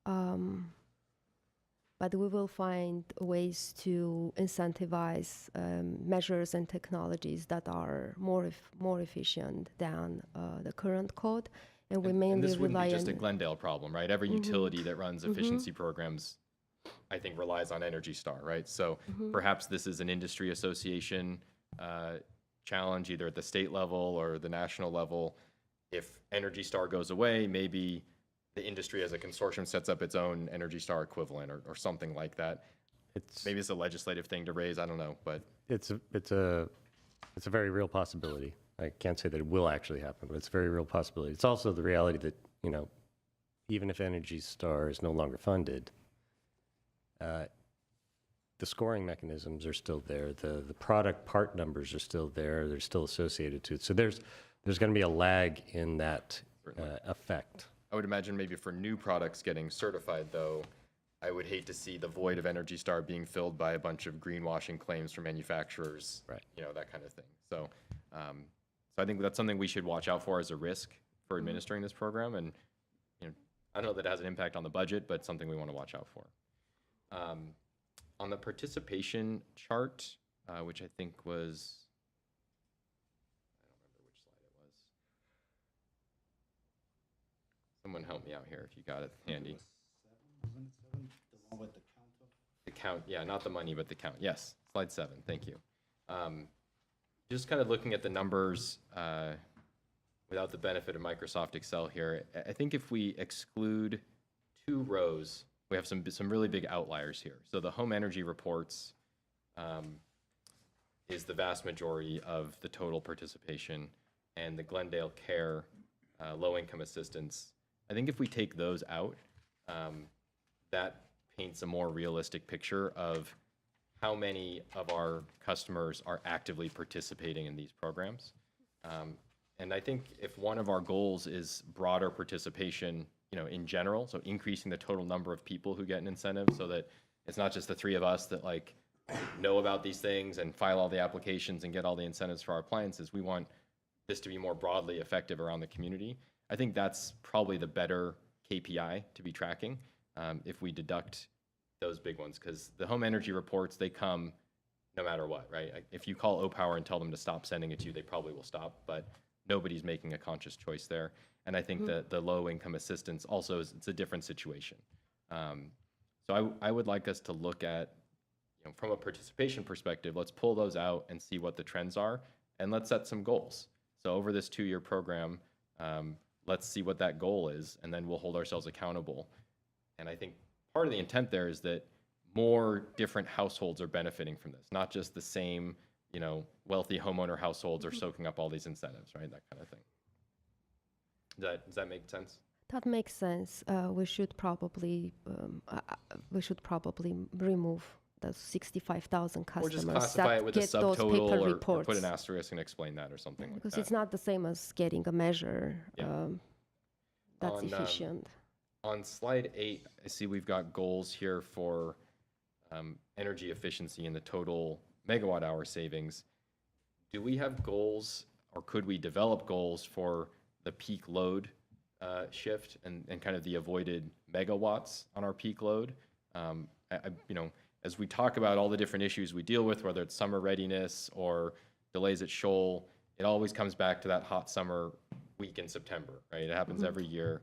But we will find ways to incentivize measures and technologies that are more efficient than the current code. And we mainly and this wouldn't rely be just a on Glendale problem, right? Every utility that runs efficiency programs, I think, relies on Energy Star, right? So perhaps this is an industry association challenge, either at the state level or the national level. If Energy Star goes away, maybe the industry as a consortium sets up its own Energy Star equivalent or something like that. Maybe it's a legislative thing to raise, I don't know, but. It's a very real possibility. I can't say that it will actually happen, but it's a very real possibility. It's also the reality that, you know, even if Energy Star is no longer funded, the scoring mechanisms are still there. The product part numbers are still there. They're still associated to it. So there's going to be a lag in that effect. I would imagine maybe for new products getting certified, though, I would hate to see the void of Energy Star being filled by a bunch of greenwashing claims from manufacturers, right? You know, that kind of thing. So, so I think that's something we should watch out for as a risk for administering this program. And you know, I don't know that it has an impact on the budget, but something we want to watch out for. On the participation chart, which I think was, I don't remember which slide it was. Someone help me out here if you got it handy. The count, yeah, not the money, but the count. Yes, slide 7, thank you. Just kind of looking at the numbers without the benefit of Microsoft Excel here, I think if we exclude 2 rows, we have some really big outliers here. So the home energy reports is the vast majority of the total participation, and the Glendale Care low-income assistance. I think if we take those out, that paints a more realistic picture of how many of our customers are actively participating in these programs. And I think if one of our goals is broader participation, you know, in general, so increasing the total number of people who get an incentive so that it's not just the 3 of us that like know about these things and file all the applications and get all the incentives for our appliances. We want this to be more broadly effective around the community. I think that's probably the better KPI to be tracking if we deduct those big ones, because the home energy reports, they come no matter what, right? If you call O-Power and tell them to stop sending it to you, they probably will stop, but nobody's making a conscious choice there. And I think that the low income assistance also it's a different situation. So I would like us to look at, you know, from a participation perspective, let's pull those out and see what the trends are, and let's set some goals. So over this 2-year program, let's see what that goal is, and then we'll hold ourselves accountable. And I think part of the intent there is that more different households are benefiting from this, not just the same, you know, wealthy homeowner households are soaking up all these incentives, right? That kind of thing. Does that make sense? That makes sense. We should probably remove those 65,000 customers. Or just classify it with a get those subtotal paper or reports. put an asterisk and explain that or something like that. Because it's not the same as getting a measure that's On, efficient. On slide 8, I see we've got goals here for energy efficiency and the total megawatt hour savings. Do we have goals, or could we develop goals for the peak load shift and kind of the avoided megawatts on our peak load? You know, as we talk about all the different issues we deal with, whether it's summer readiness or delays at Shoal, it always comes back to that hot summer week in September, right? It happens every year.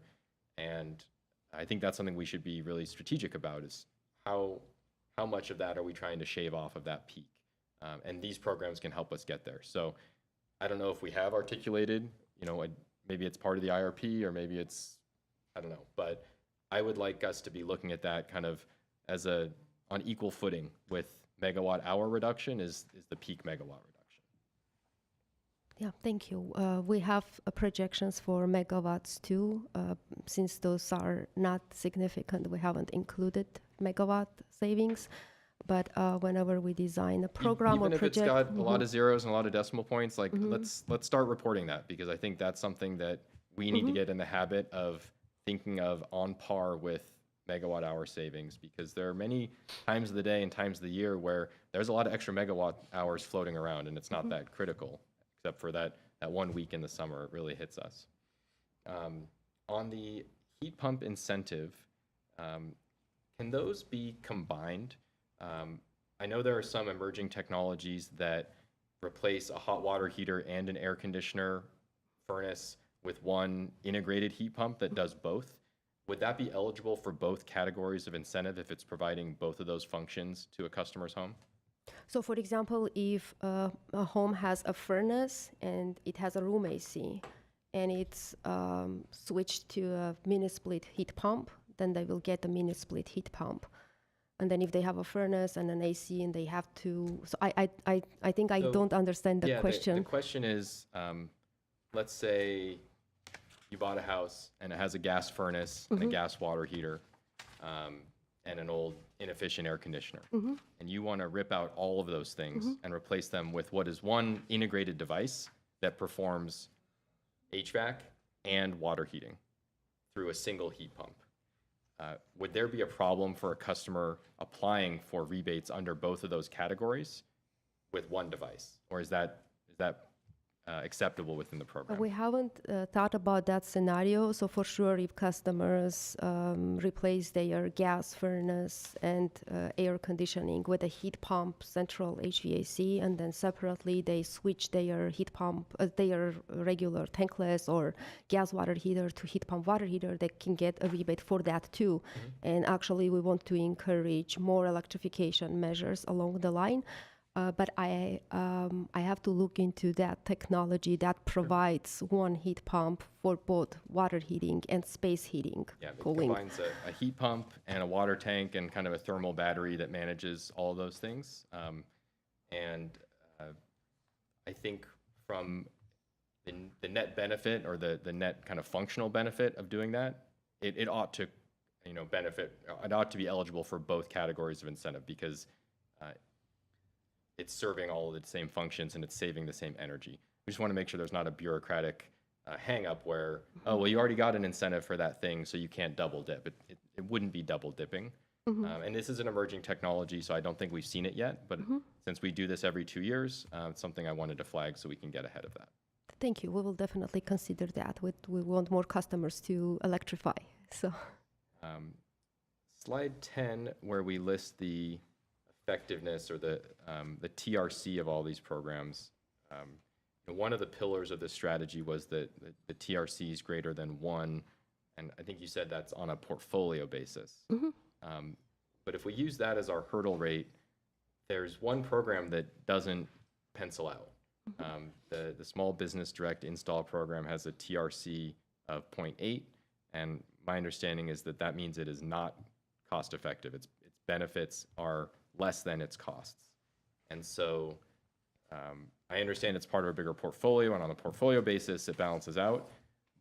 And I think that's something we should be really strategic about, is how much of that are we trying to shave off of that peak? And these programs can help us get there. So I don't know if we have articulated, maybe it's part of the IRP or maybe it's, I don't know. But I would like us to be looking at that kind of as on equal footing with megawatt hour reduction is the peak megawatt reduction. Yeah, thank you. We have projections for megawatts too. Since those are not significant, we haven't included megawatt savings. But whenever we design a program Even or if project, it's got a lot of zeros and a lot of decimal points, like let's start reporting that, because I think that's something that we need to get in the habit of thinking of on par with megawatt hour savings, because there are many times of the day and times of the year where there's a lot of extra megawatt hours floating around and it's not that critical, except for that 1 week in the summer, it really hits us. On the heat pump incentive, can those be combined? I know there are some emerging technologies that replace a hot water heater and an air conditioner furnace with one integrated heat pump that does both. Would that be eligible for both categories of incentive if it's providing both of those functions to a customer's home? so for example, if a home has a furnace and it has a room AC and it's switched to a mini split heat pump, then they will get a mini split heat pump. And then if they have a furnace and an AC and they have to, so I think I don't understand the question. The question is, let's say you bought a house and it has a gas furnace and a gas water heater and an old inefficient air conditioner. And you want to rip out all of those things and replace them with what is one integrated device that performs HVAC and water heating through a single heat pump. Would there be a problem for a customer applying for rebates under both of those categories with one device? Or is that acceptable within the program? We haven't thought about that scenario. So for sure, if customers replace their gas furnace and air conditioning with a heat pump, central HVAC, and then separately they switch their heat pump, their regular tankless or gas water heater to heat pump water heater, they can get a rebate for that too. And actually, we want to encourage more electrification measures along the line. But I have to look into that technology that provides one heat pump for both water heating and space heating. Yeah, it cooling. combines a heat pump and a water tank and kind of a thermal battery that manages all of those things. I think from the net benefit or the net kind of functional benefit of doing that, it ought to benefit, it ought to be eligible for both categories of incentive, because it's serving all of the same functions and it's saving the same energy. We just want to make sure there's not a bureaucratic hang up where, oh, well, you already got an incentive for that thing, so you can't double dip. It wouldn't be double dipping. And this is an emerging technology, so I don't think we've seen it yet. But since we do this every 2 years, it's something I wanted to flag so we can get ahead of that. Thank you. We will definitely consider that. We want more customers to electrify. So, slide 10, where we list the effectiveness or the TRC of all these programs. One of the pillars of this strategy was that the TRC is greater than 1, and I think you said that's on a portfolio basis. But if we use that as our hurdle rate, there's one program that doesn't pencil out. The Small Business Direct Install program has a TRC of 0.8, and my understanding is that means it is not cost effective. Its benefits are less than its costs. And so I understand it's part of a bigger portfolio, and on a portfolio basis, it balances out.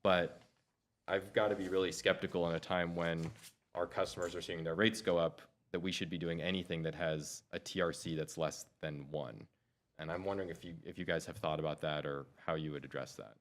But I've got to be really skeptical in a time when our customers are seeing their rates go up, that we should be doing anything that has a TRC that's less than 1. And I'm wondering if you guys have thought about that or how you would address that.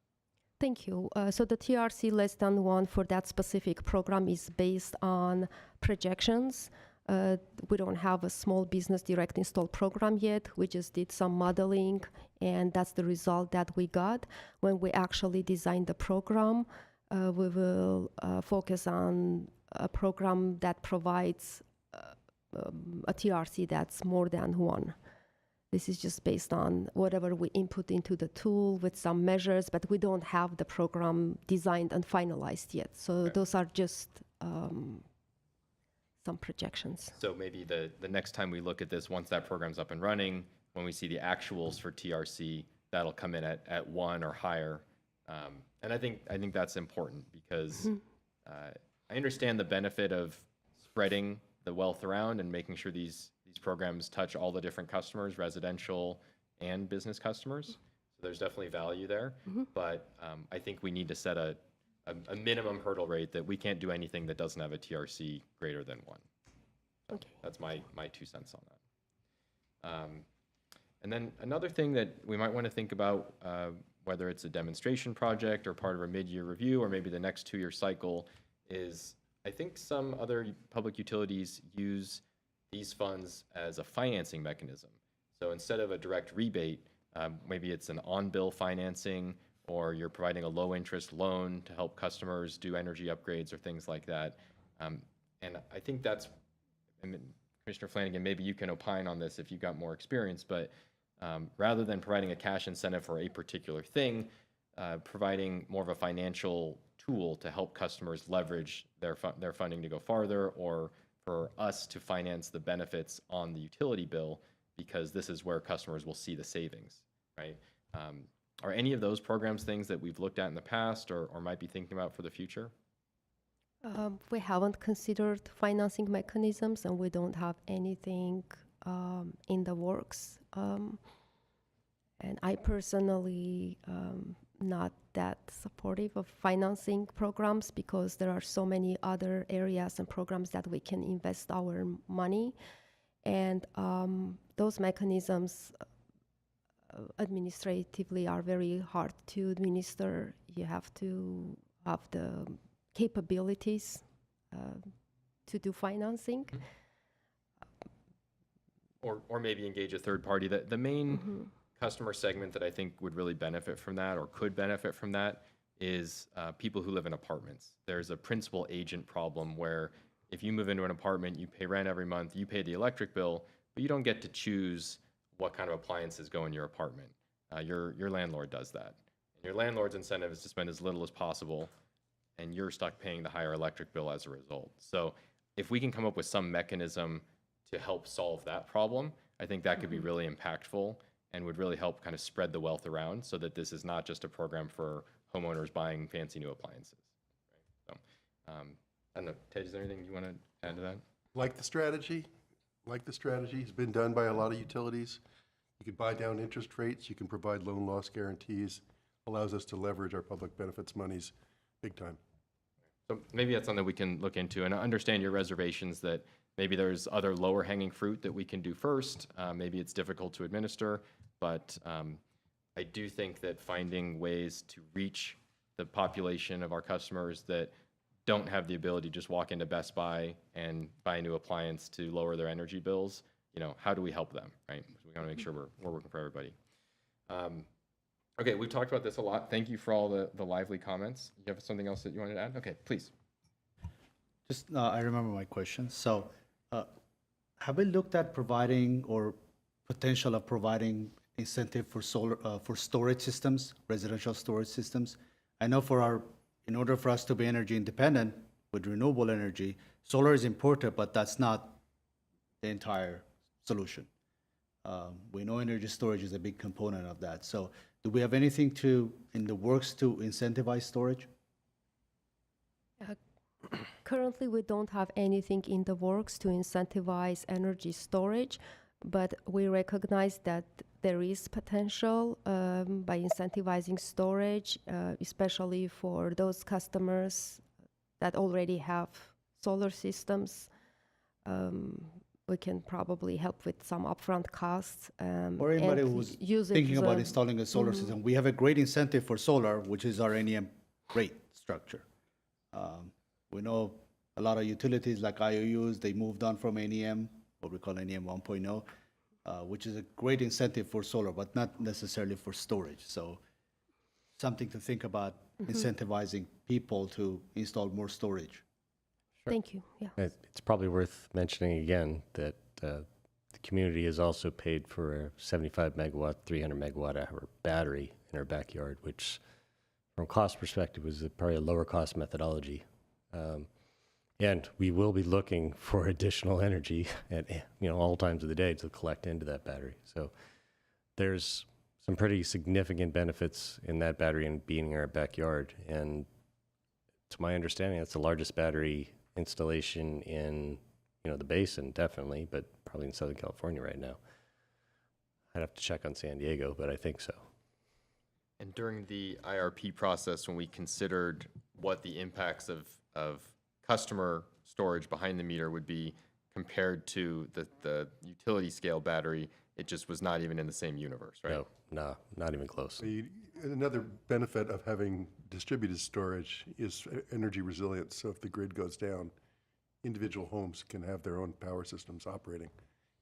thank you. So the TRC less than 1 for that specific program is based on projections. We don't have a Small Business Direct Install program yet. We just did some modeling, and that's the result that we got. When we actually designed the program, we will focus on a program that provides a TRC that's more than 1. This is just based on whatever we input into the tool with some measures, but we don't have the program designed and finalized yet. So those are just some projections. So maybe the next time we look at this, once that program's up and running, when we see the actuals for TRC, that'll come in at 1 or higher. And I think that's important because I understand the benefit of spreading the wealth around and making sure these programs touch all the different customers, residential and business customers. So there's definitely value there. But I think we need to set a minimum hurdle rate that we can't do anything that doesn't have a TRC greater than 1. So that's my 2 cents on that. And then another thing that we might want to think about, whether it's a demonstration project or part of a mid-year review or maybe the next 2-year cycle, is I think some other public utilities use these funds as a financing mechanism. So instead of a direct rebate, maybe it's an on-bill financing, or you're providing a low-interest loan to help customers do energy upgrades or things like that. And I think that's, I mean, Commissioner Flanagan, maybe you can opine on this if you've got more experience, but rather than providing a cash incentive for a particular thing, providing more of a financial tool to help customers leverage their funding to go farther, or for us to finance the benefits on the utility bill, because this is where customers will see the savings, right? Are any of those programs things that we've looked at in the past or might be thinking about for the future? We haven't considered financing mechanisms, and we don't have anything in the works. And I personally not that supportive of financing programs because there are so many other areas and programs that we can invest our money. And those mechanisms administratively are very hard to administer. You have to have the capabilities to do financing. Or maybe engage a third party. The main customer segment that I think would really benefit from that or could benefit from that is people who live in apartments. There's a principal agent problem where if you move into an apartment, you pay rent every month, you pay the electric bill, but you don't get to choose what kind of appliances go in your apartment. Your landlord does that. And your landlord's incentive is to spend as little as possible, and you're stuck paying the higher electric bill as a result. So if we can come up with some mechanism to help solve that problem, I think that could be really impactful and would really help kind of spread the wealth around so that this is not just a program for homeowners buying fancy new appliances. Right? So, I don't know, Ted, is there anything you want to add to that? Like the strategy. It's been done by a lot of utilities. You could buy down interest rates. You can provide loan loss guarantees. Allows us to leverage our public benefits monies big time. So maybe that's something we can look into, and I understand your reservations that maybe there's other lower hanging fruit that we can do first. Maybe it's difficult to administer, but I do think that finding ways to reach the population of our customers that don't have the ability to just walk into Best Buy and buy a new appliance to lower their energy bills, how do we help them, right? We want to make sure we're working for everybody. Okay, we've talked about this a lot. Thank you for all the lively comments. You have something else that you wanted to add? Okay, please. Just, I remember my question. So, have we looked at providing or potential of providing incentive for solar, for storage systems, residential storage systems? I know in order for us to be energy independent with renewable energy, solar is important, but that's not the entire solution. We know energy storage is a big component of that. So do we have anything in the works to incentivize storage? Currently, we don't have anything in the works to incentivize energy storage, but we recognize that there is potential by incentivizing storage, especially for those customers that already have solar systems. We can probably help with some upfront costs. Or anybody who's thinking about installing a solar system. We have a great incentive for solar, which is our NEM rate structure. We know a lot of utilities like IOUs, they moved on from NEM, what we call NEM 1.0, which is a great incentive for solar, but not necessarily for storage. So something to think about, incentivizing people to install more storage. Thank you. Yeah. It's probably worth mentioning again that the community has also paid for a 75 megawatt, 300 megawatt hour battery in our backyard, which from a cost perspective was probably a lower cost methodology. And we will be looking for additional energy at all times of the day to collect into that battery. So there's some pretty significant benefits in that battery and being in our backyard. And to my understanding, it's the largest battery installation in, the basin, definitely, but probably in Southern California right now. I'd have to check on San Diego, but I think so. And during the IRP process, when we considered what the impacts of customer storage behind the meter would be compared to the utility scale battery, it just was not even in the same universe, right? No, not even close. Another benefit of having distributed storage is energy resilience. So if the grid goes down, individual homes can have their own power systems operating.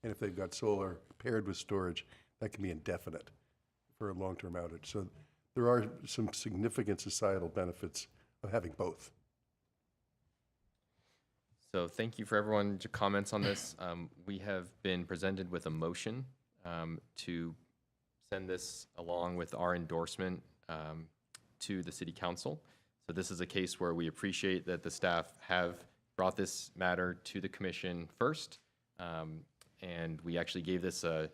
And if they've got solar paired with storage, that can be indefinite for a long-term outage. So there are some significant societal benefits of having both. So thank you for everyone's comments on this. We have been presented with a motion to send this along with our endorsement to the City Council. So this is a case where we appreciate that the staff have brought this matter to the Commission first, and we actually gave this a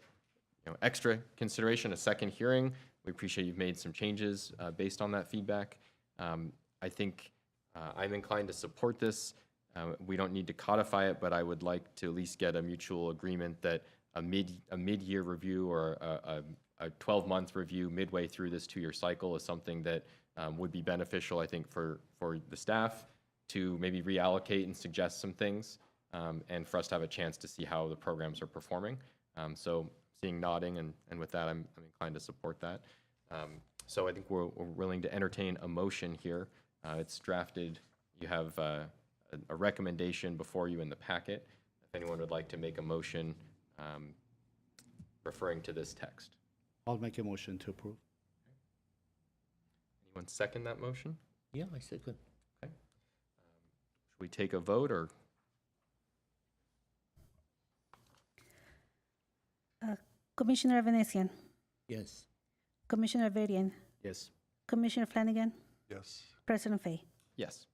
extra consideration, a second hearing. We appreciate you've made some changes based on that feedback. I think I'm inclined to support this. We don't need to codify it, but I would like to at least get a mutual agreement that a mid-year review or a 12-month review midway through this 2-year cycle is something that would be beneficial, I think, for the staff to maybe reallocate and suggest some things, and for us to have a chance to see how the programs are performing. So seeing nodding, and with that, I'm inclined to support that. So I think we're willing to entertain a motion here. It's drafted. You have a recommendation before you in the packet. If anyone would like to make a motion referring to this text. I'll make a motion to approve. Anyone second that motion? Yeah, I second. Okay. Should we take a vote, or? Commissioner Venetian, Yes. Commissioner Varian, Yes. Commissioner Flanagan, Yes. President Fay. Yes.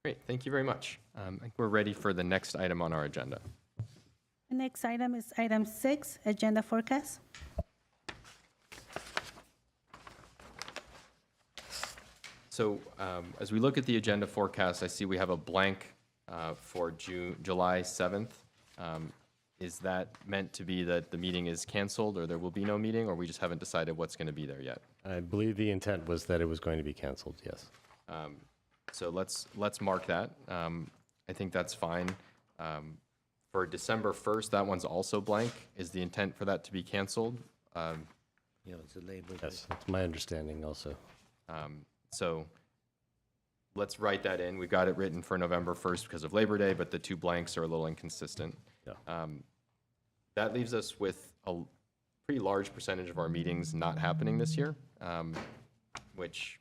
Great, thank you very much. I think we're ready for the next item on our agenda. The next item is item 6, agenda forecast. So as we look at the agenda forecast, I see we have a blank for July 7th. Is that meant to be that the meeting is canceled, or there will be no meeting, or we just haven't decided what's going to be there yet? I believe the intent was that it was going to be canceled, yes. So let's mark that. I think that's fine. For December 1st, that one's also blank. Is the intent for that to be canceled? Yeah, it's a Labor Day. Yes, that's my understanding also. So let's write that in. We've got it written for November 1st because of Labor Day, but the two blanks are a little inconsistent. Yeah. That leaves us with a pretty large percentage of our meetings not happening this year, which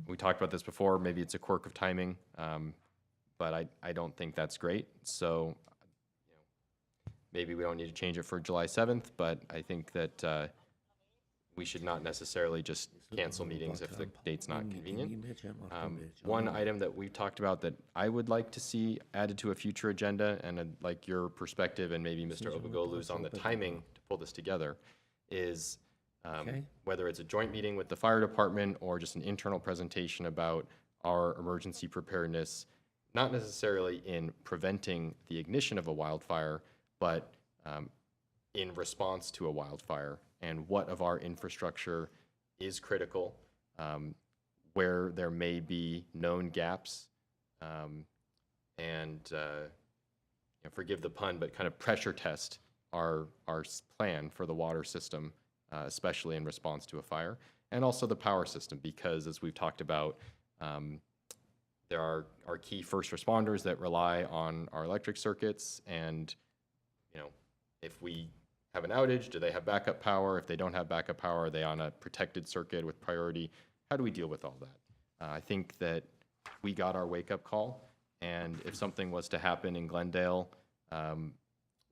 we talked about this before. Maybe it's a quirk of timing, but I don't think that's great. So maybe we don't need to change it for July 7th, but I think that we should not necessarily just cancel meetings if the date's not convenient. One item that we've talked about that I would like to see added to a future agenda, and I'd like your perspective and maybe Mr. Obagolu's on the timing to pull this together, is whether it's a joint meeting with the fire department or just an internal presentation about our emergency preparedness, not necessarily in preventing the ignition of a wildfire, but in response to a wildfire, and what of our infrastructure is critical, where there may be known gaps, and forgive the pun, but kind of pressure test our plan for the water system, especially in response to a fire, and also the power system, because as we've talked about, there are our key first responders that rely on our electric circuits, and if we have an outage, do they have backup power? If they don't have backup power, are they on a protected circuit with priority? How do we deal with all that? I think that we got our wake-up call, and if something was to happen in Glendale,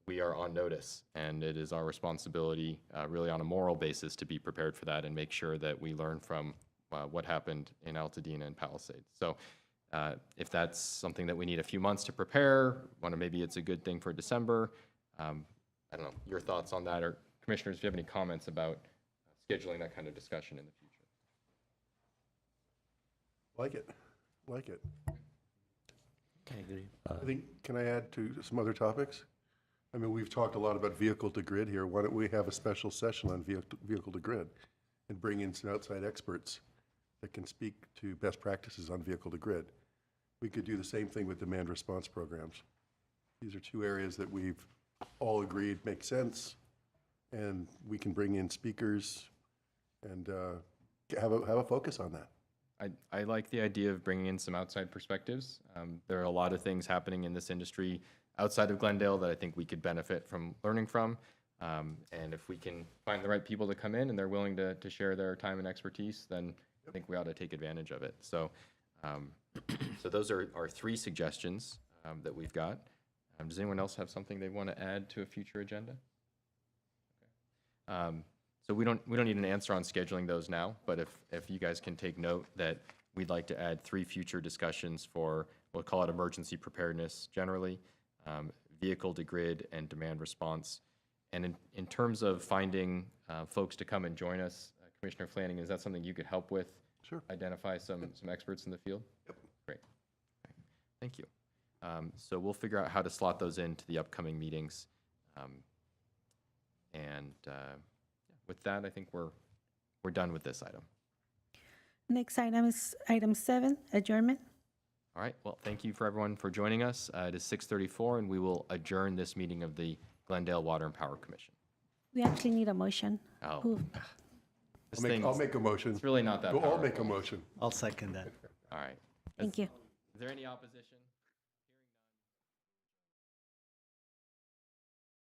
we are on notice, and it is our responsibility, really on a moral basis, to be prepared for that and make sure that we learn from what happened in Altadena and Palisades. So if that's something that we need a few months to prepare, maybe it's a good thing for December, I don't know, your thoughts on that, or commissioners, if you have any comments about scheduling that kind of discussion in the future. Like it, like it. I agree. I think, can I add to some other topics? I mean, we've talked a lot about vehicle to grid here. Why don't we have a special session on vehicle to grid and bring in some outside experts that can speak to best practices on vehicle to grid? We could do the same thing with demand response programs. These are two areas that we've all agreed make sense, and we can bring in speakers and have a focus on that. I like the idea of bringing in some outside perspectives. There are a lot of things happening in this industry outside of Glendale that I think we could benefit from learning from. And if we can find the right people to come in and they're willing to share their time and expertise, then I think we ought to take advantage of it. So, so those are our 3 suggestions that we've got. Does anyone else have something they want to add to a future agenda? Okay. So we don't need an answer on scheduling those now, but if you guys can take note that we'd like to add 3 future discussions for, we'll call it emergency preparedness generally, vehicle to grid, and demand response. And in terms of finding folks to come and join us, Commissioner Flanagan, is that something you could help with? Sure. Identify some experts in the field? Yep. Great. Okay. Thank you. So we'll figure out how to slot those into the upcoming meetings. With that, I think we're done with this item. Next item is item 7, adjournment. All right. Well, thank you for everyone for joining us. It is 6:34, and we will adjourn this meeting of the Glendale Water and Power Commission. We actually need a motion. Oh. Who- I'll make a motion. It's really not that I'll powerful. make a motion. I'll second that. All right. Thank you. Is there any opposition?